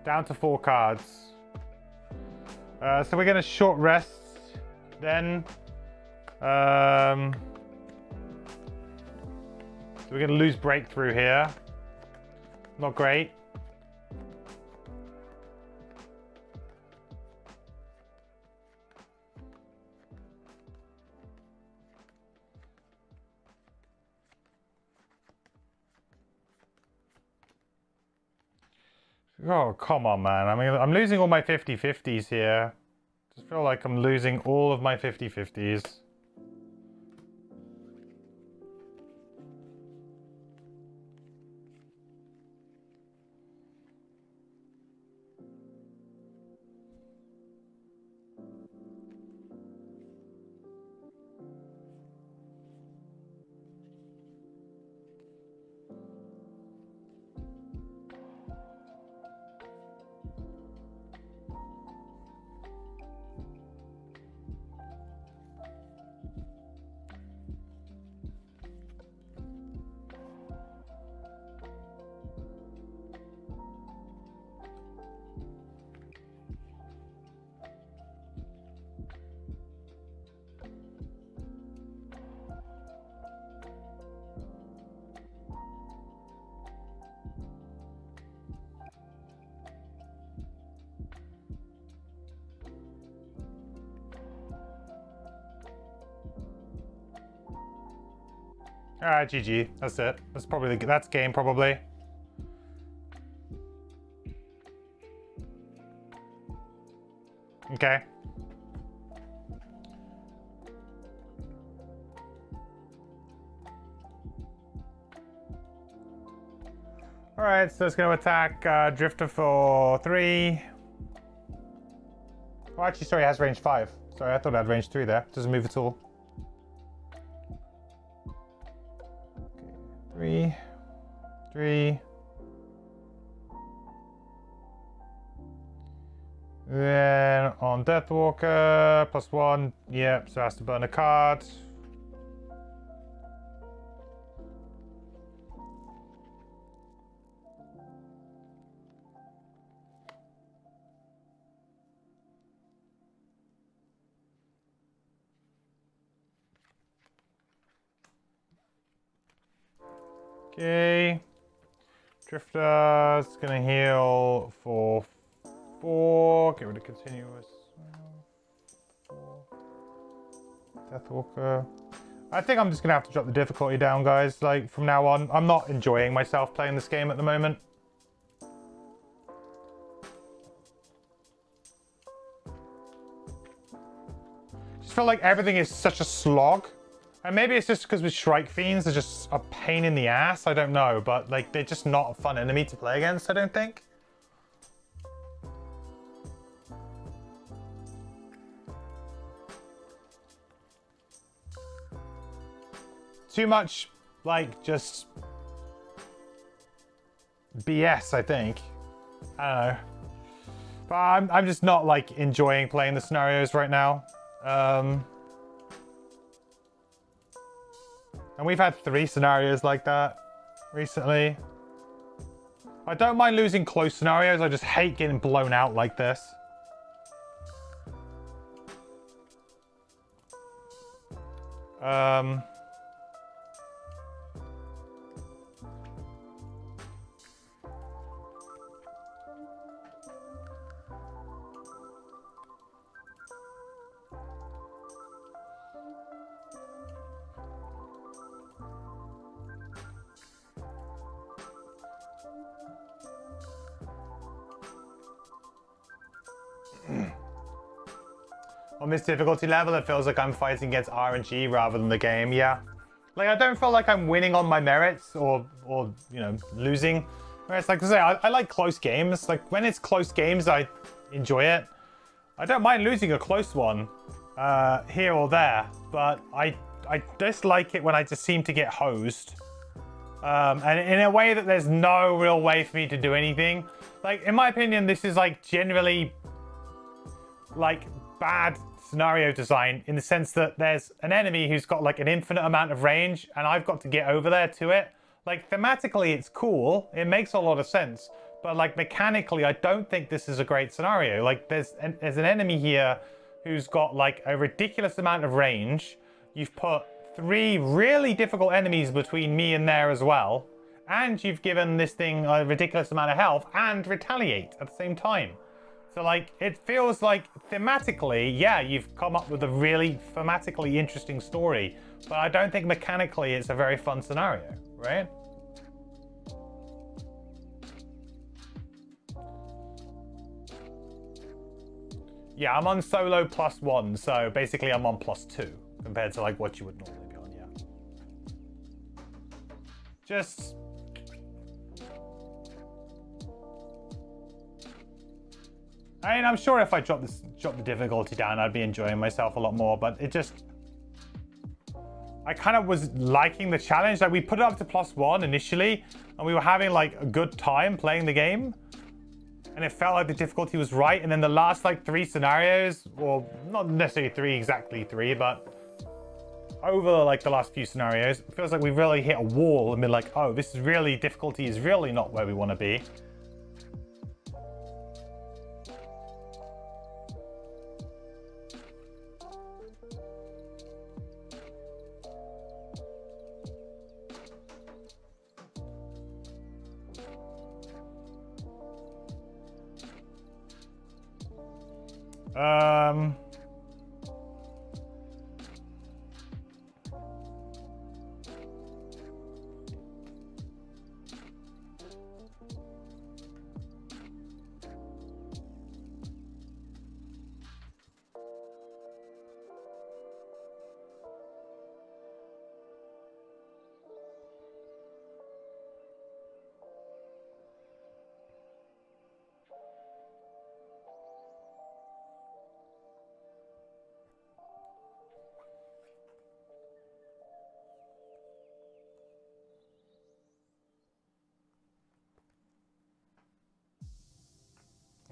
Down to 4 cards. So we're going to short rest then. So we're going to lose Breakthrough here. Not great. Oh, come on, man. I mean, I'm losing all my 50-50s here. Just feel like I'm losing all of my 50-50s. Alright, GG. That's it. That's probably that's game probably. Okay. Alright, so it's going to attack Drifter for 3. Oh, actually, sorry, it has range 5. Sorry, I thought it had range 3 there. Doesn't move at all. Okay, 3. Then on Deathwalker, +1. Yep, so it has to burn a card. Okay. Drifter's gonna heal for 4. Get rid of continuous. 4. Deathwalker. I think I'm just gonna have to drop the difficulty down, guys. Like, from now on, I'm not enjoying myself playing this game at the moment. Just feel like everything is such a slog. And maybe it's just because with Shrike Fiends, they're just a pain in the ass. I don't know, but like they're just not a fun enemy to play against, I don't think. Too much, like, just BS, I think. I don't know. But I'm just not, like, enjoying playing the scenarios right now. And we've had 3 scenarios like that recently. I don't mind losing close scenarios. I just hate getting blown out like this. On this difficulty level, it feels like I'm fighting against RNG rather than the game, yeah. Like, I don't feel like I'm winning on my merits or you know, losing. Where it's like, I say, I like close games. Like, when it's close games, I enjoy it. I don't mind losing a close one here or there, but I dislike it when I just seem to get hosed. And in a way that there's no real way for me to do anything. Like, in my opinion, this is like generally like bad scenario design in the sense that there's an enemy who's got like an infinite amount of range and I've got to get over there to it. Like, thematically it's cool, it makes a lot of sense, but like mechanically I don't think this is a great scenario. Like, there's an enemy here who's got like a ridiculous amount of range. You've put 3 really difficult enemies between me and there as well, and you've given this thing a ridiculous amount of health and retaliate at the same time. So, like, it feels like thematically, yeah, you've come up with a really thematically interesting story, but I don't think mechanically it's a very fun scenario, right? Yeah, I'm on solo +1, so basically I'm on +2 compared to, like, what you would normally be on, yeah. Just... I mean, I'm sure if I drop the difficulty down, I'd be enjoying myself a lot more, but it just... I kind of was liking the challenge. Like, we put it up to +1 initially, and we were having, like, a good time playing the game. And it felt like the difficulty was right. And then the last, like, 3 scenarios, or not necessarily exactly 3, but over, like, the last few scenarios, it feels like we really hit a wall and been like, oh, this is really, difficulty is really not where we want to be.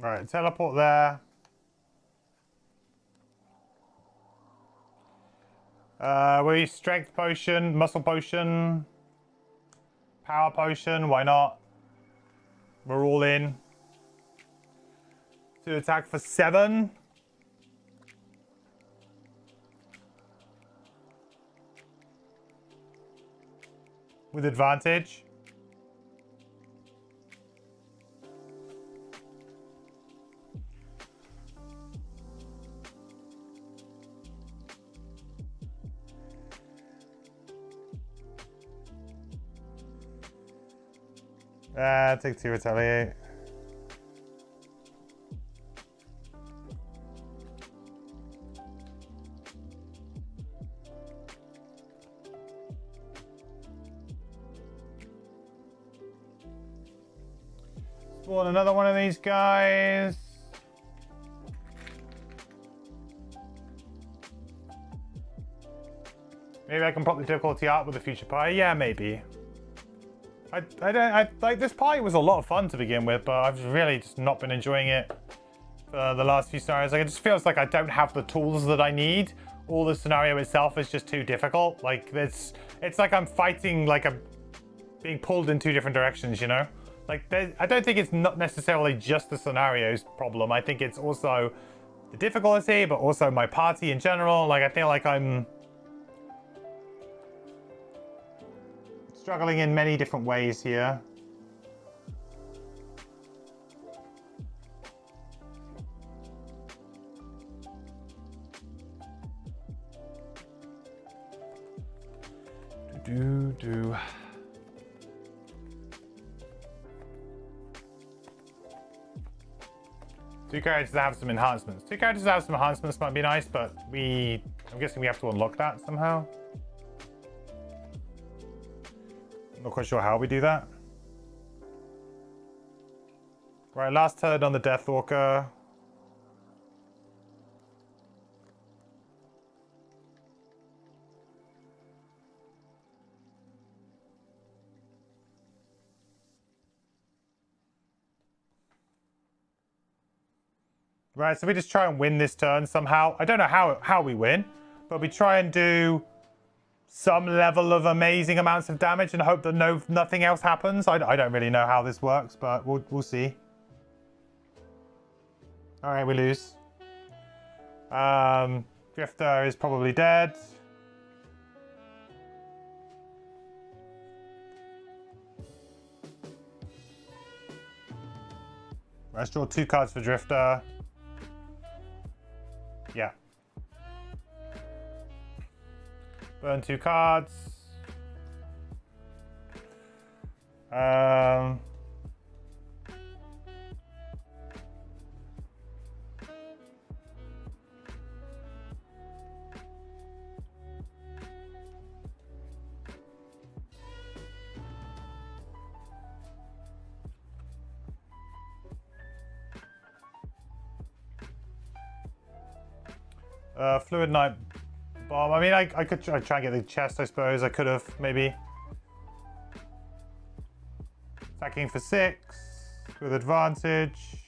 Right, teleport there. We strength potion, muscle potion, power potion, why not? We're all in. To attack for 7. With advantage. Take 2 retaliate. Spawn another one of these guys. Maybe I can prop the difficulty up with the future party. Yeah, maybe. I like this party was a lot of fun to begin with, but I've really just not been enjoying it for the last few scenarios. Like, it just feels like I don't have the tools that I need. All the scenario itself is just too difficult. Like it's like I'm fighting like I'm being pulled in 2 different directions, you know? Like I don't think it's not necessarily just the scenario's problem. I think it's also the difficulty, but also my party in general. Like I feel like I'm struggling in many different ways here. Do. 2 characters that have some enhancements. 2 characters that have some enhancements might be nice, but I'm guessing we have to unlock that somehow. Not quite sure how we do that. Right, last turn on the Deathwalker. Right, so we just try and win this turn somehow. I don't know how we win, but we try and do some level of amazing amounts of damage and hope that nothing else happens. I don't really know how this works, but we'll see. All right, we lose. Drifter is probably dead. Let's draw 2 cards for Drifter. Yeah. Burn 2 cards. Fluid Night Bomb. I mean, I could try and get the chest, I suppose. I could have, maybe. Attacking for 6 with advantage.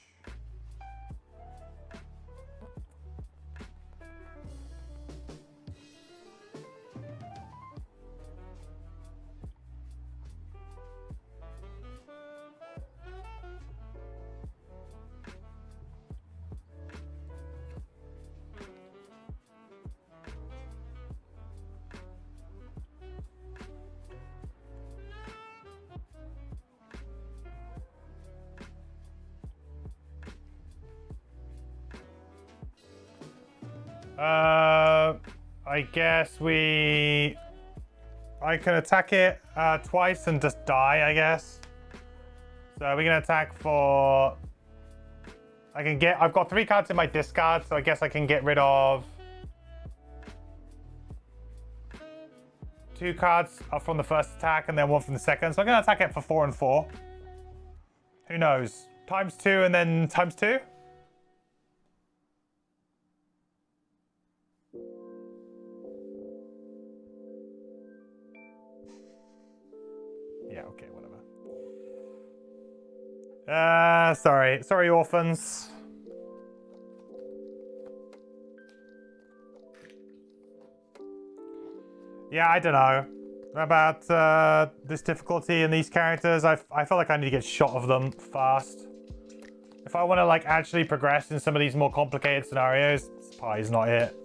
I guess I can attack it twice and just die, I guess. So we're gonna attack for... I've got 3 cards in my discard, so I guess I can get rid of 2 cards from the first attack and then 1 from the second. So I'm gonna attack it for 4 and 4. Who knows? Times 2 and then times 2? Yeah, okay, whatever. Sorry. Sorry, orphans. Yeah, I don't know about this difficulty in these characters. I feel like I need to get shot of them fast. If I want to like actually progress in some of these more complicated scenarios, this pie's not it.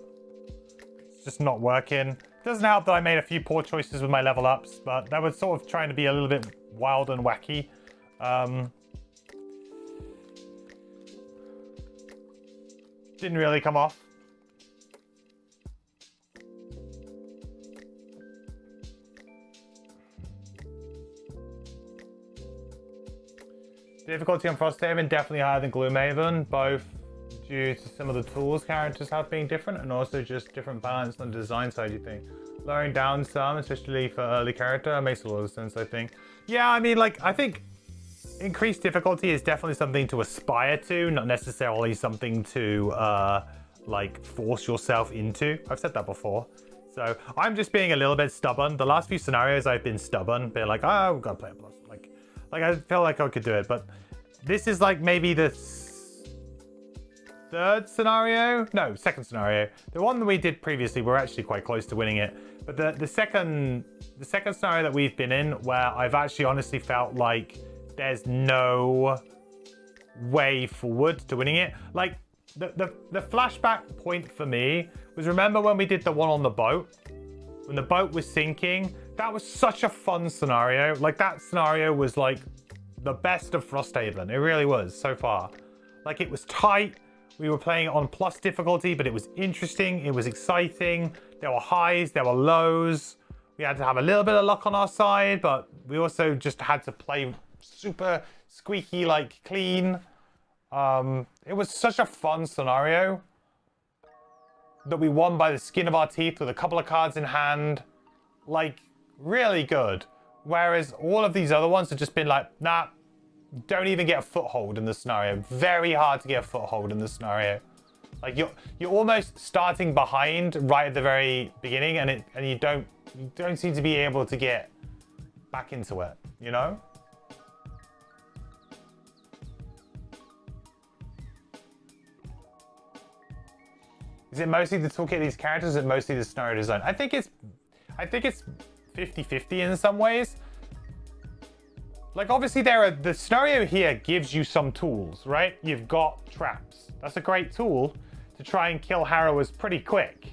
It's just not working. It doesn't help that I made a few poor choices with my level ups, but that was sort of trying to be a little bit wild and wacky. Didn't really come off. Difficulty on Frosthaven definitely higher than Gloomhaven, both due to some of the tools characters have being different and also just different balance on the design side, you think. Lowering down some, especially for early character, makes a lot of sense, I think. Yeah, I mean, like, I think increased difficulty is definitely something to aspire to, not necessarily something to, like, force yourself into. I've said that before. So I'm just being a little bit stubborn. The last few scenarios I've been stubborn, being like, oh, we've got to play a plus. Like I felt like I could do it, but this is like maybe the third scenario? No, second scenario. The one that we did previously, we're actually quite close to winning it. But the second scenario that we've been in, where I've actually honestly felt like there's no way forward to winning it. Like the flashback point for me was, remember when we did the one on the boat? When the boat was sinking? That was such a fun scenario. Like, that scenario was like the best of Frosthaven. It really was so far. Like, it was tight. We were playing it on plus difficulty, but it was interesting. It was exciting. There were highs, there were lows. We had to have a little bit of luck on our side, but we also just had to play super squeaky, like, clean. It was such a fun scenario that we won by the skin of our teeth with a couple of cards in hand. Like, really good. Whereas all of these other ones have just been like, nah, don't even get a foothold in the scenario. Very hard to get a foothold in the scenario. Like, you're almost starting behind right at the very beginning, and you don't seem to be able to get back into it, you know? Is it mostly the toolkit of these characters, or is it mostly the scenario design? I think it's 50-50 in some ways. Like, obviously the scenario here gives you some tools, right? You've got traps. That's a great tool to try and kill harrowers pretty quick.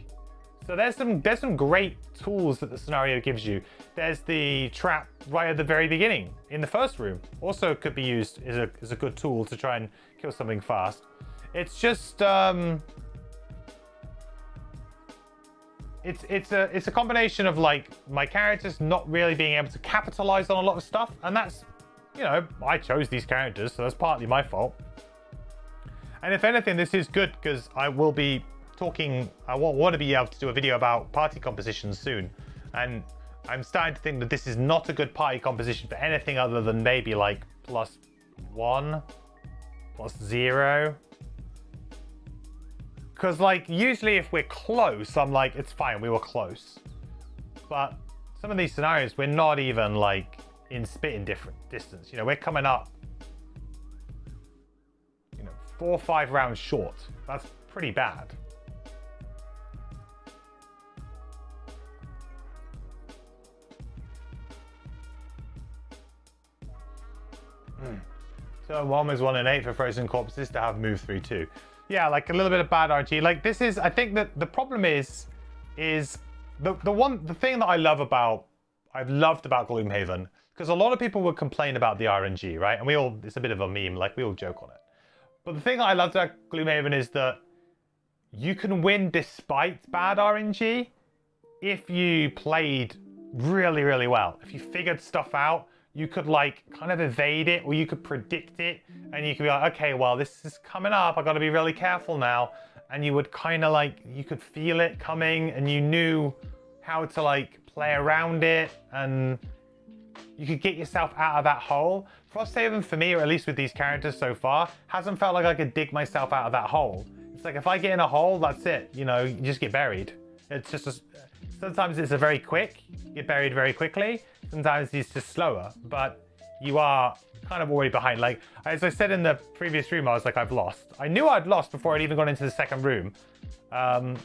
So there's some great tools that the scenario gives you. There's the trap right at the very beginning in the first room. Also could be used as a good tool to try and kill something fast. It's just it's a combination of, like, my characters not really being able to capitalize on a lot of stuff, and that's, you know, I chose these characters, so that's partly my fault. And if anything, this is good because I will be talking, I want to be able to do a video about party compositions soon, and I'm starting to think that this is not a good party composition for anything other than maybe like +1, +0. Because, like, usually if we're close, I'm like, it's fine, we were close. But some of these scenarios, we're not even, like, in spitting different distance. You know, we're coming up, you know, 4 or 5 rounds short. That's pretty bad. So 1 was 1 and 8 for Frozen Corpses to have move 3-2. Yeah, like a little bit of bad RNG. Like, this is, I think that the problem is the thing that I've loved about Gloomhaven, because a lot of people would complain about the RNG, right? And it's a bit of a meme, like, we all joke on it. But the thing that I loved about Gloomhaven is that you can win despite bad RNG if you played really, really well. If you figured stuff out, you could, like, kind of evade it, or you could predict it, and you could be like, okay, well, this is coming up, I got to be really careful now. And you would kind of, like, you could feel it coming, and you knew how to, like, play around it, and you could get yourself out of that hole. Frosthaven, for me, or at least with these characters so far, hasn't felt like I could dig myself out of that hole. It's like, if I get in a hole, that's it. You know, you just get buried. It's just sometimes it's a very quick, you get buried very quickly. Sometimes it's just slower, but you are kind of already behind. Like, as I said in the previous room, I was like, I've lost. I knew I'd lost before I'd even gone into the second room. But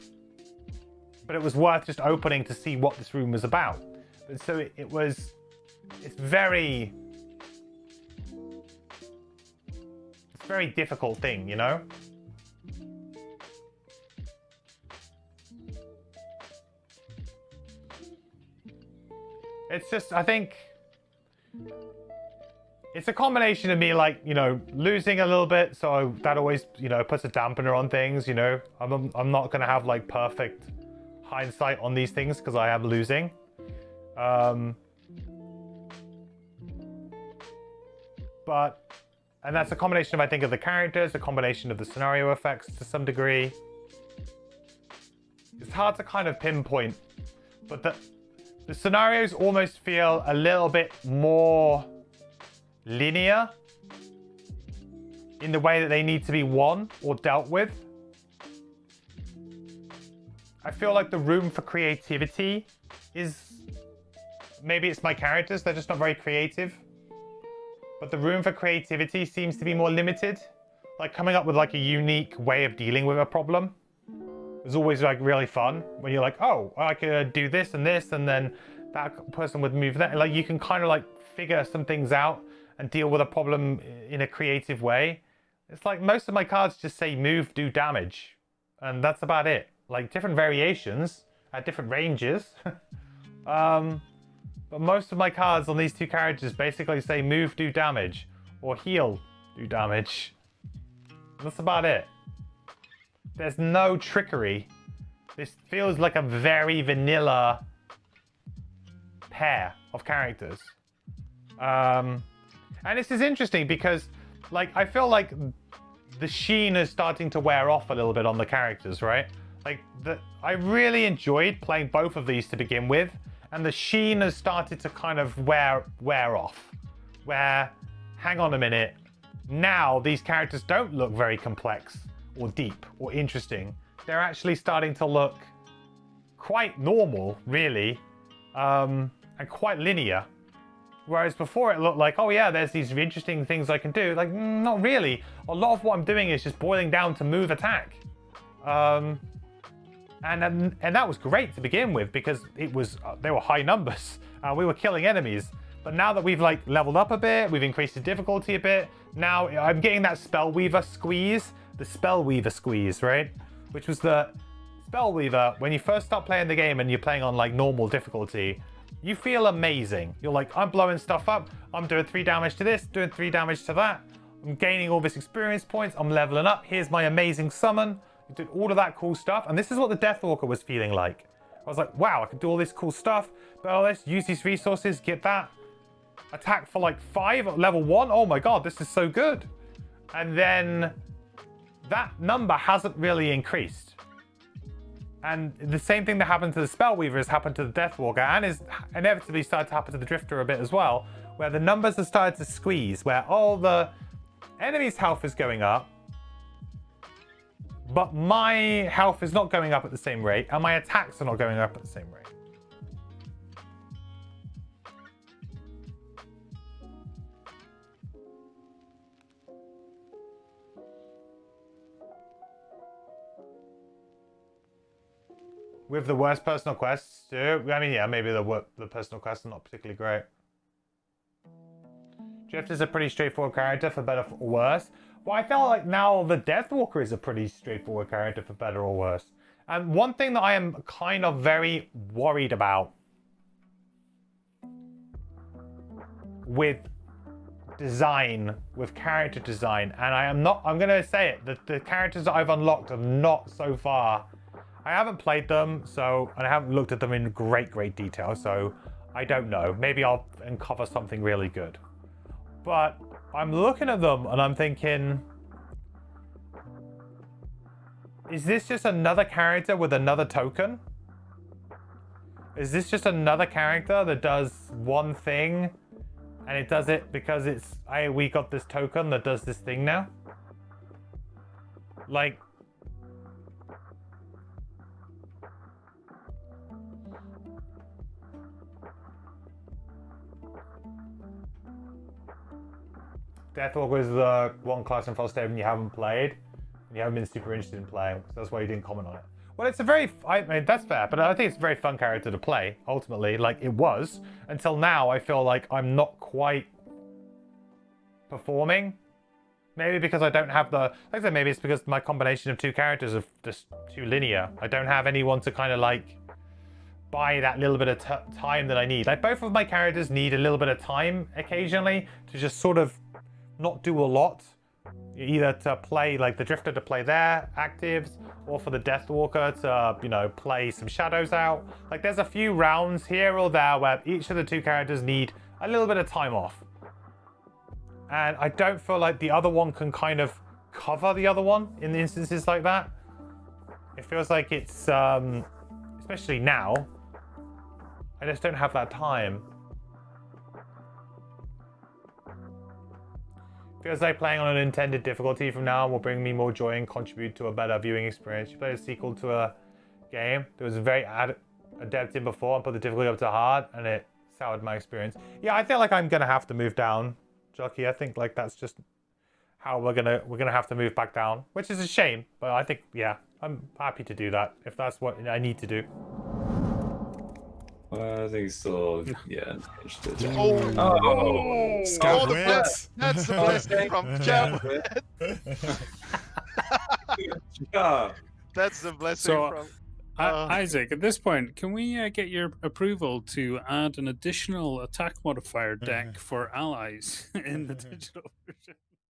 it was worth just opening to see what this room was about. But so it's very difficult thing, you know? It's just, I think it's a combination of me, like, you know, losing a little bit. So that always, you know, puts a dampener on things, you know. I'm not going to have like perfect hindsight on these things because I am losing. And that's a combination of, I think, of the characters, a combination of the scenario effects to some degree. It's hard to kind of pinpoint, but the scenarios almost feel a little bit more linear in the way that they need to be won or dealt with. I feel like the room for creativity is... Maybe it's my characters, they're just not very creative. But the room for creativity seems to be more limited. Like coming up with like a unique way of dealing with a problem is always like really fun. When you're like, oh, I could do this, and then that person would move that. Like you can kind of like figure some things out and deal with a problem in a creative way. It's like most of my cards just say move, do damage. And that's about it. Like different variations at different ranges. But most of my cards on these two characters basically say move, do damage, or heal, do damage. That's about it. There's no trickery. This feels like a very vanilla pair of characters. And this is interesting because, like, I feel like the sheen is starting to wear off a little bit on the characters, right? Like, I really enjoyed playing both of these to begin with. And the sheen has started to kind of wear off. Where, hang on a minute, now these characters don't look very complex or deep or interesting. They're actually starting to look quite normal, really, and quite linear. Whereas before it looked like, oh yeah, there's these interesting things I can do. Like, not really. A lot of what I'm doing is just boiling down to move attack. And that was great to begin with because it was they were high numbers. We were killing enemies. But now that we've like leveled up a bit, we've increased the difficulty a bit. Now I'm getting that Spellweaver squeeze, the Spellweaver squeeze, right? Which was the Spellweaver. When you first start playing the game and you're playing on like normal difficulty, you feel amazing. You're like, I'm blowing stuff up. I'm doing 3 damage to this, doing 3 damage to that. I'm gaining all this experience points. I'm leveling up. Here's my amazing summon. Did all of that cool stuff, and this is what the Deathwalker was feeling like. I was like, wow, I can do all this cool stuff, but all this, use these resources, get that. Attack for like 5 at level 1. Oh my god, this is so good. And then that number hasn't really increased. And the same thing that happened to the Spellweaver has happened to the Deathwalker, and is inevitably started to happen to the Drifter a bit as well, where the numbers have started to squeeze, where all the enemy's health is going up, but my health is not going up at the same rate, and my attacks are not going up at the same rate. With the worst personal quests, too. I mean, yeah, maybe the personal quests are not particularly great. Drift is a pretty straightforward character, for better or worse. Well, I feel like now the Deathwalker is a pretty straightforward character, for better or worse. And one thing that I am kind of very worried about with design, with character design, and I'm going to say it, the characters that I've unlocked are not so far. I haven't played them, and I haven't looked at them in great detail, so I don't know. Maybe I'll uncover something really good. But I'm looking at them and I'm thinking, is this just another character with another token? Is this just another character that does one thing and it does it because we got this token that does this thing now? Like, Deathwalker is the one class in Frosthaven you haven't played, and you haven't been super interested in playing, so that's why you didn't comment on it. Well, it's a very, I mean, that's fair, but I think it's a very fun character to play, ultimately. Like, it was. Until now, I feel like I'm not quite performing. Maybe because I don't have the, like I said, maybe it's because my combination of two characters are just too linear. I don't have anyone to kind of like buy that little bit of time that I need. Like, both of my characters need a little bit of time occasionally to just sort of not do a lot. Either to play, like the Drifter to play their actives, or for the Deathwalker to, you know, play some shadows out. Like, there's a few rounds here or there where each of the two characters need a little bit of time off. And I don't feel like the other one can kind of cover the other one in instances like that. It feels like it's, especially now, I just don't have that time. Feels like playing on an intended difficulty from now on will bring me more joy and contribute to a better viewing experience. You played a sequel to a game that was very adept in before and put the difficulty up to hard, and it soured my experience. Yeah, I feel like I'm gonna have to move down, Jockey. I think like that's just how we're gonna have to move back down, which is a shame. But I think, yeah, I'm happy to do that if that's what I need to do. I think still, yeah. Oh, that's the blessing from Jam. That's the blessing from. Isaac, at this point, can we get your approval to add an additional attack modifier deck for allies in the digital version?